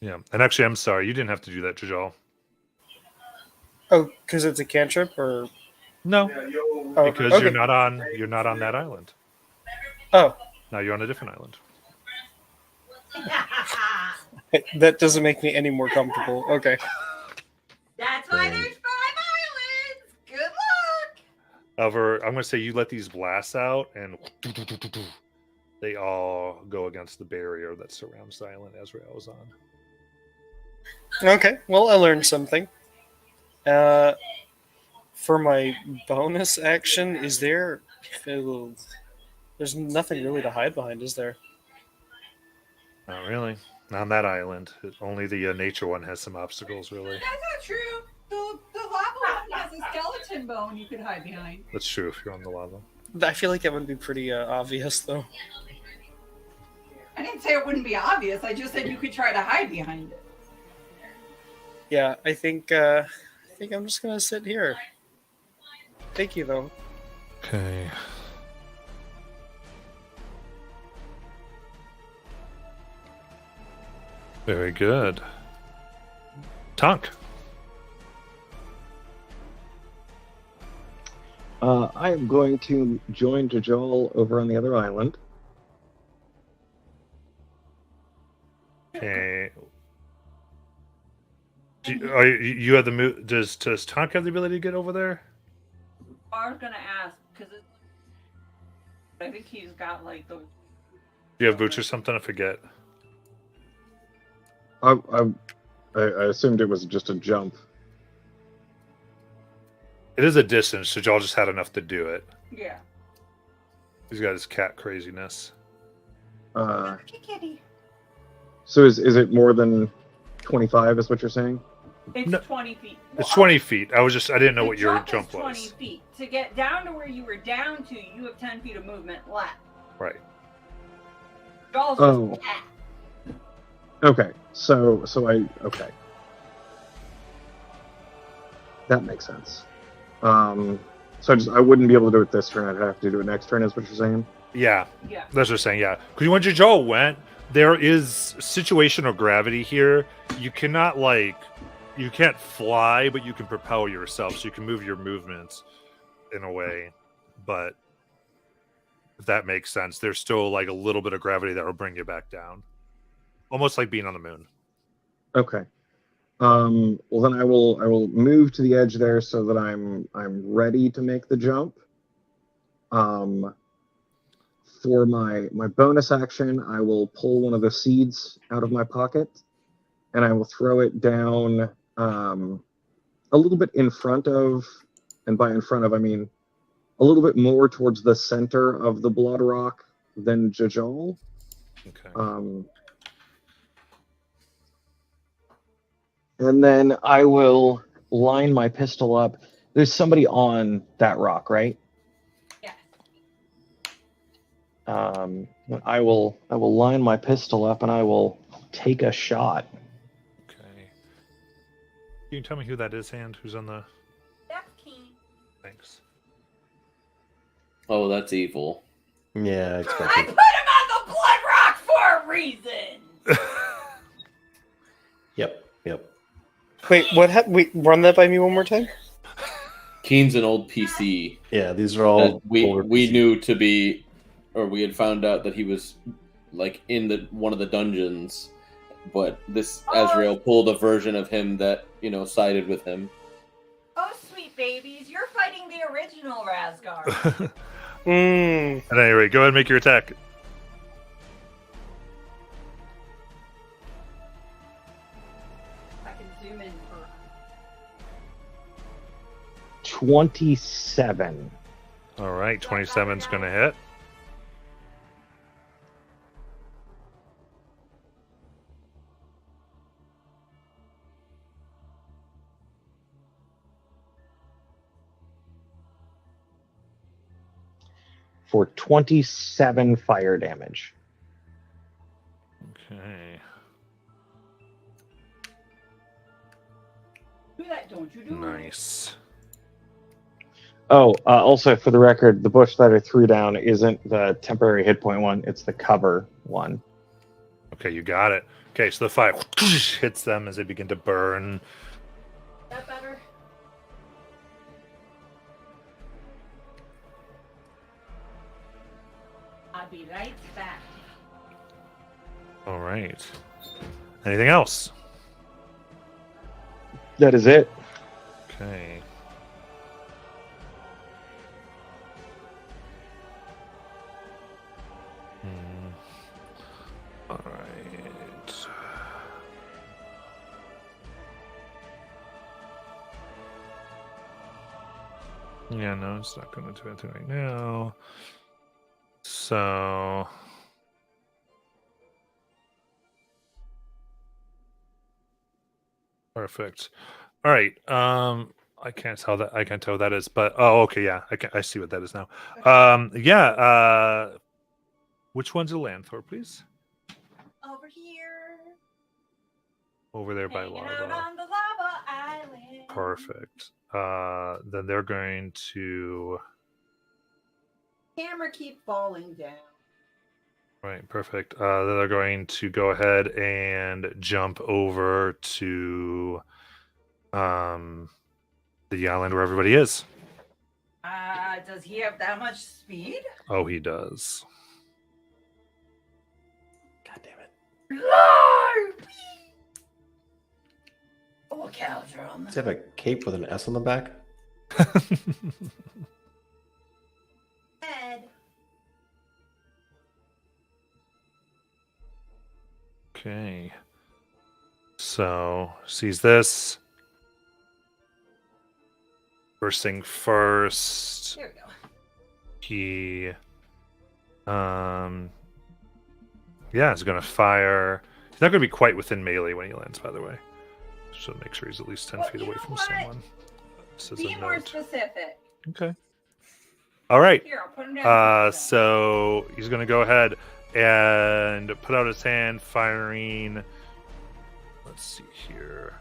Yeah. And actually, I'm sorry. You didn't have to do that, Jajal. Oh, because it's a cantrip, or No. oh, Because okay. you're not on that island. Oh, Now you're on a different island. that doesn't make me any more comfortable. Okay. That's why there's 5 islands. Good luck. However, I'm going to say you let these blasts out, and they all go against the barrier that surrounds the island Ezreal is on. Okay. Well, I learned something. For my bonus action, is there? There's nothing really to hide behind, is there? Not really. Not on that island. Only the nature one has some obstacles, really. That's not true. The lava one has a skeleton bone you could hide behind. That's true if you're on the lava. I feel like that would be pretty obvious, though. I didn't say it wouldn't be obvious. I just said you could try to hide behind it. Yeah, I think I'm just gonna sit here. Thank you, though. Okay. Very good. Tonk. I am going to join Jajal over on the other island. Okay. You have the move. Does Tonk have the ability to get over there? I was gonna ask because I think he's got like those. Do you have boots or something? I forget. I assumed it was just a jump. It is a distance, so Jal just had enough to do it. Yeah. He's got his cat craziness. Kitty. So is it more than 25? Is what you're saying? It's No. 20 feet. It's 20 feet. I didn't know The what your is jump 20 was. feet. To get down to where you were down to, you have 10 feet of movement left. Right. Jaws Oh. just Okay. So okay. That makes sense. So I wouldn't be able to do it this turn. I'd have to do it next turn. Is what you're saying? Yeah. Yeah. That's what I'm saying. Yeah. Because when Jajal went, there is situational gravity here. You cannot you can't fly, but you can propel yourself, so you can move your movements in a way. But if that makes sense, there's still like a little bit of gravity that will bring you back down, almost like being on the moon. Okay. Well, then I will move to the edge there so that I'm ready to make the jump. For my bonus action, I will pull one of the seeds out of my pocket, and I will throw it down a little bit in front of, and by in front of I mean a little bit more towards the center of the blood rock than Jajal. Okay. And then I will line my pistol up. There's somebody on that rock, right? Yeah. I will line my pistol up and I will take a shot. Okay. Can you tell me who that is, Hand? Who's on the? That's key. Thanks. Oh, that's evil. Yeah, I I expected. put him on the blood rock for a reason. Yep. Wait, what? Wait, run that by me one more time. Keen's an old PC. Yeah, these are that all we older we PCs. knew to be, or we had found out that he was like in the one of the dungeons, but this Azrael pulled a version of him that sided with him. Oh, sweet babies, you're fighting the original Razgar. At any rate, go ahead and make your attack. I can zoom in for 27. All right, 27's going to hit. For 27 fire damage. Okay. do that, don't you do it. Nice. Oh, also for the record, the bush that I threw down isn't the temporary hit point one; it's the cover one. Okay, you got it. Okay, so the fire hits them as they begin to burn. That better? I'll be right back. All right. Anything else? That is it. Okay. All right. Yeah, no, it's not going to do anything right now. So. Perfect. All right. I can't tell that. I can't tell what that is, but okay, yeah, I see what that is now. Yeah. Which one's a Lanthor, please? Over here. Over there by Hanging out lava. on the lava island. Perfect. Then they're going to. Camera keep falling down. Right, perfect. Then they're going to go ahead and jump over to the island where everybody is. Does he have that much speed? Oh, he does. God damn it. Lord! Oh, Caldrum. Does he have a cape with an S on the back? Head. Okay. So, sees this. First thing first. There we go. He yeah, is gonna fire. He's not gonna be quite within melee when he lands, by the way. So make sure he's at least 10 Well, feet you away know from what? someone. This is Be a more note. specific. Okay. All right. Here, I'll put him down. So he's gonna go ahead and put out his hand, firing. Let's see here.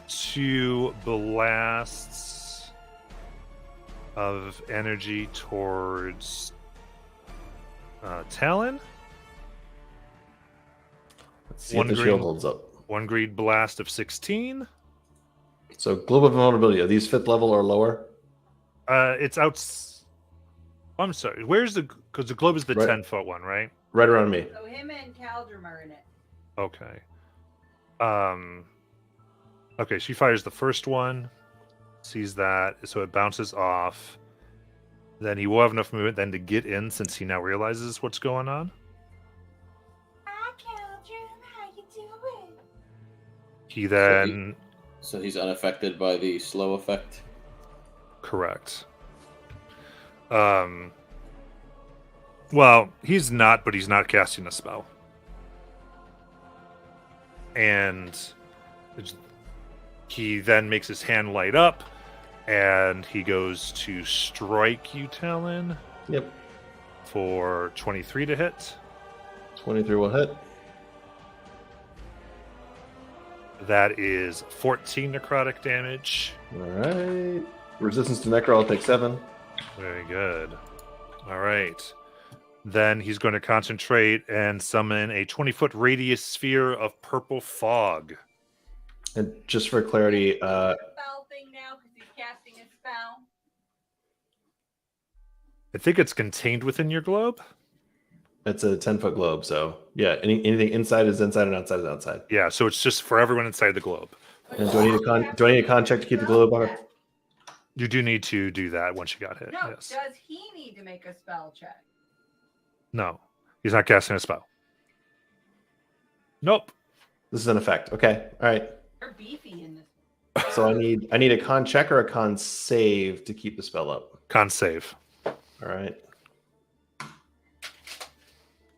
2 blasts of energy towards Talon. Let's see if the shield holds up. 1 greed blast of 16. So globe of vulnerability. Are these 5th level or lower? It's out. I'm sorry. Where's the? Because the globe is the Right. 10-foot one, right? Right around me. So him and Caldrum are in it. Okay. Okay, she fires the first one, sees that, so it bounces off. Then he will have enough movement then to get in since he now realizes what's going on. I killed you. How you doing? He then So he's unaffected by the slow effect. correct. Well, he's not, but he's not casting a spell. And he then makes his hand light up, and he goes to strike you, Talon. Yep. For 23 to hit. 23 will hit. That is 14 necrotic damage. All right. Resistance to necro, I'll take 7. Very good. All right. Then he's going to concentrate and summon a 20-foot radius sphere of purple fog. And just for clarity, Spell thing now because he's casting a spell. I think it's contained within your globe. it's a 10-foot globe, so yeah, anything inside is inside and outside is outside. Yeah, so it's just for everyone inside the globe. And do I need a con check to keep the globe on it? You do need to do that once you got hit. No, Yes. does he need to make a spell check? No, he's not casting a spell. Nope. This is an effect. Okay, all right. You're beefy in this. So I need a con check or a con save to keep the spell up. Con save. All right.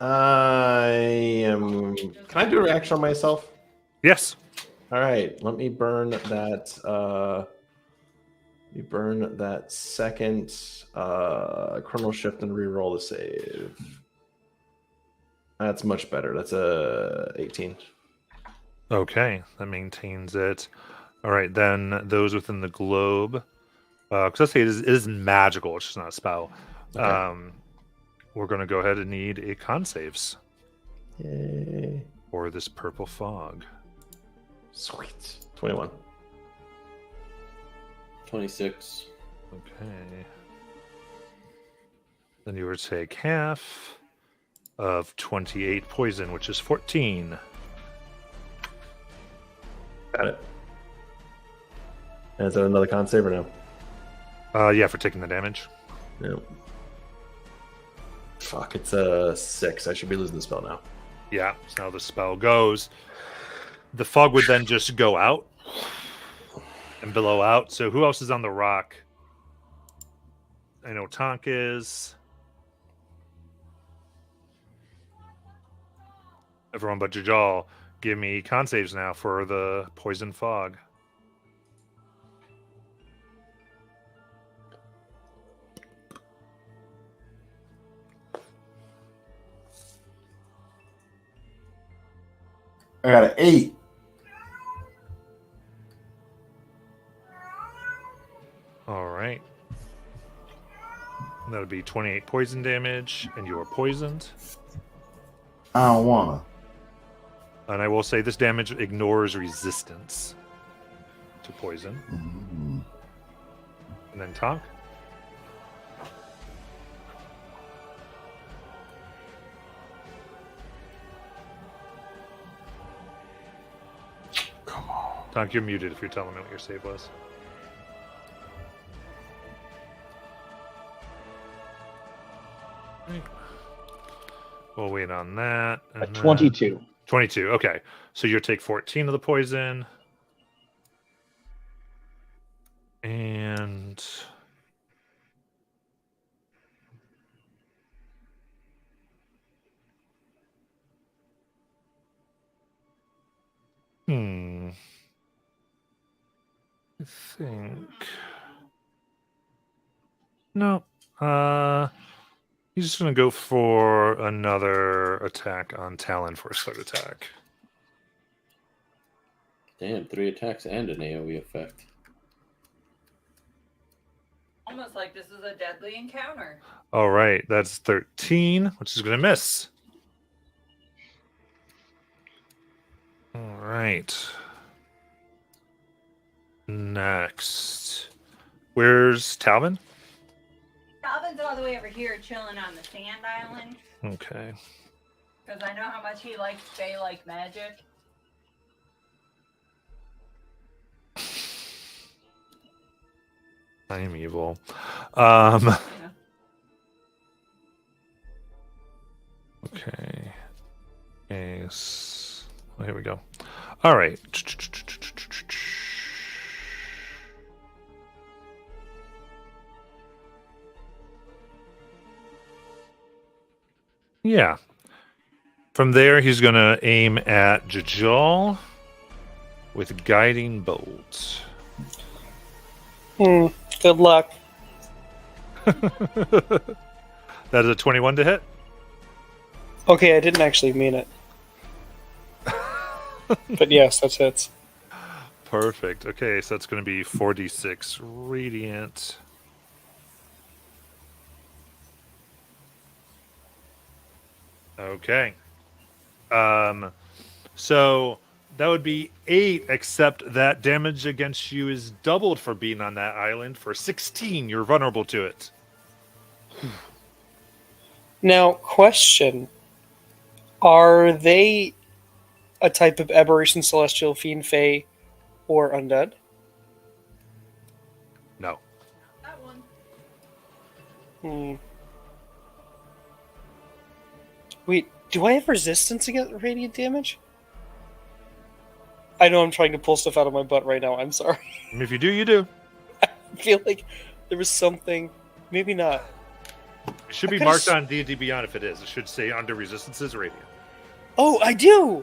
I am. Can I do a reaction on myself? Yes. All right. Let me burn that. You burn that second chrono shift and re-roll the save. That's much better. That's a 18. Okay, that maintains it. All right, then those within the globe, because let's say it is magical. It's just not a spell. Okay. We're going to go ahead and need a con saves Yay. for this purple fog. Sweet. 21. 26. Okay. Then you would take half of 28 poison, which is 14. Got it. And is that another con save or no? Yeah, for taking the damage. Yep. Fuck, it's a 6. I should be losing the spell now. Yeah, so now the spell goes. The fog would then just go out and billow out. So who else is on the rock? I know Tonk is. Everyone but Jajal, give me con saves now for the poison fog. I got an 8. All right. That would be 28 poison damage, and you are poisoned. I don't wanna. And I will say this damage ignores resistance to poison. And then Tonk. Come on. Tonk, you're muted if you're telling me what your save was. Right. We'll wait on that. A and then- 22. 22. Okay. So you'll take 14 of the poison. And I think no. He's just gonna go for another attack on Talon for a third attack. Damn, 3 attacks and an AoE effect. Almost like this is a deadly encounter. All right, that's 13, which is gonna miss. All right. Next, where's Talvin? Calvin's all the way over here chilling on the sand island Okay. because I know how much he likes Fey-like magic. I am evil. Okay. Oh, here we go. All right. Yeah. From there, he's going to aim at Jajal with Guiding Bolt. Good luck. That is a 21 to hit. Okay, I didn't actually mean it. But yes, that's hits. Perfect. Okay, so that's going to be 4d6 radiant. Okay. So that would be 8, except that damage against you is doubled for being on that island. For 16, you're vulnerable to it. Now, question. Are they a type of aberration, celestial, fiend, fey, or undead? No. That one. Wait, do I have resistance against radiant damage? I know I'm trying to pull stuff out of my butt right now. I'm sorry. If you do, you do. I feel like there was something. Maybe not. It should be could've marked s- on D&D Beyond if it is. It should say under resistances radiant. Oh, I do!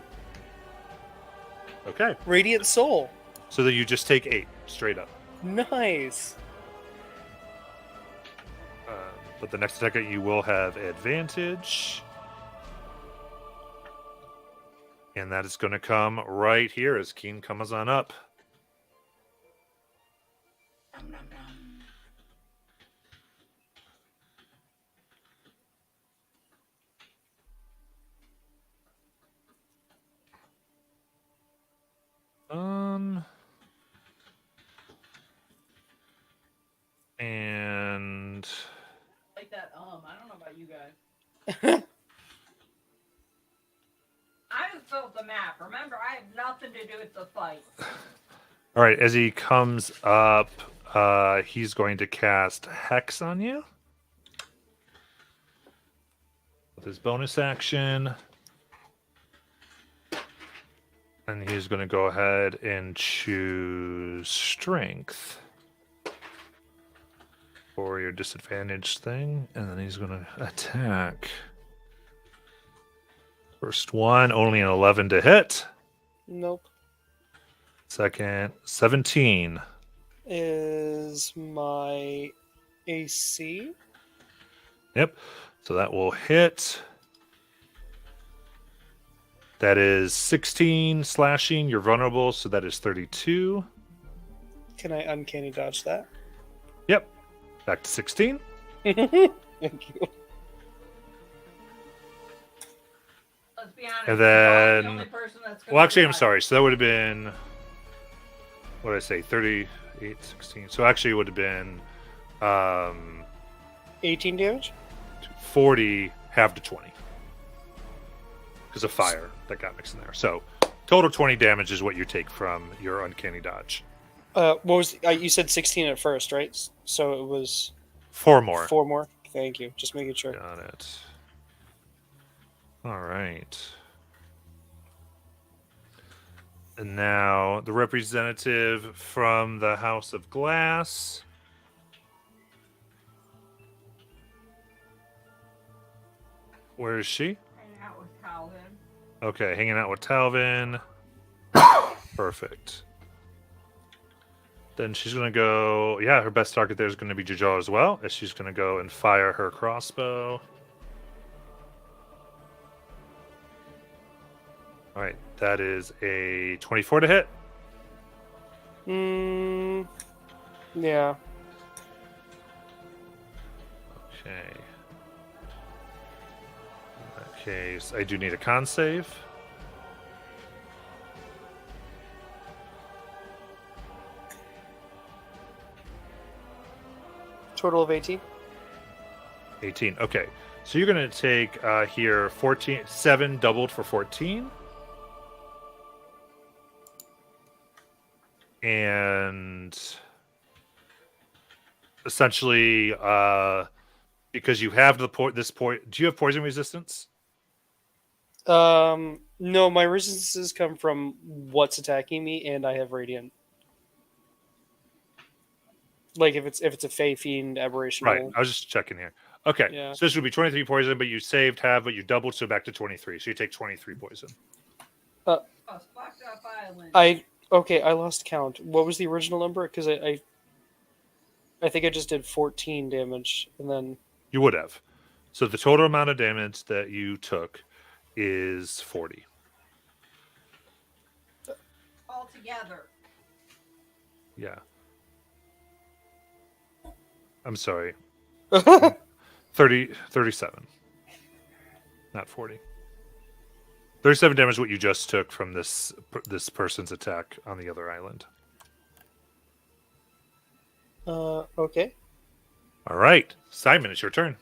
Okay. Radiant Soul. So then you just take 8 straight up. Nice. But the next attack you will have advantage. And that is going to come right here as Keen comes on up. And Like that, I don't know about you guys. I just built the map. Remember, I have nothing to do with the fight. all right, as he comes up, he's going to cast Hex on you with his bonus action. And he's going to go ahead and choose Strength for your disadvantage thing. And then he's going to attack. First one, only an 11 to hit. Nope. Second, 17. Is my AC? Yep. So that will hit. That is 16 slashing. You're vulnerable, so that is 32. Can I uncanny dodge that? Yep. Back to 16. Thank you. Let's be honest. And the then- only person that's gonna Well, actually, I'm survive. sorry. So that would have been, what did I say? 38, 16. So actually, it would have been 18 damage? 40 half to 20. Because of fire that got mixed in there. So total 20 damage is what you take from your uncanny dodge. What was you said 16 at first, right? So it was 4 more. 4 more. Thank you. Just making sure. Got it. All right. And now the representative from the House of Glass. Where is she? Hanging out with Calvin. Okay, hanging out with Talvin. Perfect. Then she's going to go... Yeah, her best target there is going to be Jajal as well, as she's going to go and fire her crossbow. All right, that is a 24 to hit. Yeah. Okay. In that case, I do need a con save. Total of 18. 18. Okay. So you're going to take here 14, 7 doubled for 14. And essentially because you have this point. Do you have poison resistance? No, my resistances come from what's attacking me, and I have radiant. Like if it's a Fey Fiend aberration. Right. roll. I was just checking here. Okay. Yeah. So this would be 23 poison, but you saved half, but you doubled, so back to 23. So you take 23 poison. Oh, fucked up island. I lost count. What was the original number? Because I think I just did 14 damage, and then You would have. So the total amount of damage that you took is 40. All together. Yeah. I'm sorry. 37. Not 40. 37 damage is what you just took from this person's attack on the other island. okay. All right. Simon, it's your turn.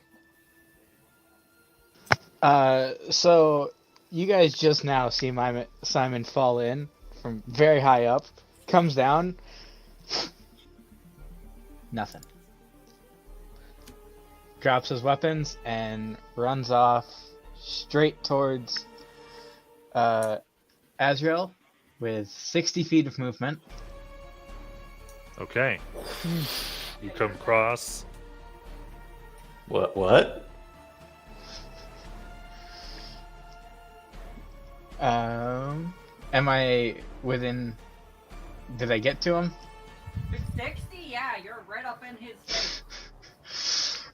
So you guys just now see Simon fall in from very high up, comes down, nothing. Drops his weapons and runs off straight towards Azrael with 60 feet of movement. Okay. You come across. What? Am I within? Did I get to him? 60? Yeah, you're right up in his face.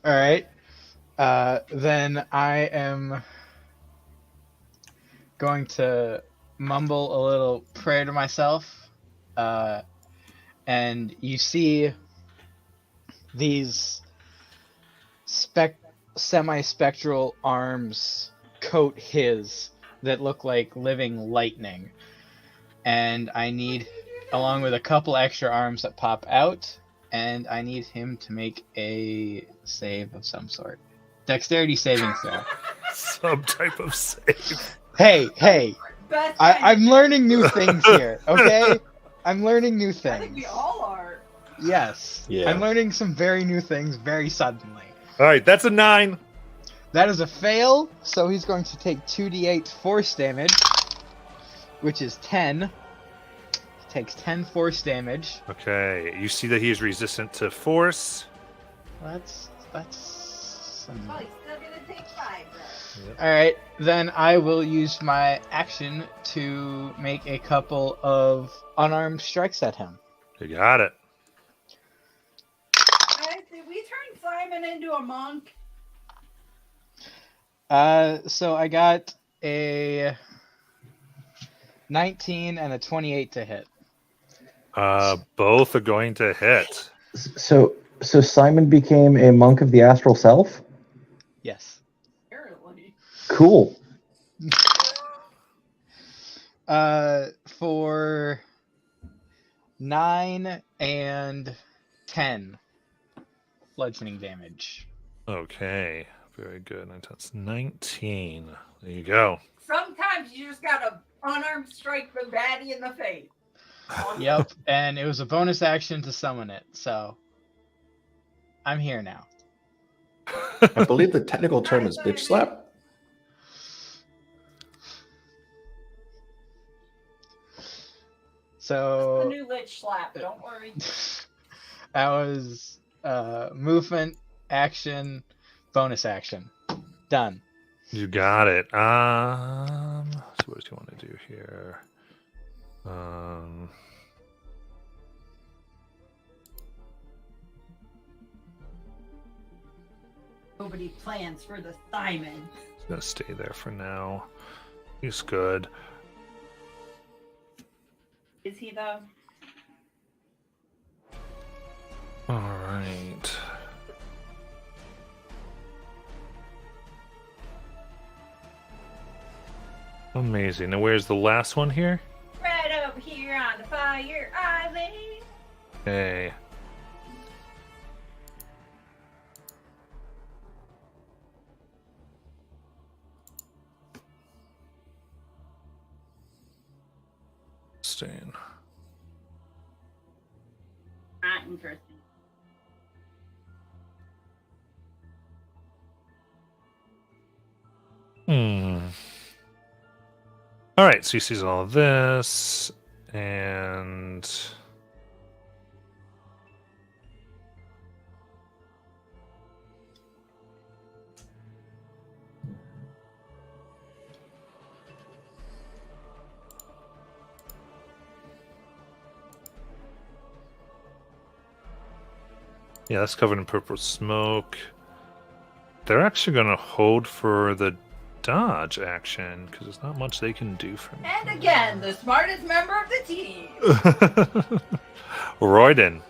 All right. Then I am going to mumble a little prayer to myself. And you see these semi-spectral arms coat his that look like living lightning. And I need, along with a couple extra arms that pop out, and I need him to make a save of some sort. Dexterity saving throw. Some type of save. Hey! Best I'm learning new things here, okay? I'm learning new I think we things. all are. Yes. Yeah. I'm learning some very new things very suddenly. All right, that's a 9. That is a fail, so he's going to take 2d8 force damage, which is 10. He takes 10 force damage. Okay, you see that he is resistant to force. That's Oh, he's still gonna take 5 then. Alright, then I will use my action to make a couple of unarmed strikes at him. You got it. Guys, did we turn Simon into a monk? So I got a 19 and a 28 to hit. Both are going to hit. So Simon became a monk of the astral self? Yes. Apparently. Cool. For 9 and 10 bludgeoning damage. Okay, very good. That's 19. There you go. Sometimes you just gotta unarmed strike the baddie in the face. Yep, and it was a bonus action to summon it, so I'm here now. I believe the technical term is bitch slap. The So new lich slap, don't worry. that was movement, action, bonus action. Done. You got it. So what do you want to do here? Nobody plans for the Simon. He's gonna stay there for now. He's good. Is he though? All right. Amazing. Now, where's the last one here? Right over here on the fire island. Okay. Staying. Not interesting. All right, so he sees all of this, and yeah, that's covered in purple smoke. They're actually going to hold for the dodge action because there's not much they can do for me. And again, the smartest member of the team. Royden.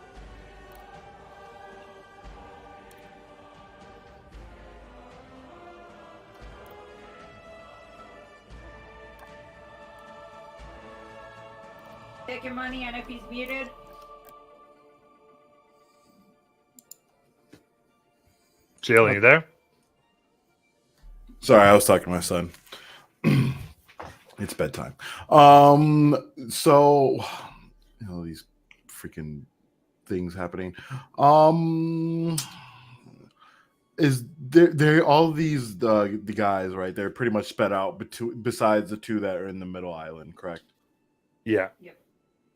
Take your money, and if he's muted, Jalen, you there? Sorry, I was talking to my son. It's bedtime. So these freaking things happening. Is there all these the guys, right? They're pretty much spread out besides the two that are in the middle island, correct? Yeah. Yep.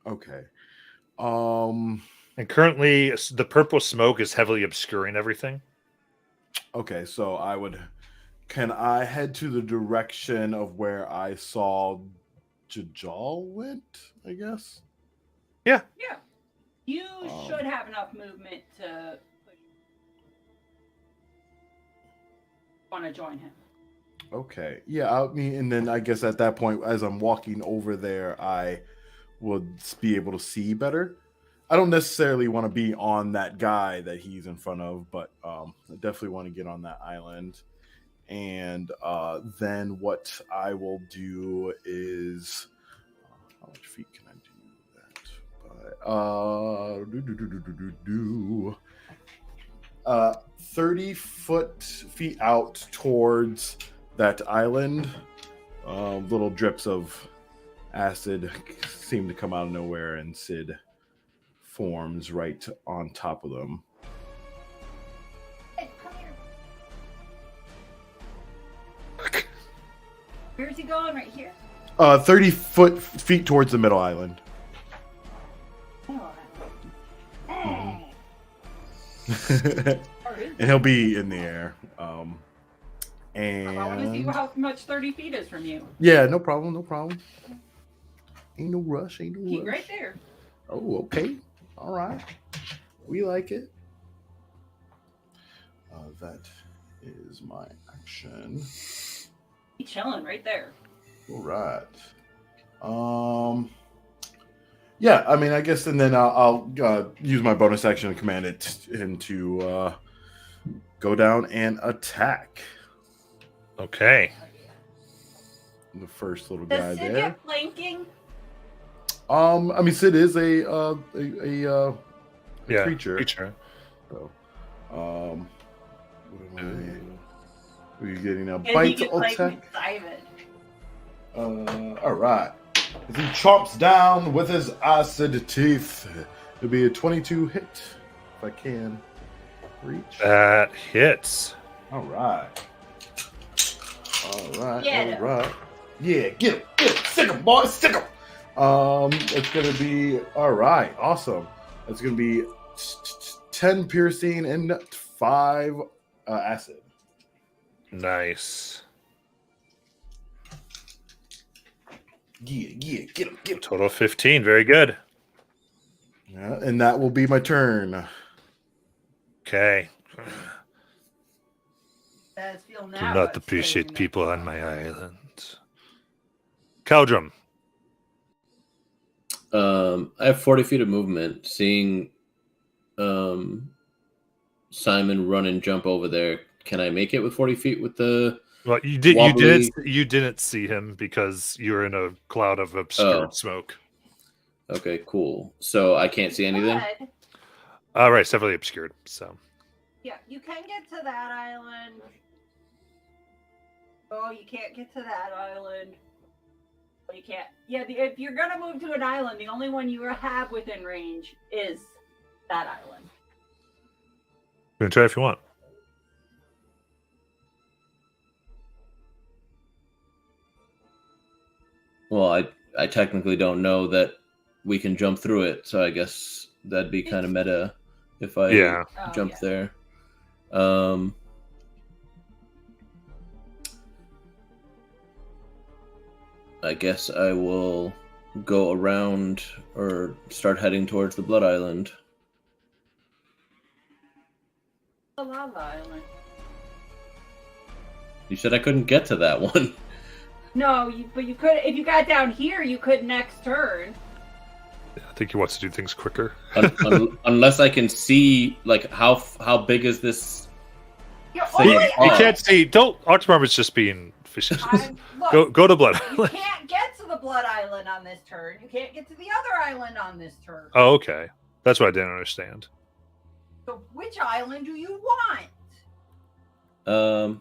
Okay. And currently, the purple smoke is heavily obscuring everything. Okay, so can I head to the direction of where I saw Jajal went, I guess? yeah, you Um, should have enough movement to want to join him. Okay. Yeah, I mean, and then I guess at that point, as I'm walking over there, I would be able to see better. I don't necessarily want to be on that guy that he's in front of, but I definitely want to get on that island. And then what I will do is, how much feet can I do that? 30 feet out towards that island. Little drips of acid seem to come out of nowhere, and Sid forms right on top of them. Hey, come here. Where's he going? Right here? 30 feet towards the middle island. Oh. Hey. And he'll be in the air. I want to see And how much 30 feet is from you. yeah, no problem. Ain't no rush. Keep right there. Oh, okay. All right. We like it. That is my action. He's chilling right there. All right. Yeah, I mean, I guess, and then I'll use my bonus action to command him to go down and attack Okay. the first little Does guy Sid there. get flanking? I mean, Sid is a creature. Creature. So, what am I getting a Can he bite get like attack? Simon? All right. As he chomps down with his acid teeth, it'll be a 22 hit if I can reach. That hits. All right. Get him. All right. Yeah, get him. Stick him, boy. Stick him. It's going to be, all right. Awesome. It's going to be 10 piercing and 5 acid. Nice. Yeah, get him. Total 15. Very good. Yeah, and that will be my turn. Okay. Does feel Do now not what's appreciate saying people on my island. Caldrum. I have 40 feet of movement. Seeing Simon run and jump over there, can I make it with 40 feet with the? Well, you did. wobbly- You didn't see him because you were in a cloud of obscured smoke. Okay, cool. So I can't see anything. Good. All right, it's heavily obscured. So Yeah, you can get to that island. Oh, you can't get to that island. Oh, you can't. Yeah, if you're gonna move to an island, the only one you have within range is that island. you can try if you want. Well, I technically don't know that we can jump through it, so I guess that'd be kind of meta if I Yeah. jump yeah. there. I guess I will go around or start heading towards the Blood Island. The lava island. You said I couldn't get to that one. No, but you could if you got down here. You could next turn. I think he wants to do things quicker. Unless I can see, like, how big is this? You're Thing. only, You can't see. Don't. Octobarber's just being facetious. look, Go to Blood you Island. can't get to the Blood Island on this turn. You can't get to the other island on this turn. Oh, okay. That's what I didn't understand. So which island do you want?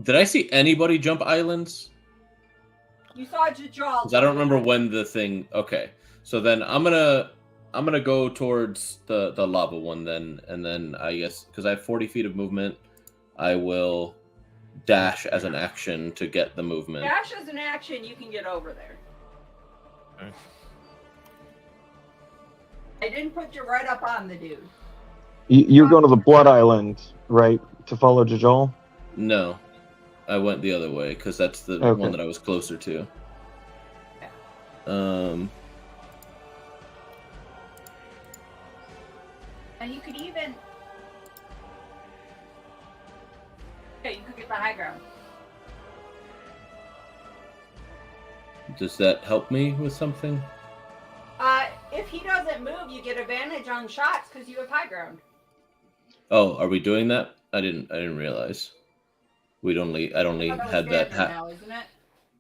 Did I see anybody jump islands? You saw Jajal. Because I don't remember when the thing. Okay, so then I'm gonna go towards the lava one then, and then I guess because I have 40 feet of movement, I will dash as an action to get the movement. Dash as an action, you can get over there. Okay. I didn't put you right up on the dude. You're going to the Blood Island, right, to follow Jajal? No, I went the other way because that's the Okay. one that I was closer to. And you could even. Yeah, you could get the high ground. Does that help me with something? If he doesn't move, you get advantage on shots because you have high ground. Oh, are we doing that? I didn't realize. I'd only had that. Now, isn't it?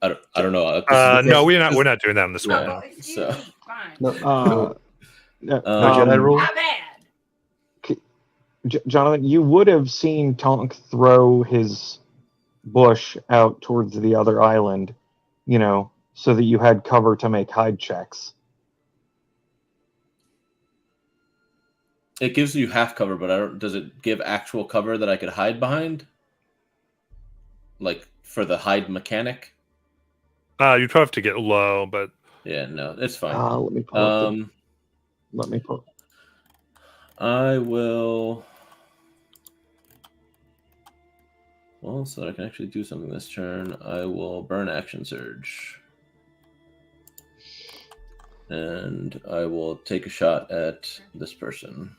I don't know. No, we're not doing that on this one. Yeah. No. Excuse So- me. Fine. No Um, Jedi rule. Not bad. Jonathan, you would have seen Tonk throw his bush out towards the other island, so that you had cover to make hide checks. It gives you half cover, but does it give actual cover that I could hide behind? Like for the hide mechanic? You'd probably have to get low, but Yeah, no, it's fine. Let me pull up Um, let me pull. I will. Well, so that I can actually do something this turn, I will burn action surge. And I will take a shot at this person.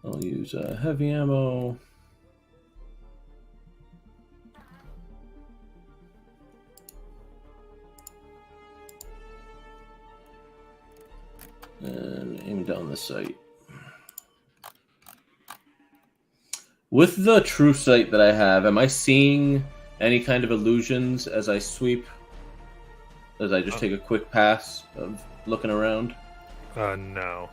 I'll use heavy ammo. And aim down the sight. With the true sight that I have, am I seeing any kind of illusions as I sweep? As I just take a quick pass of looking around? no.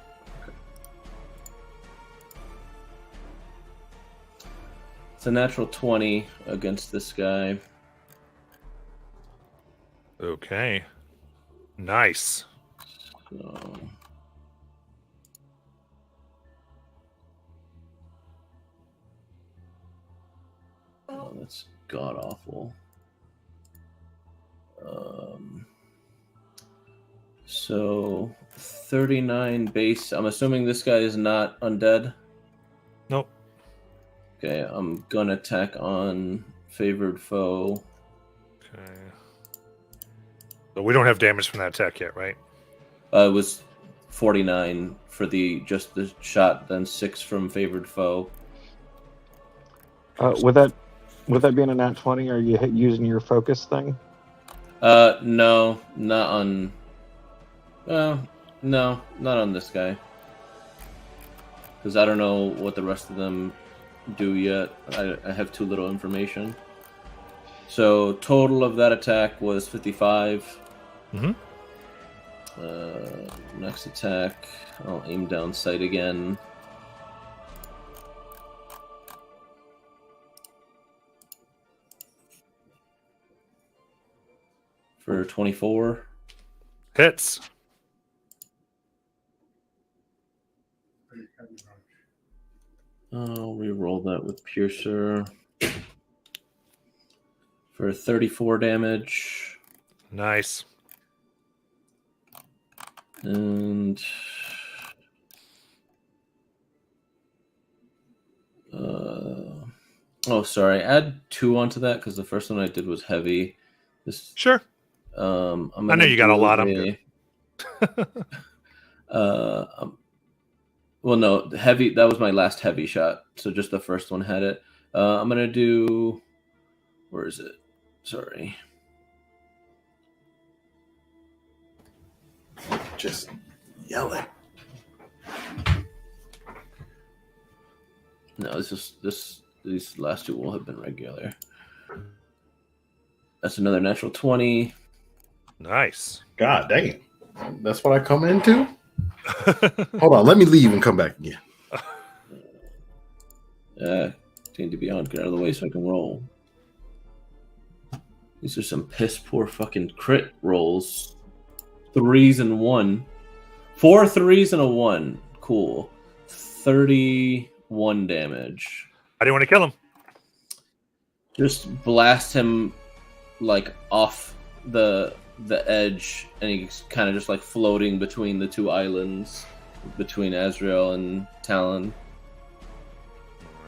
It's a natural 20 against this guy. Okay. Nice. So... Oh, that's god awful. So 39 base. I'm assuming this guy is not undead. Nope. Okay, I'm gonna attack on favored foe. Okay. So we don't have damage from that attack yet, right? It was 49 for just the shot, then 6 from favored foe. With that being a nat 20, are you using your focus thing? No, not on. No, not on this guy. Because I don't know what the rest of them do yet. I have too little information. So total of that attack was 55. Mm-hmm. Next attack, I'll aim down sight again. for 24. Hits. I'll re-roll that with Piercer for 34 damage. Nice. And sorry, add 2 onto that because the first one I did was heavy. This Sure. I'm I know you got a lot. I'm good. Well, no, heavy. That was my last heavy shot. So just the first one had it. I'm gonna do. Where is it? Sorry. Just yell it. No, these last 2 will have been regular. That's another natural 20. Nice. God dang. That's what I come into? Hold on, let me leave and come back again. Need to be on. Get out of the way so I can roll. These are some piss poor fucking crit rolls. 3s and 1. 4 3s and a 1. Cool. 31 damage. I didn't want to kill him. Just blast him like off the edge, and he's kind of just like floating between the 2 islands, between Azrael and Talon.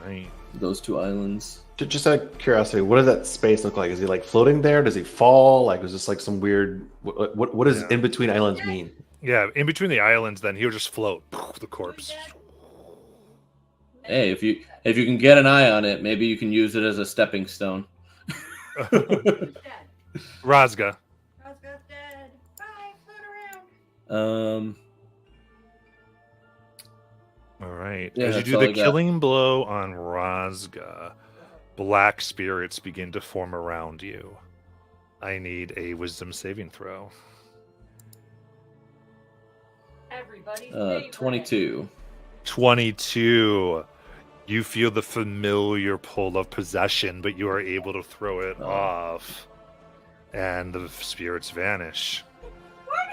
Right. Those 2 islands. Just out of curiosity, what does that space look like? Is he like floating there? Does he fall? Like, is this like some weird? What does in between islands mean? Yeah, in between the islands, then he'll just float the corpse. Hey, if you can get an eye on it, maybe you can use it as a stepping stone. Razga. Roscoe's dead. Bye, float around. All right. Yeah, As you that's do all the I got. killing blow on Razga, black spirits begin to form around you. I need a wisdom saving throw. Everybody's favorite. 22. 22. You feel the familiar pull of possession, but you are able to throw it off. And the spirits vanish.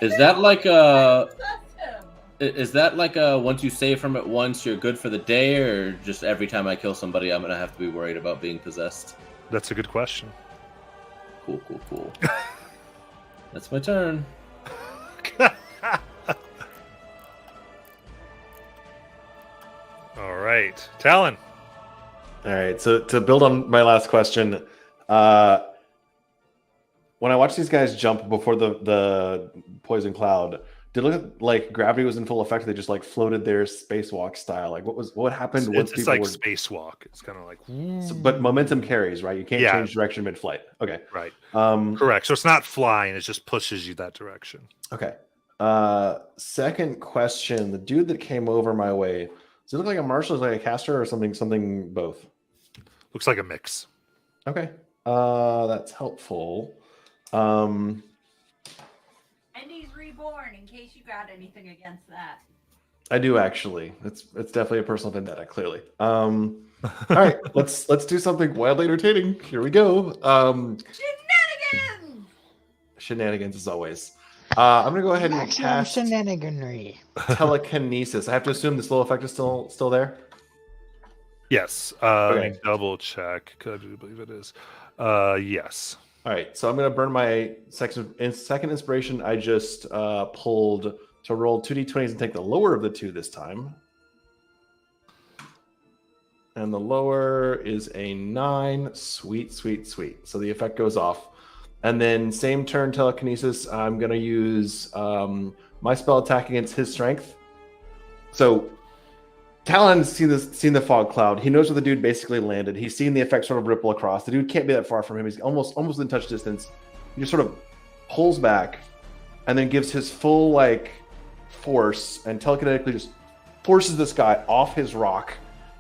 Is that like a? Possess him. Is that like a once you save from it once you're good for the day, or just every time I kill somebody I'm gonna have to be worried about being possessed? That's a good question. Cool. That's my turn. All right. Talon. All right. So to build on my last question, when I watched these guys jump before the poison cloud, did it look like gravity was in full effect? They just like floated there spacewalk style. Like what happened once It's people like were? spacewalk. It's kind of like. But momentum carries, right? You can't Yeah. change direction mid-flight. Okay. Right. Um, Correct. So it's not flying. It just pushes you that direction. Okay. Second question: the dude that came over my way, does it look like a marshal, like a caster, or something both? Looks like a mix. Okay. That's helpful. And he's reborn, in case you got anything against that. I do actually. It's definitely a personal vendetta, clearly. All right, let's do something wildly entertaining. Here we go. Shenanigans! Shenanigans as always. I'm gonna go ahead and Maximum cast shenaniganry. telekinesis. I have to assume the slow effect is still there. Yes. Okay. Let me double check. I do believe it is. Yes. All right, so I'm gonna burn my second inspiration. I just pulled to roll 2d20s and take the lower of the two this time. And the lower is a 9. Sweet. So the effect goes off. And then same turn telekinesis. I'm gonna use my spell attack against his strength. So Talon's seen the fog cloud. He knows where the dude basically landed. He's seen the effect sort of ripple across. The dude can't be that far from him. He's almost in touch distance. He just sort of pulls back and then gives his full like force and telekinetically just forces this guy off his rock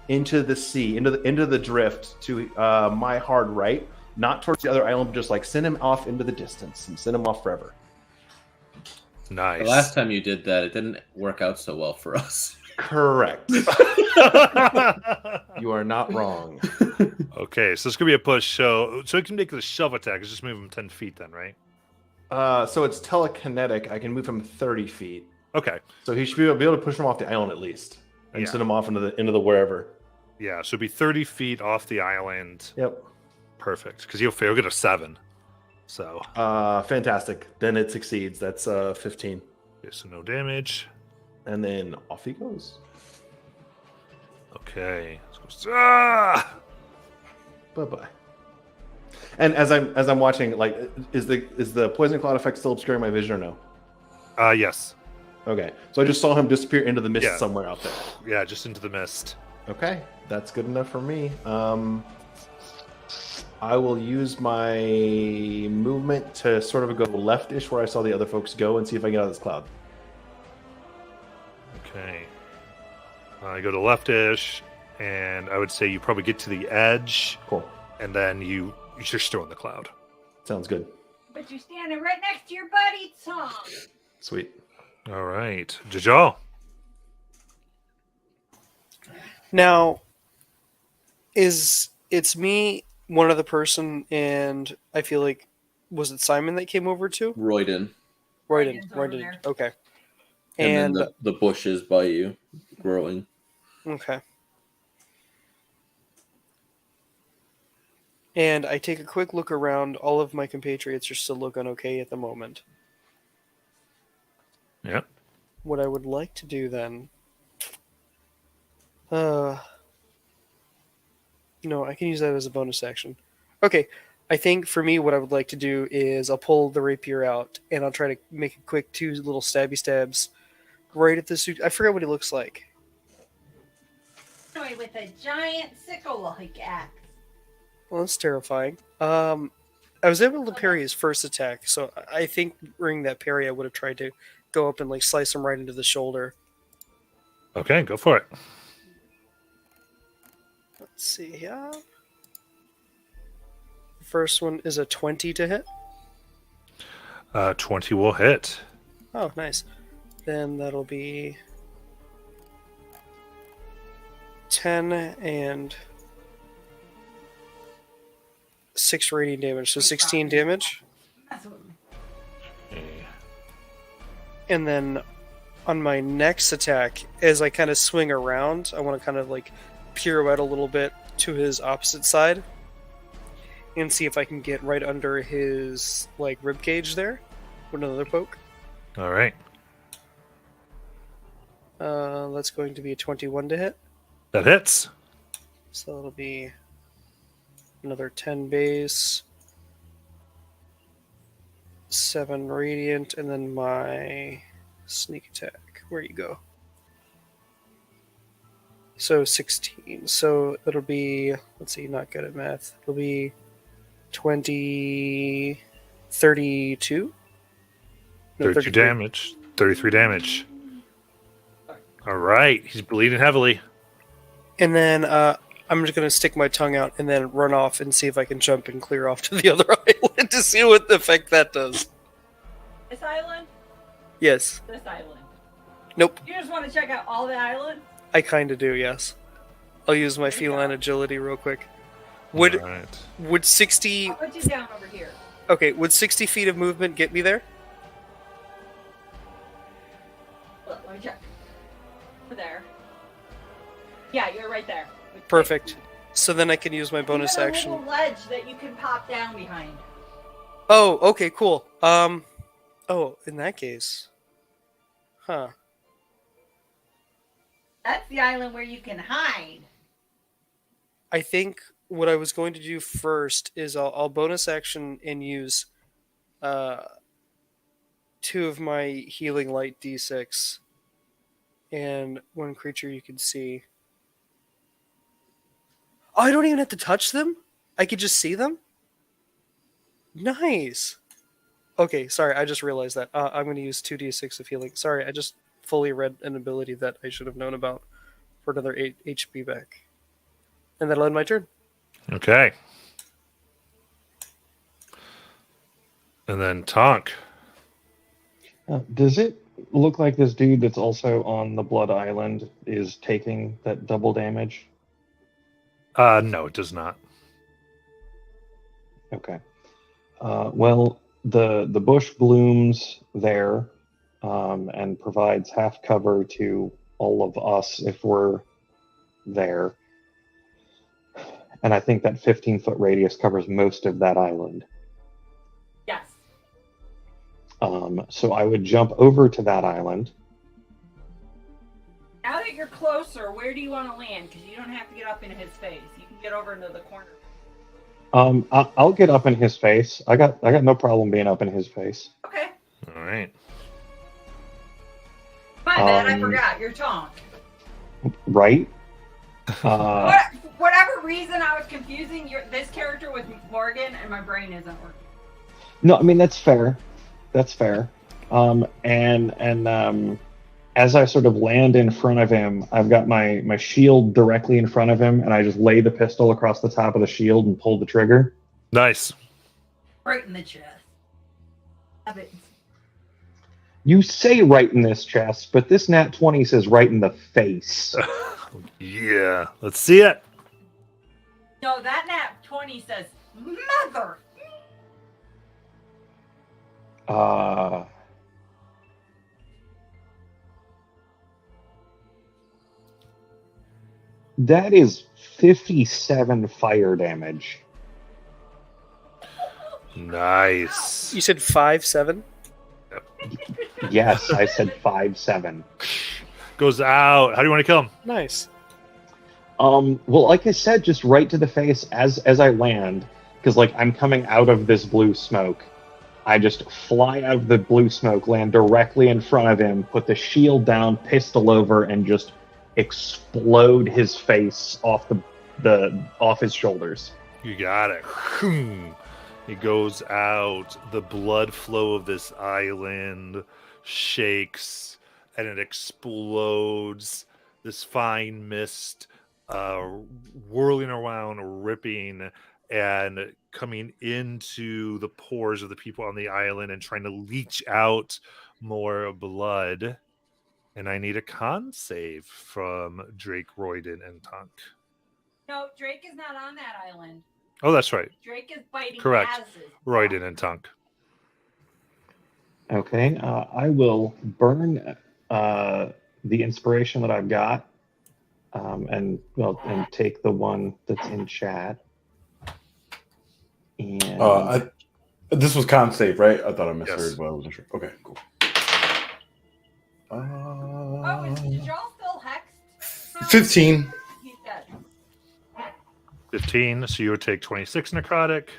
into the sea, into the drift to my hard right, not towards the other island, but just like send him off into the distance and send him off forever. Nice. The last time you did that, it didn't work out so well for us. Correct. You are not wrong. Okay, so it's gonna be a push. So it can make the shove attack. It's just move him 10 feet then, right? So it's telekinetic. I can move him 30 feet. Okay. So he should be able to push him off the island at least, and Yeah. send him off into the wherever. Yeah, so it'd be 30 feet off the island. Yep. Perfect. Because he'll get a 7. So, Fantastic. Then it succeeds. That's 15. okay, so no damage. And then off he goes. Okay. Ah! Bye bye. And as I'm watching, like, is the poison cloud effect still obscuring my vision or no? Yes. Okay, so I just saw him disappear into the mist Yeah. somewhere out there. Yeah, just into the mist. Okay, that's good enough for me. I will use my movement to sort of go leftish where I saw the other folks go and see if I can get out of this cloud. Okay. I go to leftish, and I would say you probably get to the edge. Cool. And then you're still in the cloud. Sounds good. But you're standing right next to your buddy Tom. Sweet. All right. Jajal. Now, it's me, one other person, and I feel like, was it Simon that came over too? Royden. Royden's over Royden. there. Okay. And then the bushes by you growing. Okay. And I take a quick look around. All of my compatriots are still looking okay at the moment. Yep. What I would like to do then... No, I can use that as a bonus action. Okay, I think for me what I would like to do is I'll pull the rapier out and I'll try to make a quick 2 little stabby stabs right at the suit. I forget what he looks like. With a giant sickle-like axe. Well, that's terrifying. I was able to parry his first attack, so I think during that parry I would have tried to go up and like slice him right into the shoulder. Okay, go for it. Let's see here. The first one is a 20 to hit. 20 will hit. Oh, nice. Then that'll be 10 and 6 radiant damage, so 16 damage. And then on my next attack, as I kind of swing around, I want to kind of like pirouette a little bit to his opposite side and see if I can get right under his like rib cage there with another poke. All right. That's going to be a 21 to hit. That hits. So it'll be another 10 base, 7 radiant, and then my sneak attack. Where you go? So 16. So it'll be, let's see, not good at math. It'll be 20, 32? No, 32 damage. 33 damage. All right. He's bleeding heavily. And then I'm just going to stick my tongue out and then run off and see if I can jump and clear off to the other island to see what the effect that does. This island? Yes. This island. Nope. You just want to check out all the islands? I kind of do, yes. I'll use my feline agility real quick. Would All right. would 60... I'll put you down over here. Okay, would 60 feet of movement get me there? Look, let me check. Over there. Yeah, you're right there. With Perfect. So then I can use my bonus you got action. a little ledge that you can pop down behind. Oh, okay, cool. Oh, in that case. Huh. That's the island where you can hide. I think what I was going to do first is I'll bonus action and use 2 of my healing light d6 and 1 creature you can see. Oh, I don't even have to touch them? I could just see them? Nice. Okay, sorry, I just realized that. I'm going to use 2d6 of healing. Sorry, I just fully read an ability that I should have known about for another 8 HP back. And that'll end my turn. Okay. And then Tonk. Does it look like this dude that's also on the Blood Island is taking that double damage? No, it does not. Okay. Well, the bush blooms there, and provides half cover to all of us if we're there. And I think that 15-foot radius covers most of that island. Yes. So I would jump over to that island. Now that you're closer, where do you want to land? Because you don't have to get up into his face. You can get over into the corner. I'll get up in his face. I got no problem being up in his face. Okay. All right. My bad, I forgot. You're Tonk. Right? For whatever reason, I was confusing this character with Morgan, and my brain isn't working. No, I mean that's fair. That's fair. As I sort of land in front of him, I've got my shield directly in front of him, and I just lay the pistol across the top of the shield and pull the trigger. Nice. Right in the chest. Love it. You say right in this chest, but this nat 20 says right in the face. Yeah. Let's see it. No, that nat 20 says mother. That is 57 fire damage. Nice. You said 5-7? Yes, I said 5-7. Goes out. How do you want to kill him? Nice. Well, like I said, just right to the face as I land, because like I'm coming out of this blue smoke. I just fly out of the blue smoke, land directly in front of him, put the shield down, pistol over, and just explode his face off off his shoulders. You got it. He goes out. The blood flow of this island shakes and it explodes. This fine mist whirling around, ripping, and coming into the pores of the people on the island and trying to leach out more blood. And I need a con save from Drake, Royden, and Tonk. No, Drake is not on that island. Oh, that's right. Drake is biting Correct. asses. Royden and Tonk. Okay, I will burn the inspiration that I've got, and take the one that's in chat. And this was con save, right? I thought I misheard, Yes. but I wasn't sure. Okay, cool. Oh, is Jajal still hexed? 15. He's dead. 15, so you would take 26 necrotic.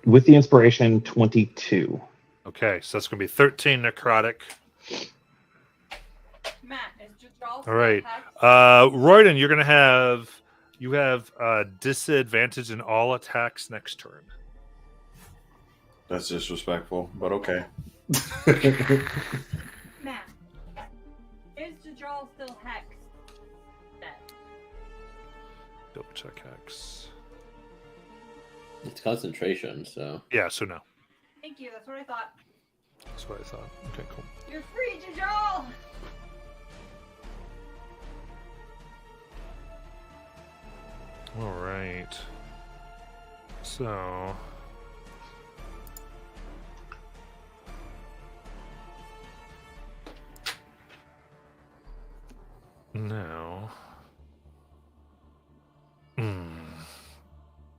With the inspiration, 22. Okay, so that's going to be 13 necrotic. Matt, is Jajal still All right. hexed? Royden, you have disadvantage in all attacks next turn. That's disrespectful, but okay. Matt, is Jajal still hexed? Dead. Double check X. It's concentration, so. Yeah, so no. Thank you, that's what I thought. That's what I thought. Okay, cool. You're free, Jajal! All right. So. Now.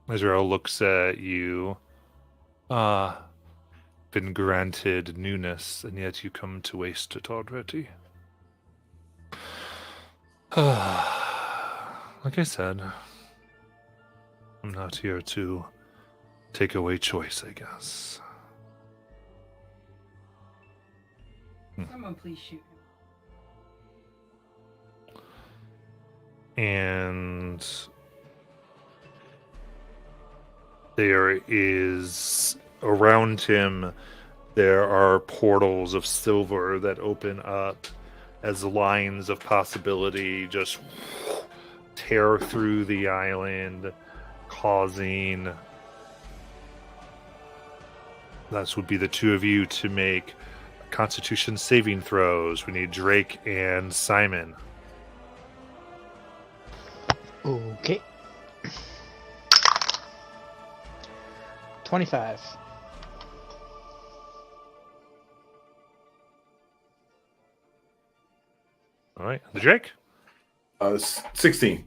Israel looks at you. Been granted newness, and yet you come to waste it already. Like I said, I'm not here to take away choice, I guess. Someone please shoot him. And there is around him, there are portals of silver that open up as lines of possibility just tear through the island, causing that would be the two of you to make Constitution saving throws. We need Drake and Simon. Okay. 25. All right. The Drake? 16.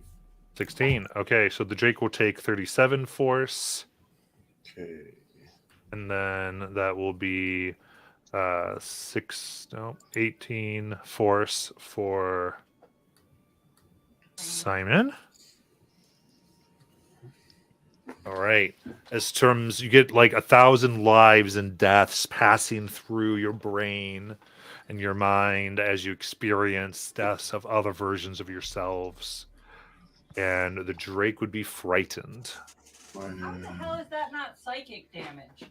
16. Okay, so the Drake will take 37 force. Okay. And then that will be 18 force for Simon. All right. As terms, you get like 1,000 lives and deaths passing through your brain and your mind as you experience deaths of other versions of yourselves. And the Drake would be frightened. How the hell is that not psychic damage?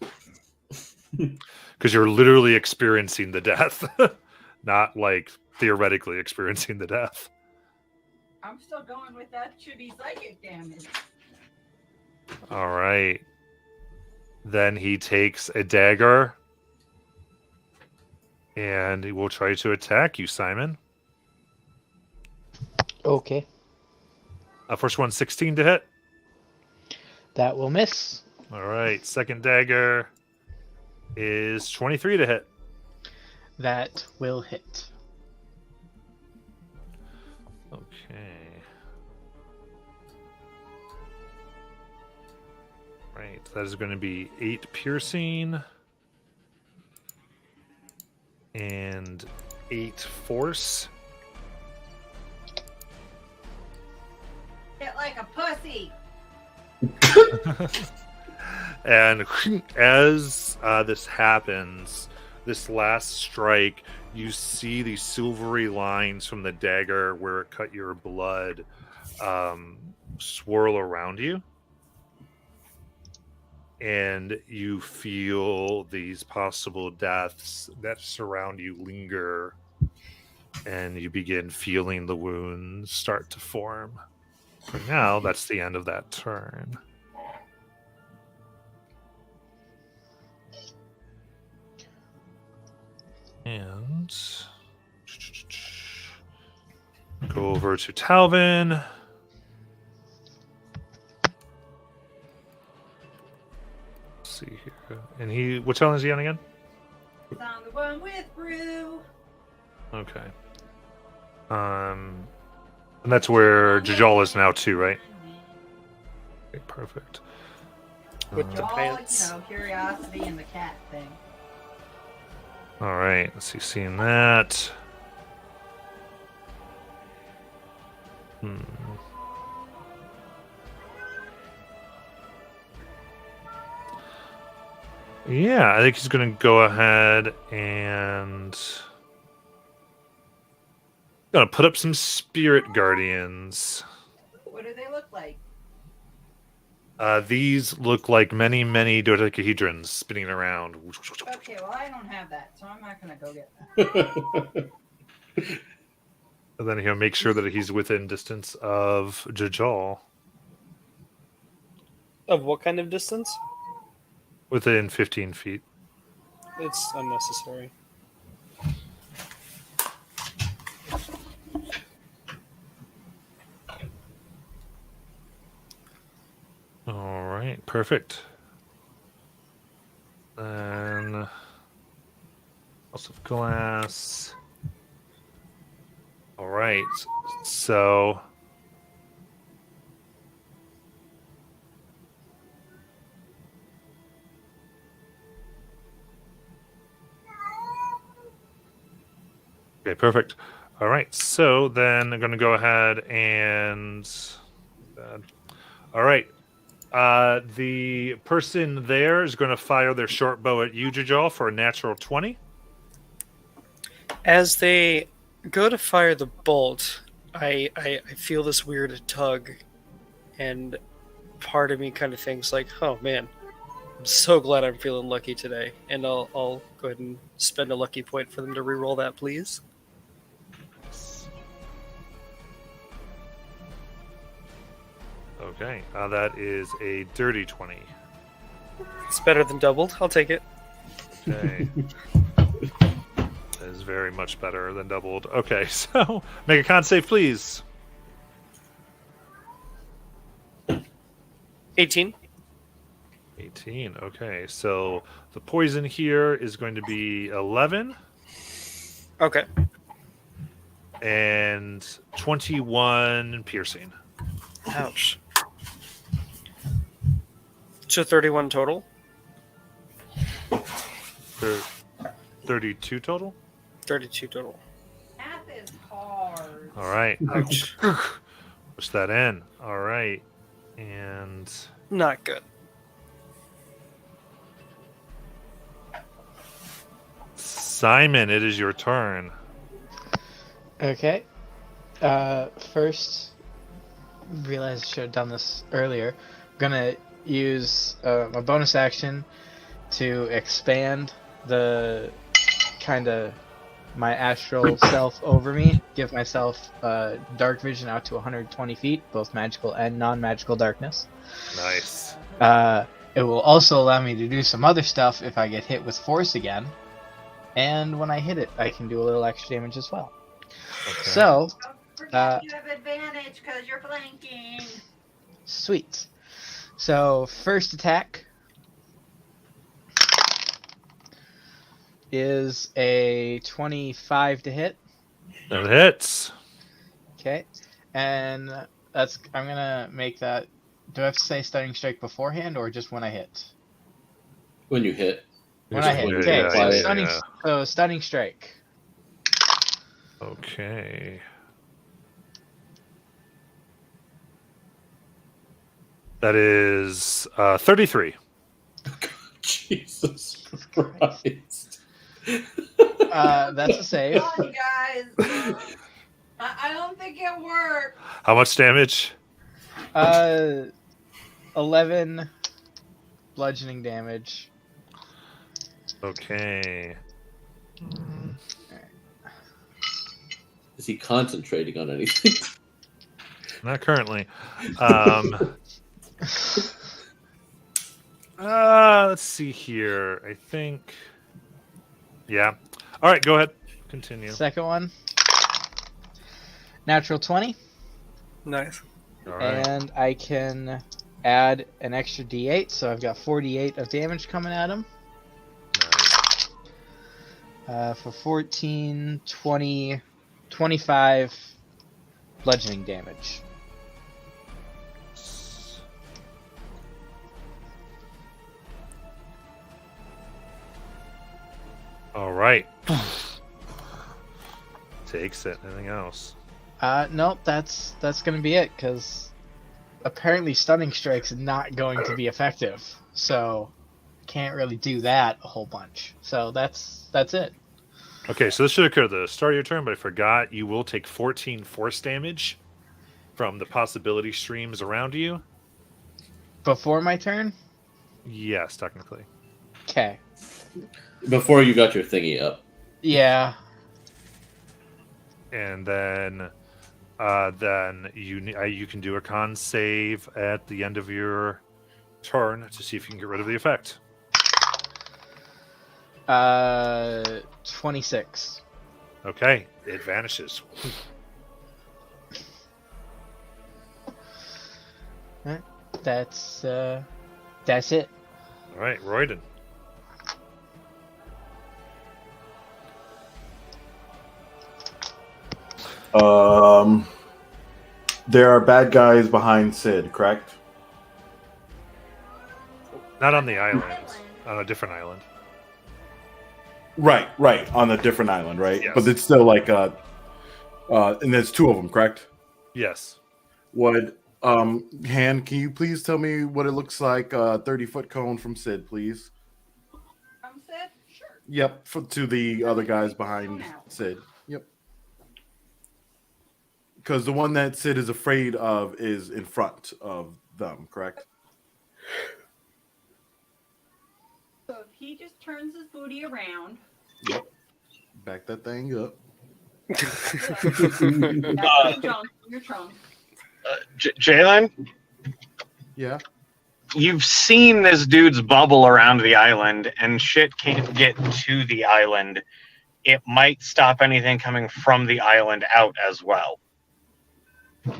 Because you're literally experiencing the death, not like theoretically experiencing the death. I'm still going with that should be psychic damage. All right. Then he takes a dagger and he will try to attack you, Simon. Okay. First one, 16 to hit. That will miss. All right. Second dagger is 23 to hit. That will hit. Okay. Right. That is going to be 8 piercing and 8 force. Hit like a pussy. And as this happens, this last strike, you see these silvery lines from the dagger where it cut your blood swirl around you. And you feel these possible deaths that surround you linger. And you begin feeling the wounds start to form. For now, that's the end of that turn. And go over to Talvin. Let's see here. And he, what talent is he on again? It's on the one with Brew. Okay. And that's where Jajal is now too, right? Okay, perfect. With the All, pants. you know, curiosity and the cat thing. All right, let's see, seeing that. Yeah, I think he's going to go ahead and going to put up some Spirit Guardians. What do they look like? These look like many, many dodecahedrons spinning around. Okay, well I don't have that, so I'm not gonna go get that. And then he'll make sure that he's within distance of Jajal. Of what kind of distance? Within 15 feet. It's unnecessary. All right, perfect. Then House of Glass. All right, so okay, perfect. All right, so then I'm going to go ahead and all right. The person there is going to fire their short bow at you, Jajal, for a natural 20. As they go to fire the bolt, I feel this weird tug, and part of me kind of thinks like, oh man, I'm so glad I'm feeling lucky today. And I'll go ahead and spend a lucky point for them to reroll that, please. Okay, that is a dirty 20. It's better than doubled. I'll take it. Okay. That is very much better than doubled. Okay, so make a con save, please. 18. 18. Okay, so the poison here is going to be 11 Okay. and 21 piercing. Ouch. So 31 total. 32 total. 32 total. Math is hard. All right. Ouch. Push that in. All right. And Not good. Simon, it is your turn. Okay. First, realized I should have done this earlier. I'm gonna use my bonus action to expand the kind of my astral self over me. Give myself dark vision out to 120 feet, both magical and non-magical darkness. Nice. It will also allow me to do some other stuff if I get hit with force again. And when I hit it, I can do a little extra damage as well. Okay. So, Don't forget you have advantage because you're flanking. sweet. So, first attack is a 25 to hit. That hits. Okay. And that's I'm going to make that. Do I have to say stunning strike beforehand or just when I hit? When you hit. When I hit. Yeah, Okay. yeah, So, yeah, stunning, yeah. so stunning strike. Okay. That is 33. Jesus Christ. That's a save. Come on, guys. I don't think it worked. How much damage? 11 bludgeoning damage. Okay. Is he concentrating on anything? Not currently. Let's see here. I think. Yeah. All right. Go ahead. Continue. Second one. Natural 20. Nice. All right. And I can add an extra d8, so I've got 48 of damage coming at him. Nice. For 14, 20, 25 bludgeoning damage. All right. Takes it. Anything else? Nope, that's gonna be it, because apparently stunning strike's not going to be effective, so can't really do that a whole bunch. So that's it. Okay, so this should occur at the start of your turn, but I forgot. You will take 14 force damage from the possibility streams around you. Before my turn? Yes, technically. Okay. Before you got your thingy up. Yeah. And then you can do a con save at the end of your turn to see if you can get rid of the effect. 26. Okay, it vanishes. That's it. All right, Royden. There are bad guys behind Sid, correct? Not on the island, on a different island. Right, on a different island, right? Yes. But it's still like and there's two of them, correct? Yes. Would Han, can you please tell me what it looks like? 30-foot cone from Sid, please. From Sid? Sure. Yep, to the other guys behind Sid. Yep. Because the one that Sid is afraid of is in front of them, correct? So if he just turns his booty around. Yep. Back that thing up. That's your trunk. Your trunk. Jalen, Yeah. you've seen this dude's bubble around the island, and shit can't get to the island. It might stop anything coming from the island out as well. Yeah,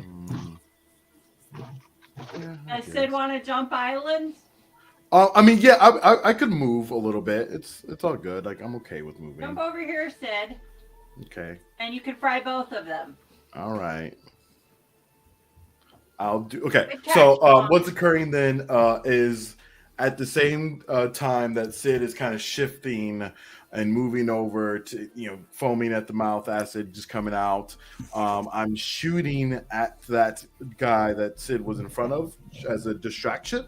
I Does Sid guess. want to jump islands? I mean, yeah, I could move a little bit. It's all good. Like I'm okay with moving. Jump over here, Sid, Okay. and you can fry both of them. All right. I'll do. Okay. Good catch, So Tom. what's occurring then is at the same time that Sid is kind of shifting and moving over to, foaming at the mouth, acid just coming out. I'm shooting at that guy that Sid was in front of as a distraction.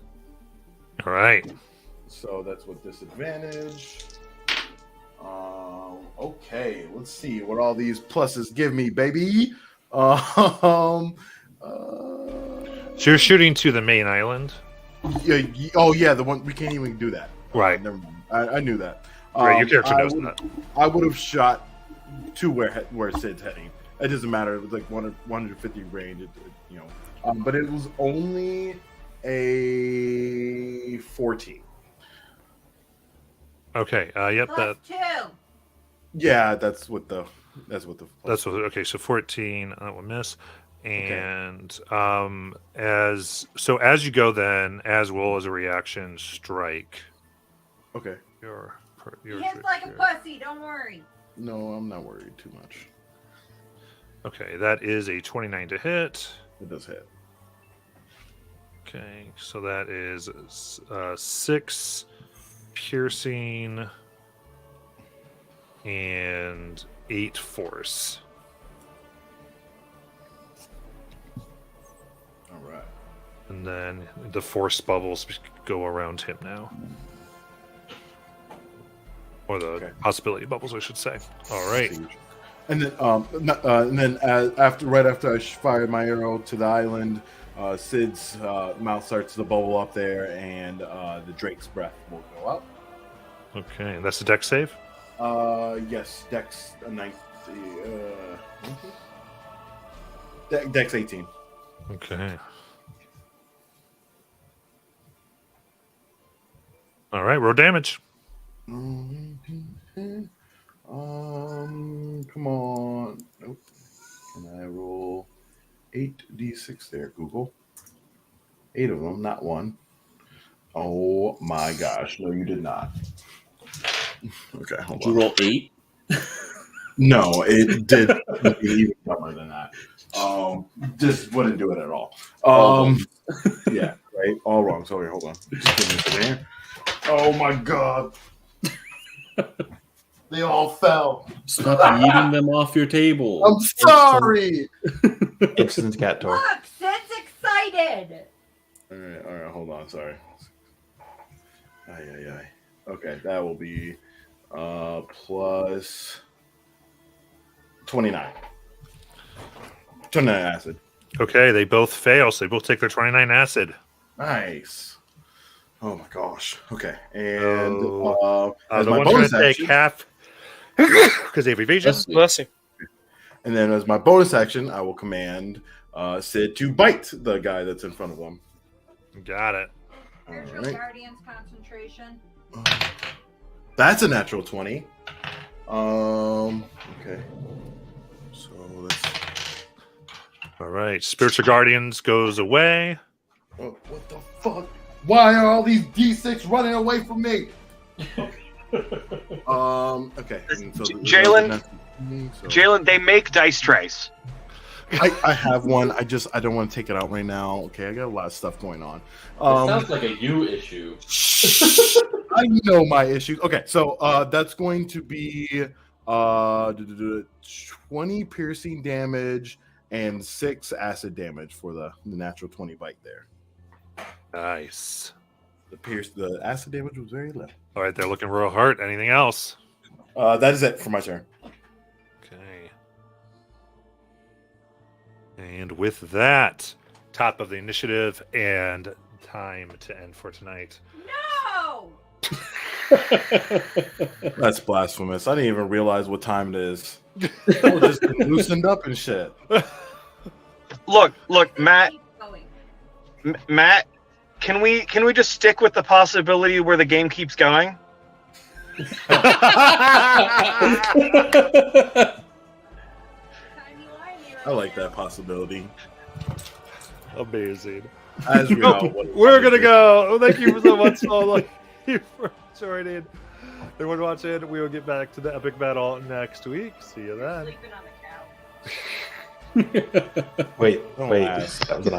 All right. So that's with disadvantage. Okay, let's see what all these pluses give me, baby. So you're shooting to the main island? Yeah. Oh, yeah. The one we can't even do that. Right. Never mind. I knew that. Right. Your character knows that. I would have shot to where Sid's heading. It doesn't matter. It was like 150 range. But it was only a 14. Okay. Yep. Plus 2. Yeah, that's what the. Okay. So 14. That will miss. And as you go, then as well as a reaction, strike. Okay. Your He hits like a pussy. Don't worry. No, I'm not worried too much. Okay, that is a 29 to hit. It does hit. Okay, so that is 6 piercing and 8 force. All right. And then the force bubbles go around him now. Or the possibility bubbles, I should say. All right. And then, right after I fired my arrow to the island, Sid's mouth starts to bubble up there, and the Drake's breath will go up. Okay, and that's the dex save? Yes, Dex 19. Dex 18. Okay. All right, roll damage. Come on. Nope. Can I roll 8d6 there, Google? 8 of them, not 1. Oh my gosh. No, you did not. Okay, hold Did you on. roll 8? No, it did even dumber than that. Just wouldn't do it at all. Yeah, right. All wrong. Sorry, hold on. Just give me a second here. Oh my god. They all fell. Stop eating them off your table. I'm sorry. Instant cat toy. Look, Sid's excited. All right. Hold on. Sorry. Ay. Okay, that will be plus 29. 29 acid. Okay, they both fail, so they both take their 29 acid. Nice. Oh my gosh. Okay, and the as my one's going bonus to take action, half because they have evasion. Bless you. and then as my bonus action, I will command Sid to bite the guy that's in front of them. Got it. Here's your Alright. guardian's concentration. That's a natural 20. Okay. So that's All right, Spiritual Guardians goes away. oh, what the fuck? Why are all these D6 running away from me? Okay. and so Jalen? Jalen, they make dice trays. I have one. I don't want to take it out right now. Okay, I got a lot of stuff going on. It sounds like a you issue. I know my issues. Okay, so that's going to be 20 piercing damage and 6 acid damage for the natural 20 bite there. Nice. The acid damage was very low. All right, they're looking real hard. Anything else? That is it for my turn. Okay. And with that, top of the initiative and time to end for tonight. No! That's blasphemous. I didn't even realize what time it is. We're just loosened up and shit. Look, Matt. Keep going. Matt, can we just stick with the possibility where the game keeps going? I like that possibility. Amazing. As we know, We're gonna go. Thank you so much, Paul. Thank you for joining. Everyone watching, we will get back to the epic battle next week. See you then. Sleeping on the couch. Wait, Oh, wait. wow. That was an option.